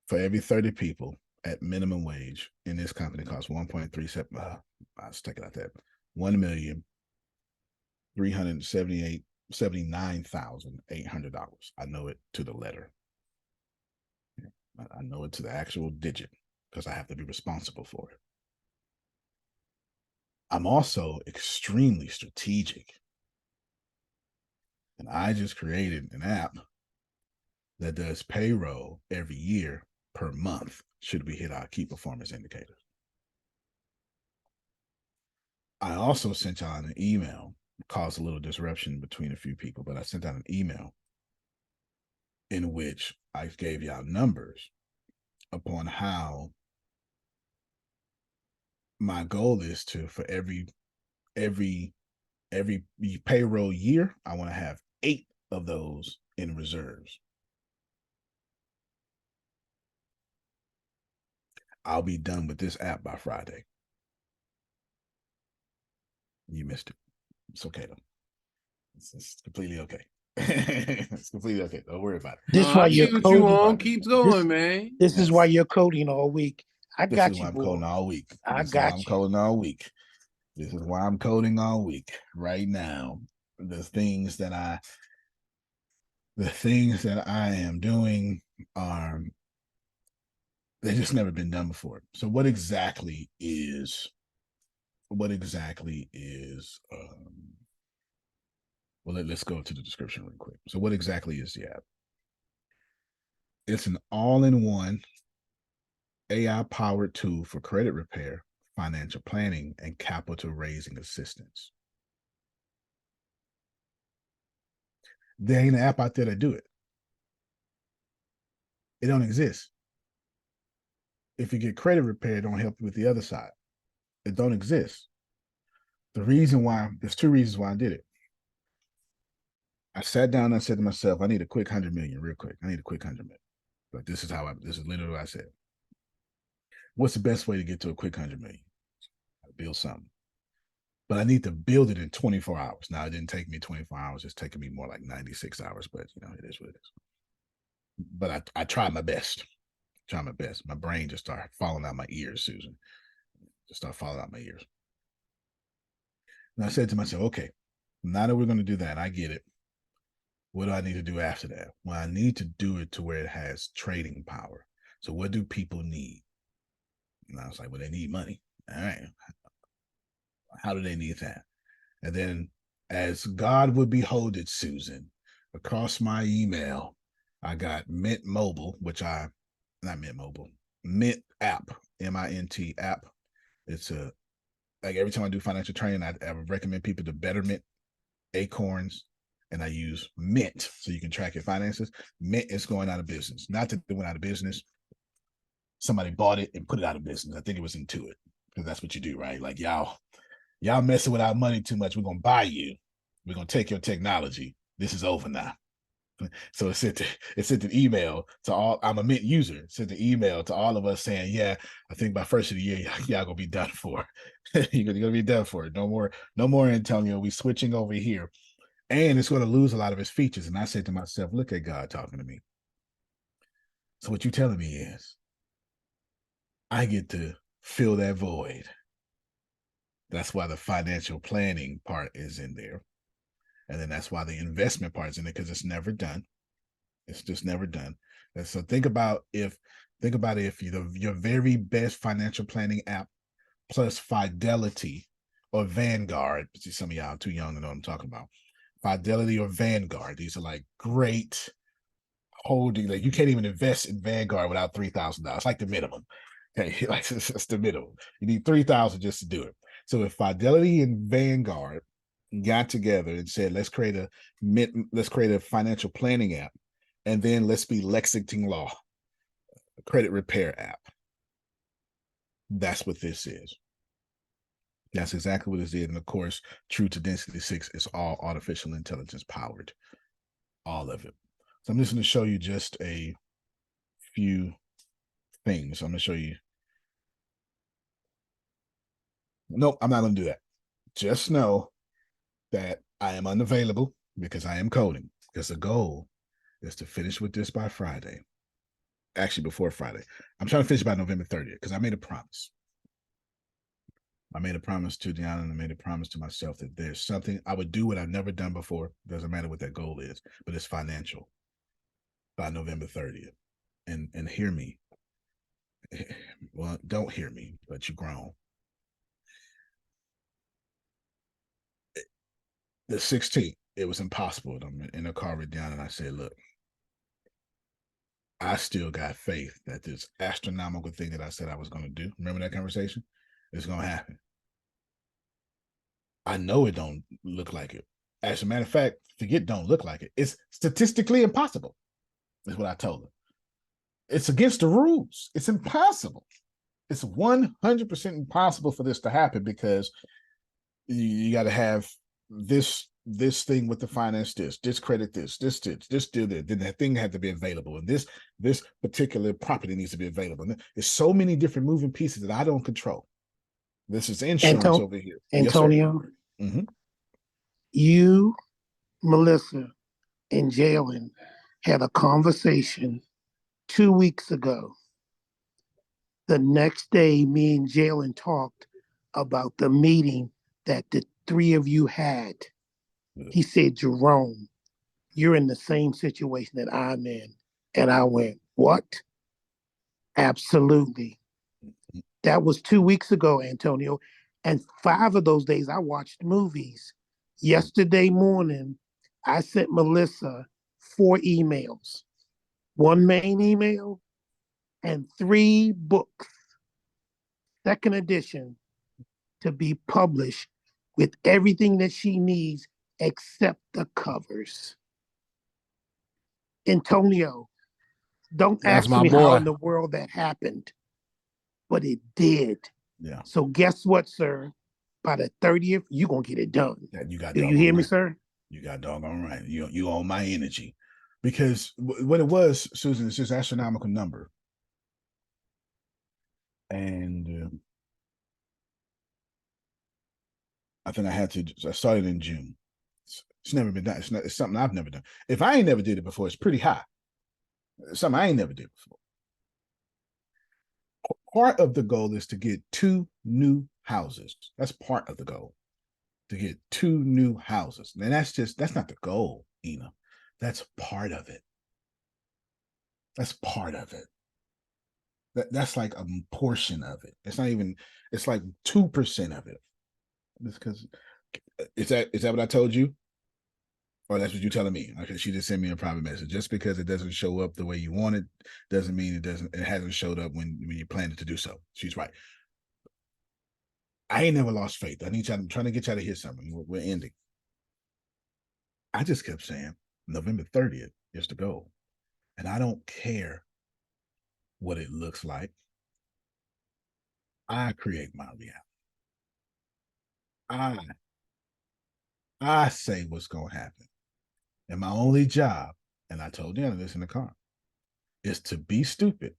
for every 30 people at minimum wage in this company costs 1.37. Let's take it out there. $1,379,800. I know it to the letter. I know it to the actual digit because I have to be responsible for it. I'm also extremely strategic. And I just created an app that does payroll every year per month should we hit our key performance indicators. I also sent out an email, caused a little disruption between a few people, but I sent out an email in which I gave y'all numbers upon how my goal is to, for every payroll year, I want to have 8 of those in reserves. I'll be done with this app by Friday. You missed it. It's okay though. It's completely okay. It's completely okay. Don't worry about it. This is why you're coding. Keep going, man. This is why you're coding all week. I got you. This is why I'm coding all week. I got you. Coding all week. This is why I'm coding all week. Right now, the things that I am doing are, they've just never been done before. So what exactly is Well, let's go to the description real quick. So what exactly is the app? It's an all-in-one AI-powered tool for credit repair, financial planning, and capital raising assistance. There ain't an app out there that do it. It don't exist. If you get credit repair, it don't help you with the other side. It don't exist. There's two reasons why I did it. I sat down and I said to myself, I need a quick 100 million real quick. I need a quick 100 million. But this is literally what I said. What's the best way to get to a quick 100 million? I build something. But I need to build it in 24 hours. Now, it didn't take me 24 hours. It's taking me more like 96 hours, but it is what it is. But I tried my best. My brain just started falling out my ears, Susan. Just started falling out my ears. And I said to myself, okay, now that we're going to do that, I get it. What do I need to do after that? Well, I need to do it to where it has trading power. So what do people need? And I was like, well, they need money. All right. How do they need that? And then as God would behold it, Susan, across my email, I got Mint Mobile, Mint app, MINT app. It's like every time I do financial training, I would recommend people to Betterment, Acorns, and I use Mint so you can track your finances. Mint is going out of business. Not that they went out of business. Somebody bought it and put it out of business. I think it was Intuit, because that's what you do, right? Like y'all messing with our money too much. We're gonna buy you. We're gonna take your technology. This is over now. So it sent an email to all. I'm a Mint user. It sent an email to all of us saying, yeah, I think by first of the year, y'all gonna be done for. You're gonna be done for it. No more, Antonio. We switching over here. And it's going to lose a lot of its features. And I said to myself, look at God talking to me. So what you're telling me is I get to fill that void. That's why the financial planning part is in there. And then that's why the investment part is in there, because it's never done. It's just never done. And so think about if your very best financial planning app plus Fidelity or Vanguard. See, some of y'all are too young to know what I'm talking about. Fidelity or Vanguard. These are like great holding. Like you can't even invest in Vanguard without $3,000. Like the minimum. Okay, like it's the minimum. You need $3,000 just to do it. So if Fidelity and Vanguard got together and said, let's create a financial planning app, and then let's be Lexington Law, a credit repair app. That's what this is. That's exactly what it is. And of course, true to Density 6 is all artificial intelligence powered. All of it. So I'm just going to show you just a few things. I'm going to show you. Nope, I'm not going to do that. Just know that I am unavailable because I am coding. Because the goal is to finish with this by Friday. Actually, before Friday. I'm trying to finish by November 30th because I made a promise. I made a promise to Deanna, and I made a promise to myself that there's something I would do what I've never done before. Doesn't matter what that goal is, but it's financial by November 30th. And hear me. Well, don't hear me, but you're grown. The 16th, it was impossible. I'm in a car with Deanna, and I said, look, I still got faith that this astronomical thing that I said I was going to do, remember that conversation? It's going to happen. I know it don't look like it. As a matter of fact, forget don't look like it. It's statistically impossible, is what I told her. It's against the rules. It's impossible. It's 100% impossible for this to happen because you got to have this thing with the finance, this credit, this do that. Then that thing had to be available, and this particular property needs to be available. And there's so many different moving pieces that I don't control. This is insurance over here. Antonio, yes, mm-hmm. You, Melissa, and Jalen had a conversation 2 weeks ago. The next day, me and Jalen talked about the meeting that the three of you had. He said, Jerome, you're in the same situation that I'm in. And I went, what? Absolutely. That was 2 weeks ago, Antonio. And 5 of those days I watched movies. Yesterday morning, I sent Melissa 4 emails, 1 main email and 3 books, second edition, to be published with everything that she needs except the covers. Antonio, don't That's ask my me how boy. in the world that happened, but it did. Yeah. So guess what, sir? By the 30th, you're going to get it done. That you got. Do you hear me, right. sir? You got doggone right. You own my energy, because what it was, Susan, is just astronomical number, and I think I started in June. It's never been done. It's something I've never done. If I ain't never did it before, it's pretty high. It's something I ain't never did before. Part of the goal is to get 2 new houses. That's part of the goal. To get 2 new houses. And that's not the goal, Ina. That's part of it. That's part of it. That's like a portion of it. It's not even, it's like 2% of it. It's because, is that what I told you? Or that's what you're telling me? Okay, she just sent me a private message. Just because it doesn't show up the way you want it, doesn't mean it hasn't showed up when you planned to do so. She's right. I ain't never lost faith. I'm trying to get y'all to hear something. We're ending. I just kept saying November 30th is the goal. And I don't care what it looks like. I create my reality. I say what's going to happen. And my only job, and I told Deanna this in the car, is to be stupid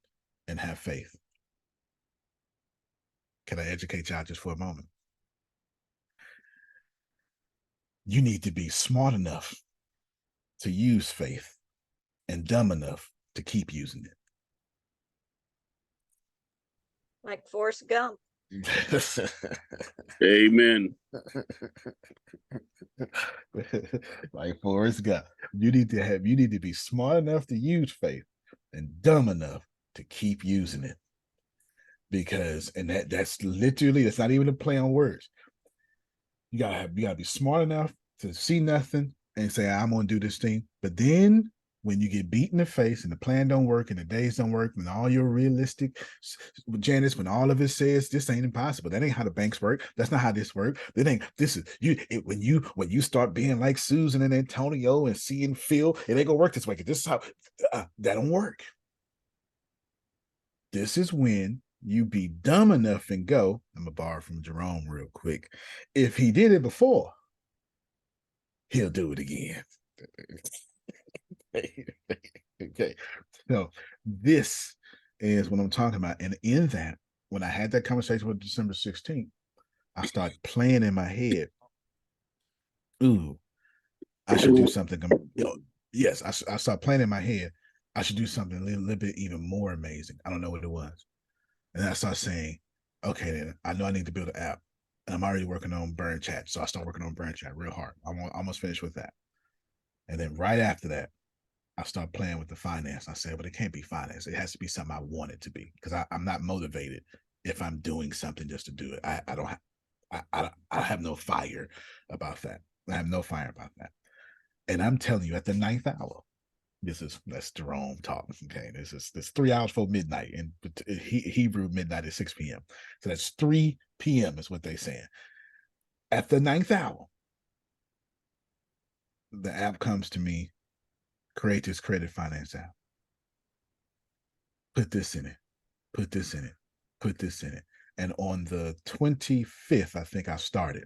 and have faith. Can I educate y'all just for a moment? You need to be smart enough to use faith and dumb enough to keep using it. Like Forrest Gump. Amen. Like Forrest Gump. You need to be smart enough to use faith and dumb enough to keep using it. Because, and that's literally, that's not even a play on words. You gotta be smart enough to see nothing and say, I'm gonna do this thing. But then when you get beat in the face and the plan don't work and the days don't work and all your realistic, Janice, when all of it says this ain't impossible, that ain't how the banks work. That's not how this works. When you start being like Susan and Antonio and see and feel, it ain't gonna work this way. This is how that don't work. This is when you be dumb enough and go. I'm gonna borrow from Jerome real quick. If he did it before, he'll do it again. Okay. So this is what I'm talking about. And in that, when I had that conversation with December 16th, I started playing in my head. Ooh, I should do something. Yes, I started playing in my head. I should do something a little bit even more amazing. I don't know what it was. And then I started saying, okay, then I know I need to build an app. And I'm already working on Burn Chat. So I start working on Burn Chat real hard. I'm almost finished with that. And then right after that, I start playing with the finance. I said, but it can't be finance. It has to be something I want it to be, because I'm not motivated if I'm doing something just to do it. I have no fire about that. I have no fire about that. And I'm telling you, at the 9th hour, that's Jerome talking. Okay, this 3 hours before midnight, and Hebrew midnight is 6 p.m. So that's 3 p.m. is what they're saying. At the 9th hour, the app comes to me. Create this credit finance app. Put this in it. Put this in it. Put this in it. And on the 25th, I think I started.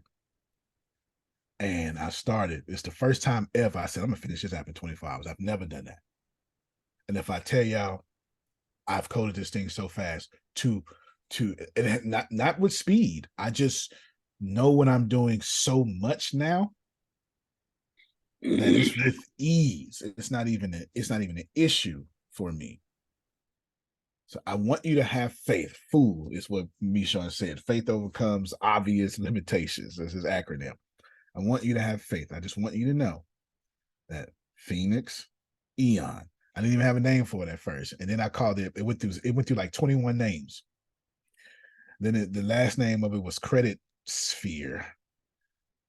And I started. It's the first time ever I said, I'm going to finish this app in 24 hours. I've never done that. And if I tell y'all, I've coded this thing so fast to and not with speed. I just know what I'm doing so much now that it's with ease. It's not even an issue for me. So I want you to have faith. Fool is what Michon said. Faith overcomes obvious limitations. That's his acronym. I want you to have faith. I just want you to know that Phoenix, Eon. I didn't even have a name for it at first. And then I called it, it went through like 21 names. Then the last name of it was Credit Sphere.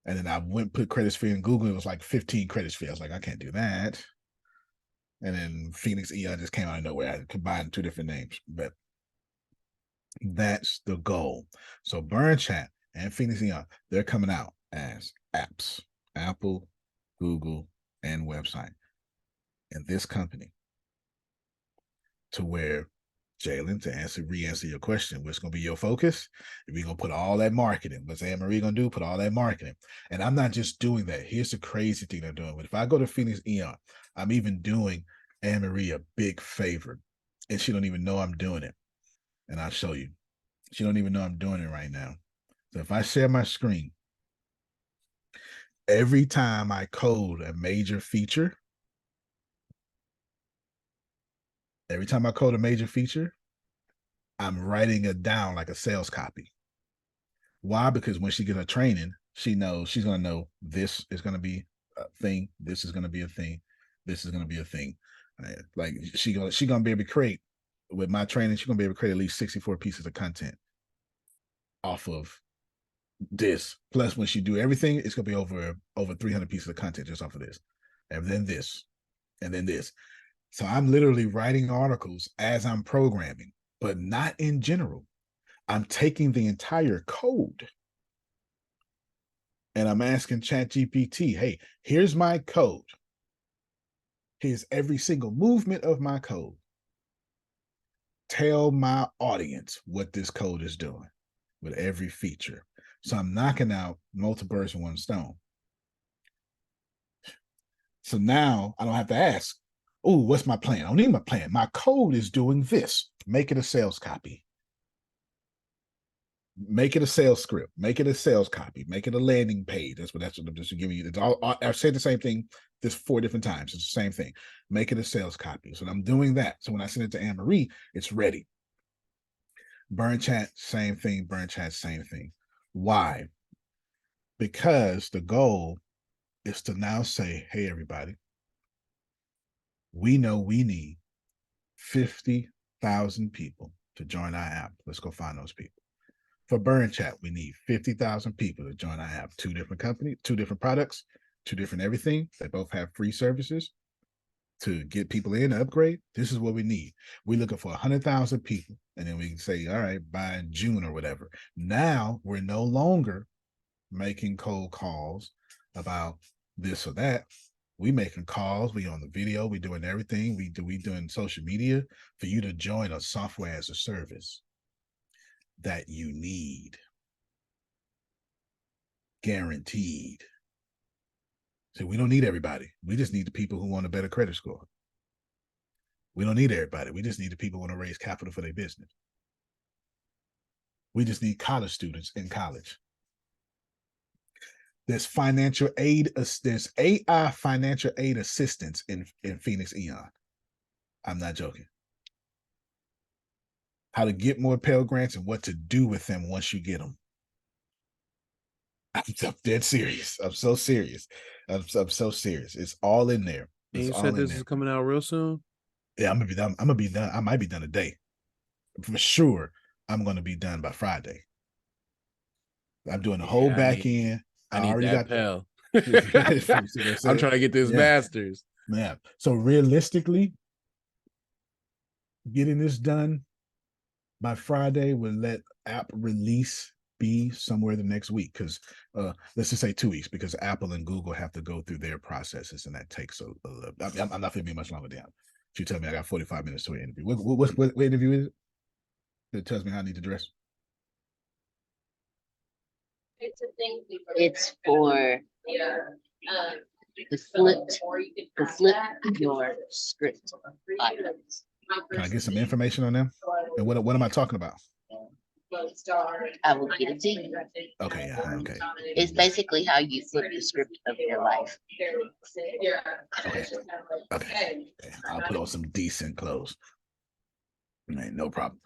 And then I went put credits fee in Google. It was like 15 credits fee. I was like, I can't do that. And then Phoenix Eon just came out of nowhere. I combined two different names, but that's the goal. So Burn Chat and Phoenix Eon, they're coming out as apps, Apple, Google, and website. And this company, to where Jalen, to re-answer your question, what's going to be your focus? We're going to put all that marketing. What's Anne Marie going to do? Put all that marketing. And I'm not just doing that. Here's the crazy thing I'm doing. But if I go to Phoenix Eon, I'm even doing Anne Marie a big favor. And she don't even know I'm doing it. And I'll show you. She don't even know I'm doing it right now. So if I share my screen, every time I code a major feature, I'm writing it down like a sales copy. Why? Because when she gets her training, she knows she's going to know this is going to be a thing. This is going to be a thing. This is going to be a thing. Like she going to be able to create, with my training, she's going to be able to create at least 64 pieces of content off of this. Plus, when she do everything, it's going to be over 300 pieces of content just off of this. And then this. And then this. So I'm literally writing articles as I'm programming, but not in general. I'm taking the entire code and I'm asking ChatGPT, hey, here's my code. Here's every single movement of my code. Tell my audience what this code is doing with every feature. So I'm knocking out multiple birds with one stone. So now I don't have to ask, oh, what's my plan? I don't need my plan. My code is doing this. Make it a sales copy. Make it a sales script. Make it a sales copy. Make it a landing page. That's what I'm just giving you. It's all, I've said the same thing this 4 different times. It's the same thing. Make it a sales copy. So I'm doing that. So when I send it to Anne Marie, it's ready. Burn Chat, same thing. Burn Chat, same thing. Why? Because the goal is to now say, hey, everybody, we know we need 50,000 people to join our app. Let's go find those people. For Burn Chat, we need 50,000 people to join our app. 2 different companies, 2 different products, 2 different everything. They both have free services to get people in, upgrade. This is what we need. We're looking for 100,000 people. And then we can say, all right, by June or whatever. Now we're no longer making cold calls about this or that. We making calls, we on the video, we doing everything. We doing social media for you to join a software as a service that you need. Guaranteed. So we don't need everybody. We just need the people who want a better credit score. We don't need everybody. We just need the people who want to raise capital for their business. We just need college students in college. There's financial aid. There's AI financial aid assistance in Phoenix Eon. I'm not joking. How to get more Pell Grants and what to do with them once you get them. I'm dead serious. I'm so serious. I'm so serious. It's all in there. And you said this is coming out real soon? Yeah, I'm gonna be done. I'm gonna be done. I might be done today. For sure, I'm gonna be done by Friday. I'm doing the whole back end. I already got Pell. The I'm trying to get this master's. Yeah. So realistically, getting this done by Friday will let app release be somewhere the next week, because let's just say 2 weeks, because Apple and Google have to go through their processes, and that takes I'm not gonna be much longer down. If you tell me I got 45 minutes to an interview, what interview is it? That tells me how I need to dress. It's for the flip your script items. Can I get some information on them? And what am I talking about? I will get it to you. Okay, yeah, okay. It's basically how you flip the script of your life. Okay. I'll put on some decent clothes. Right, no problem.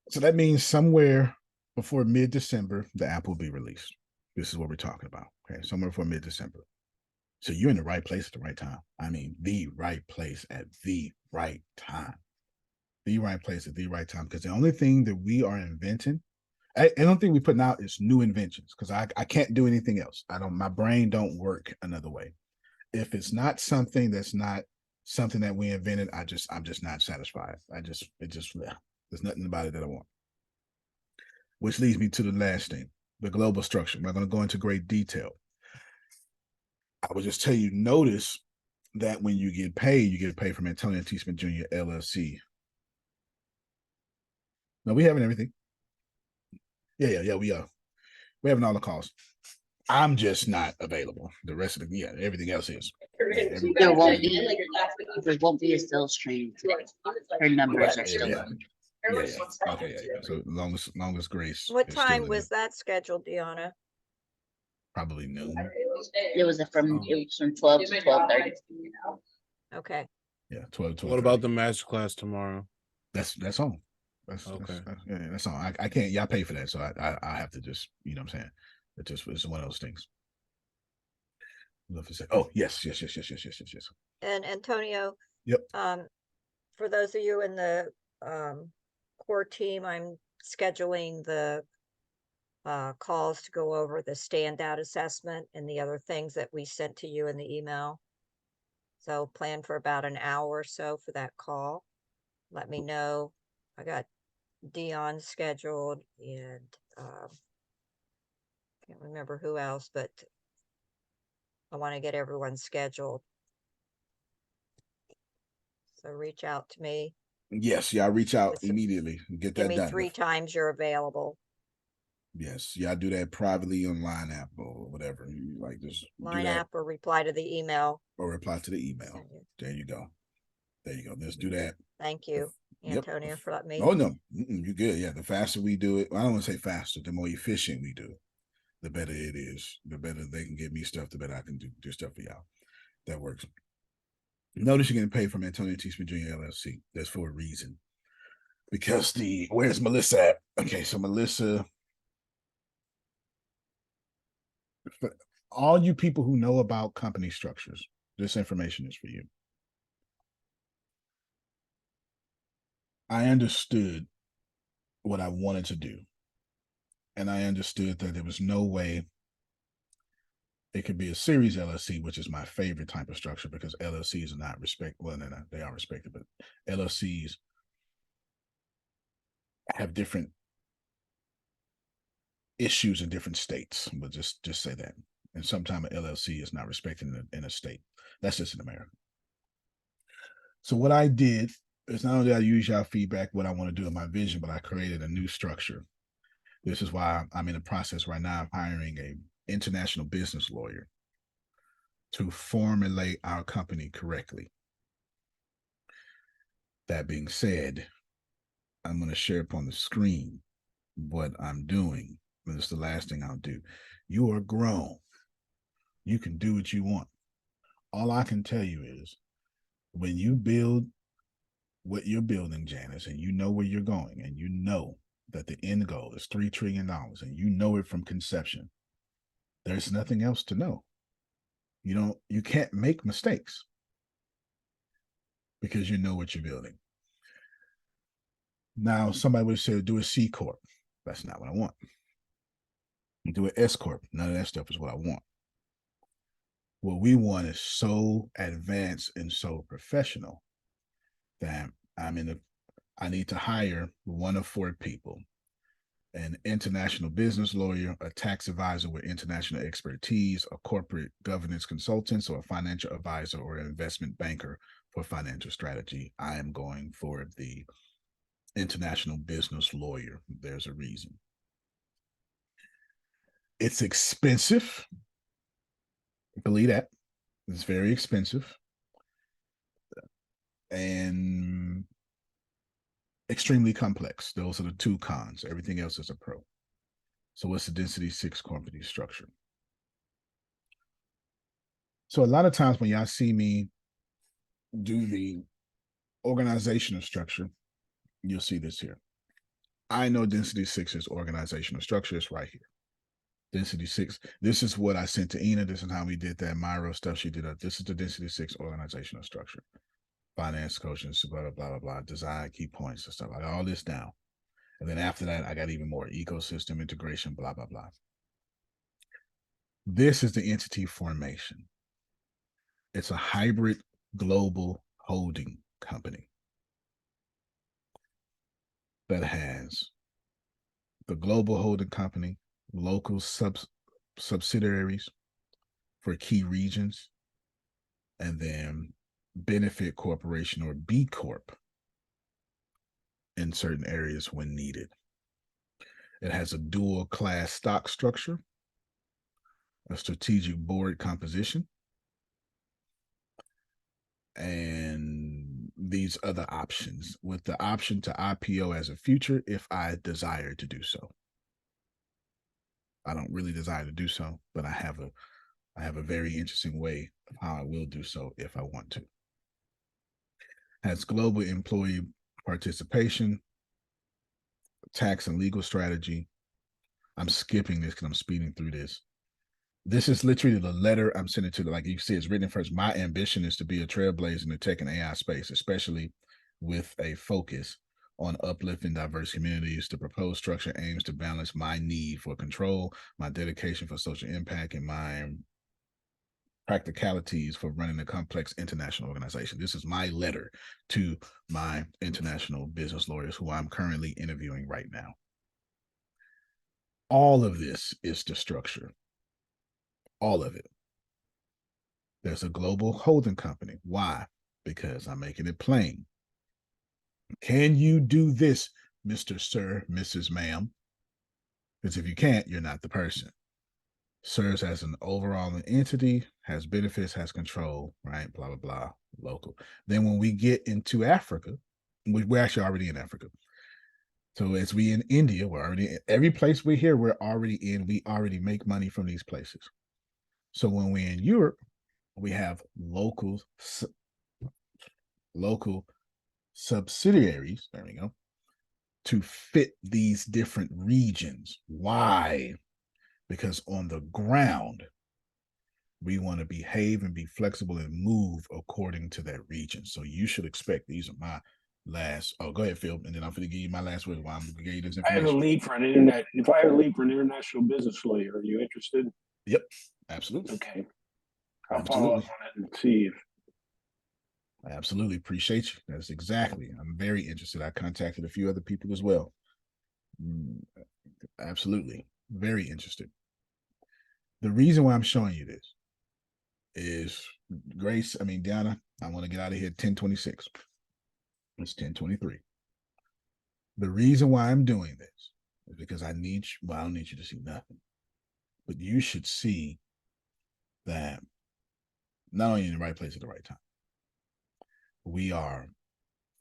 So that means somewhere before mid-December, the app will be released. This is what we're talking about. Okay, somewhere before mid-December. So you're in the right place at the right time. I mean, the right place at the right time. The right place at the right time. Because the only thing that we are inventing I don't think we're putting out is new inventions because I can't do anything else. My brain don't work another way. If it's not something that's not something that we invented, I'm just not satisfied. There's nothing about it that I want. Which leads me to the last thing, the global structure. I'm not going to go into great detail. I would just tell you, notice that when you get paid from Antonio T. Smith Jr. LLC. No, we having everything. Yeah, we are. We're having all the calls. I'm just not available. The rest of everything else is. There won't be a sales train today. Her numbers are still Yeah. Okay, yeah. So long as Grace. What time was that scheduled, Deanna? Probably noon. It was from 12 to 12:30. Okay. Yeah, 12 to 12. What about the master class tomorrow? That's all. That's all. I can't. Y'all pay for that, so I have to just, you know what I'm saying. It's one of those things. Oh, yes. And Antonio. Yep. For those of you in the core team, I'm scheduling the calls to go over the standout assessment and the other things that we sent to you in the email. So plan for about an hour or so for that call. Let me know. I got Dion scheduled and can't remember who else, but I want to get everyone scheduled. So reach out to me. Yes, y'all reach out immediately. Get that done. Give me 3 times you're available. Yes, y'all do that privately on Line app or whatever. You like just Line app or reply to the email. Or reply to the email. There you go. Let's do that. Thank you, Antonio, for letting me. Oh no, you're good. Yeah, the faster we do it, I don't want to say faster. The more efficient we do it, the better it is. The better they can give me stuff, the better I can do stuff for y'all. That works. Notice you're getting paid from Antonio T. Smith Jr. LLC. That's for a reason. Because where's Melissa at? Okay, so Melissa, for all you people who know about company structures, this information is for you. I understood what I wanted to do. And I understood that there was no way it could be a series LLC, which is my favorite type of structure because LLCs are not they are respected, but LLCs have different issues in different states. But just say that. And sometimes an LLC is not respected in a state. That's just in America. So what I did is not only did I use y'all feedback, what I want to do in my vision, but I created a new structure. This is why I'm in the process right now of hiring an international business lawyer to formulate our company correctly. That being said, I'm going to share up on the screen what I'm doing. And this is the last thing I'll do. You are grown. You can do what you want. All I can tell you is when you build what you're building, Janice, and you know where you're going, and you know that the end goal is $3 trillion, and you know it from conception, there's nothing else to know. You can't make mistakes because you know what you're building. Now, somebody would say, do a C Corp. That's not what I want. Do an S Corp. None of that stuff is what I want. What we want is so advanced and so professional that I need to hire 1 of 4 people: an international business lawyer, a tax advisor with international expertise, a corporate governance consultant, or a financial advisor or an investment banker for financial strategy. I am going for the international business lawyer. There's a reason. It's expensive. Believe that. It's very expensive. And extremely complex. Those are the 2 cons. Everything else is a pro. So what's the density 6 company structure? So a lot of times when y'all see me do the organizational structure, you'll see this here. I know density 6 is organizational structure. It's right here. Density 6. This is what I sent to Ina. This is how we did that Myro stuff she did. This is the density 6 organizational structure. Finance coaching, blah, blah, blah, blah, design, key points and stuff. I got all this down. And then after that, I got even more ecosystem integration, blah, blah, blah. This is the entity formation. It's a hybrid global holding company that has the global holding company, local subsidiaries for key regions, and then benefit corporation or B Corp in certain areas when needed. It has a dual class stock structure, a strategic board composition, and these other options, with the option to IPO as a future if I desire to do so. I don't really desire to do so, but I have a very interesting way of how I will do so if I want to. Has global employee participation, tax and legal strategy. I'm skipping this because I'm speeding through this. This is literally the letter I'm sending to, like you see, it's written first. My ambition is to be a trailblazer in the tech and AI space, especially with a focus on uplifting diverse communities. The proposed structure aims to balance my need for control, my dedication for social impact, and my practicalities for running a complex international organization. This is my letter to my international business lawyers who I'm currently interviewing right now. All of this is the structure. All of it. There's a global holding company. Why? Because I'm making it plain. Can you do this, Mr. Sir, Mrs. Ma'am? Because if you can't, you're not the person. Serves as an overall entity, has benefits, has control, right? Blah, blah, blah, local. Then when we get into Africa, we're actually already in Africa. So as we in India, we're already in every place we're here, we're already in, we already make money from these places. So when we're in Europe, we have local subsidiaries, there we go, to fit these different regions. Why? Because on the ground, we want to behave and be flexible and move according to that region. So you should expect, these are my last, oh, go ahead, Phil, and then I'm going to give you my last word while I'm going to give you this information. I have a lead for an internet, if I have a lead for an international business lawyer, are you interested? Yep, absolutely. Okay. I'll follow up on it and see if. I absolutely appreciate you. That's exactly. I'm very interested. I contacted a few other people as well. Absolutely. Very interested. The reason why I'm showing you this is Grace. I mean, Deanna, I want to get out of here at 10:26. It's 10:23. The reason why I'm doing this is because I need you. Well, I don't need you to see nothing, but you should see that not only in the right place at the right time.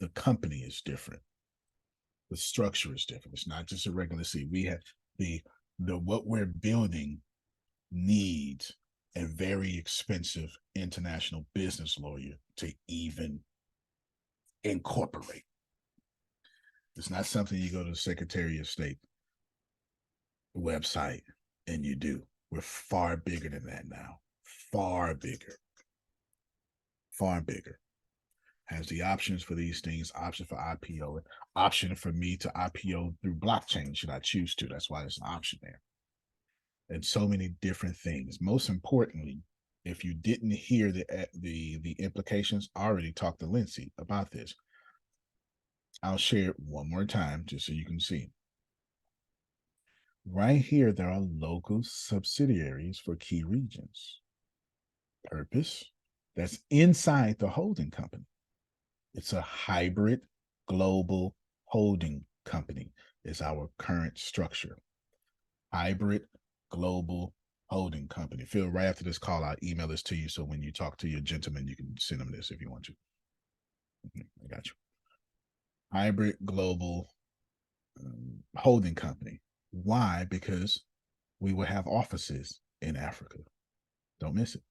The company is different. The structure is different. It's not just a regular seat. We have the what we're building needs a very expensive international business lawyer to even incorporate. It's not something you go to the Secretary of State website and you do. We're far bigger than that now. Far bigger. Far bigger. Has the options for these things, option for IPO, option for me to IPO through blockchain should I choose to. That's why there's an option there. And so many different things. Most importantly, if you didn't hear the implications, I already talked to Lindsay about this. I'll share it one more time just so you can see. Right here, there are local subsidiaries for key regions. Purpose, that's inside the holding company. It's a hybrid global holding company is our current structure. Hybrid global holding company. Phil, right after this call, I'll email this to you. So when you talk to your gentleman, you can send them this if you want to. I got you. Hybrid global holding company. Why? Because we will have offices in Africa. Don't miss it.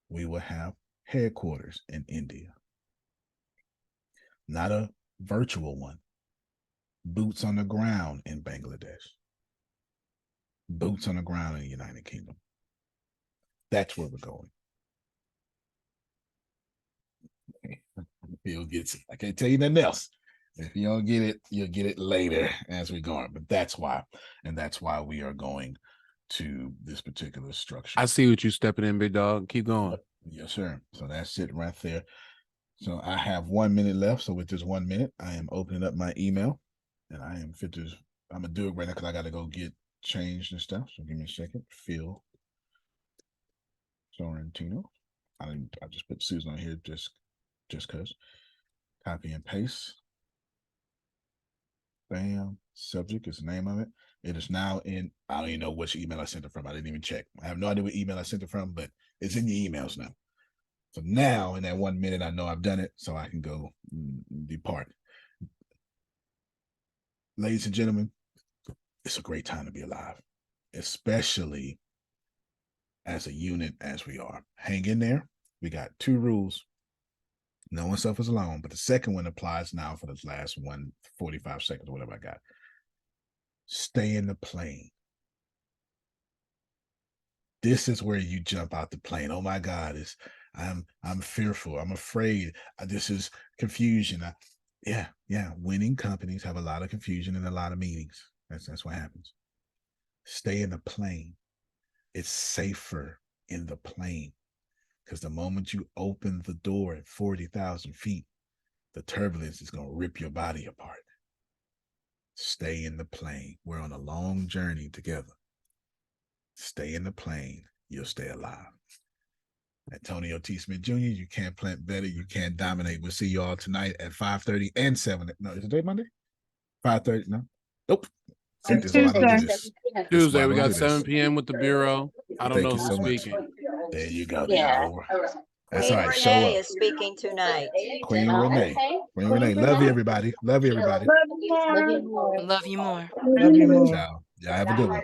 We will have headquarters in India. Not a virtual one. Boots on the ground in Bangladesh. Boots on the ground in the United Kingdom. That's where we're going. Phil gets it. I can't tell you nothing else. If you don't get it, you'll get it later as we go on. But that's why. And that's why we are going to this particular structure. I see what you stepping in, big dog. Keep going. Yes, sir. So that's it right there. So I have 1 minute left. So with this 1 minute, I am opening up my email, and I am fit to. I'm gonna do it right now because I got to go get changed and stuff. So give me a second. Phil Sorrentino. I just put Susan on here just because. Copy and paste. Bam. Subject is the name of it. It is now in. I don't even know which email I sent it from. I didn't even check. I have no idea what email I sent it from, but it's in your emails now. So now in that 1 minute, I know I've done it, so I can go depart. Ladies and gentlemen, it's a great time to be alive, especially as a unit as we are. Hang in there. We got 2 rules. No one suffers alone, but the second one applies now for the last 145 seconds, whatever I got. Stay in the plane. This is where you jump out the plane. Oh my God, I'm fearful. I'm afraid. This is confusion. Yeah. Winning companies have a lot of confusion and a lot of meetings. That's what happens. Stay in the plane. It's safer in the plane because the moment you open the door at 40,000 feet, the turbulence is going to rip your body apart. Stay in the plane. We're on a long journey together. Stay in the plane. You'll stay alive. Antonio T. Smith Jr., you can't plant better. You can't dominate. We'll see you all tonight at 5:30 and 7. No, is it today Monday? 5:30? No. Nope. See, this is why I don't do this. Tuesday, we got 7 p.m. with the Bureau. I don't Thank know you who's so much. speaking. There you go. Yeah. That's Queen all right. Show Renee up. is speaking tonight. Queen Renee. Queen Renee. Love you, everybody. Love you, everybody. Love you more. Ciao. Y'all have a good one.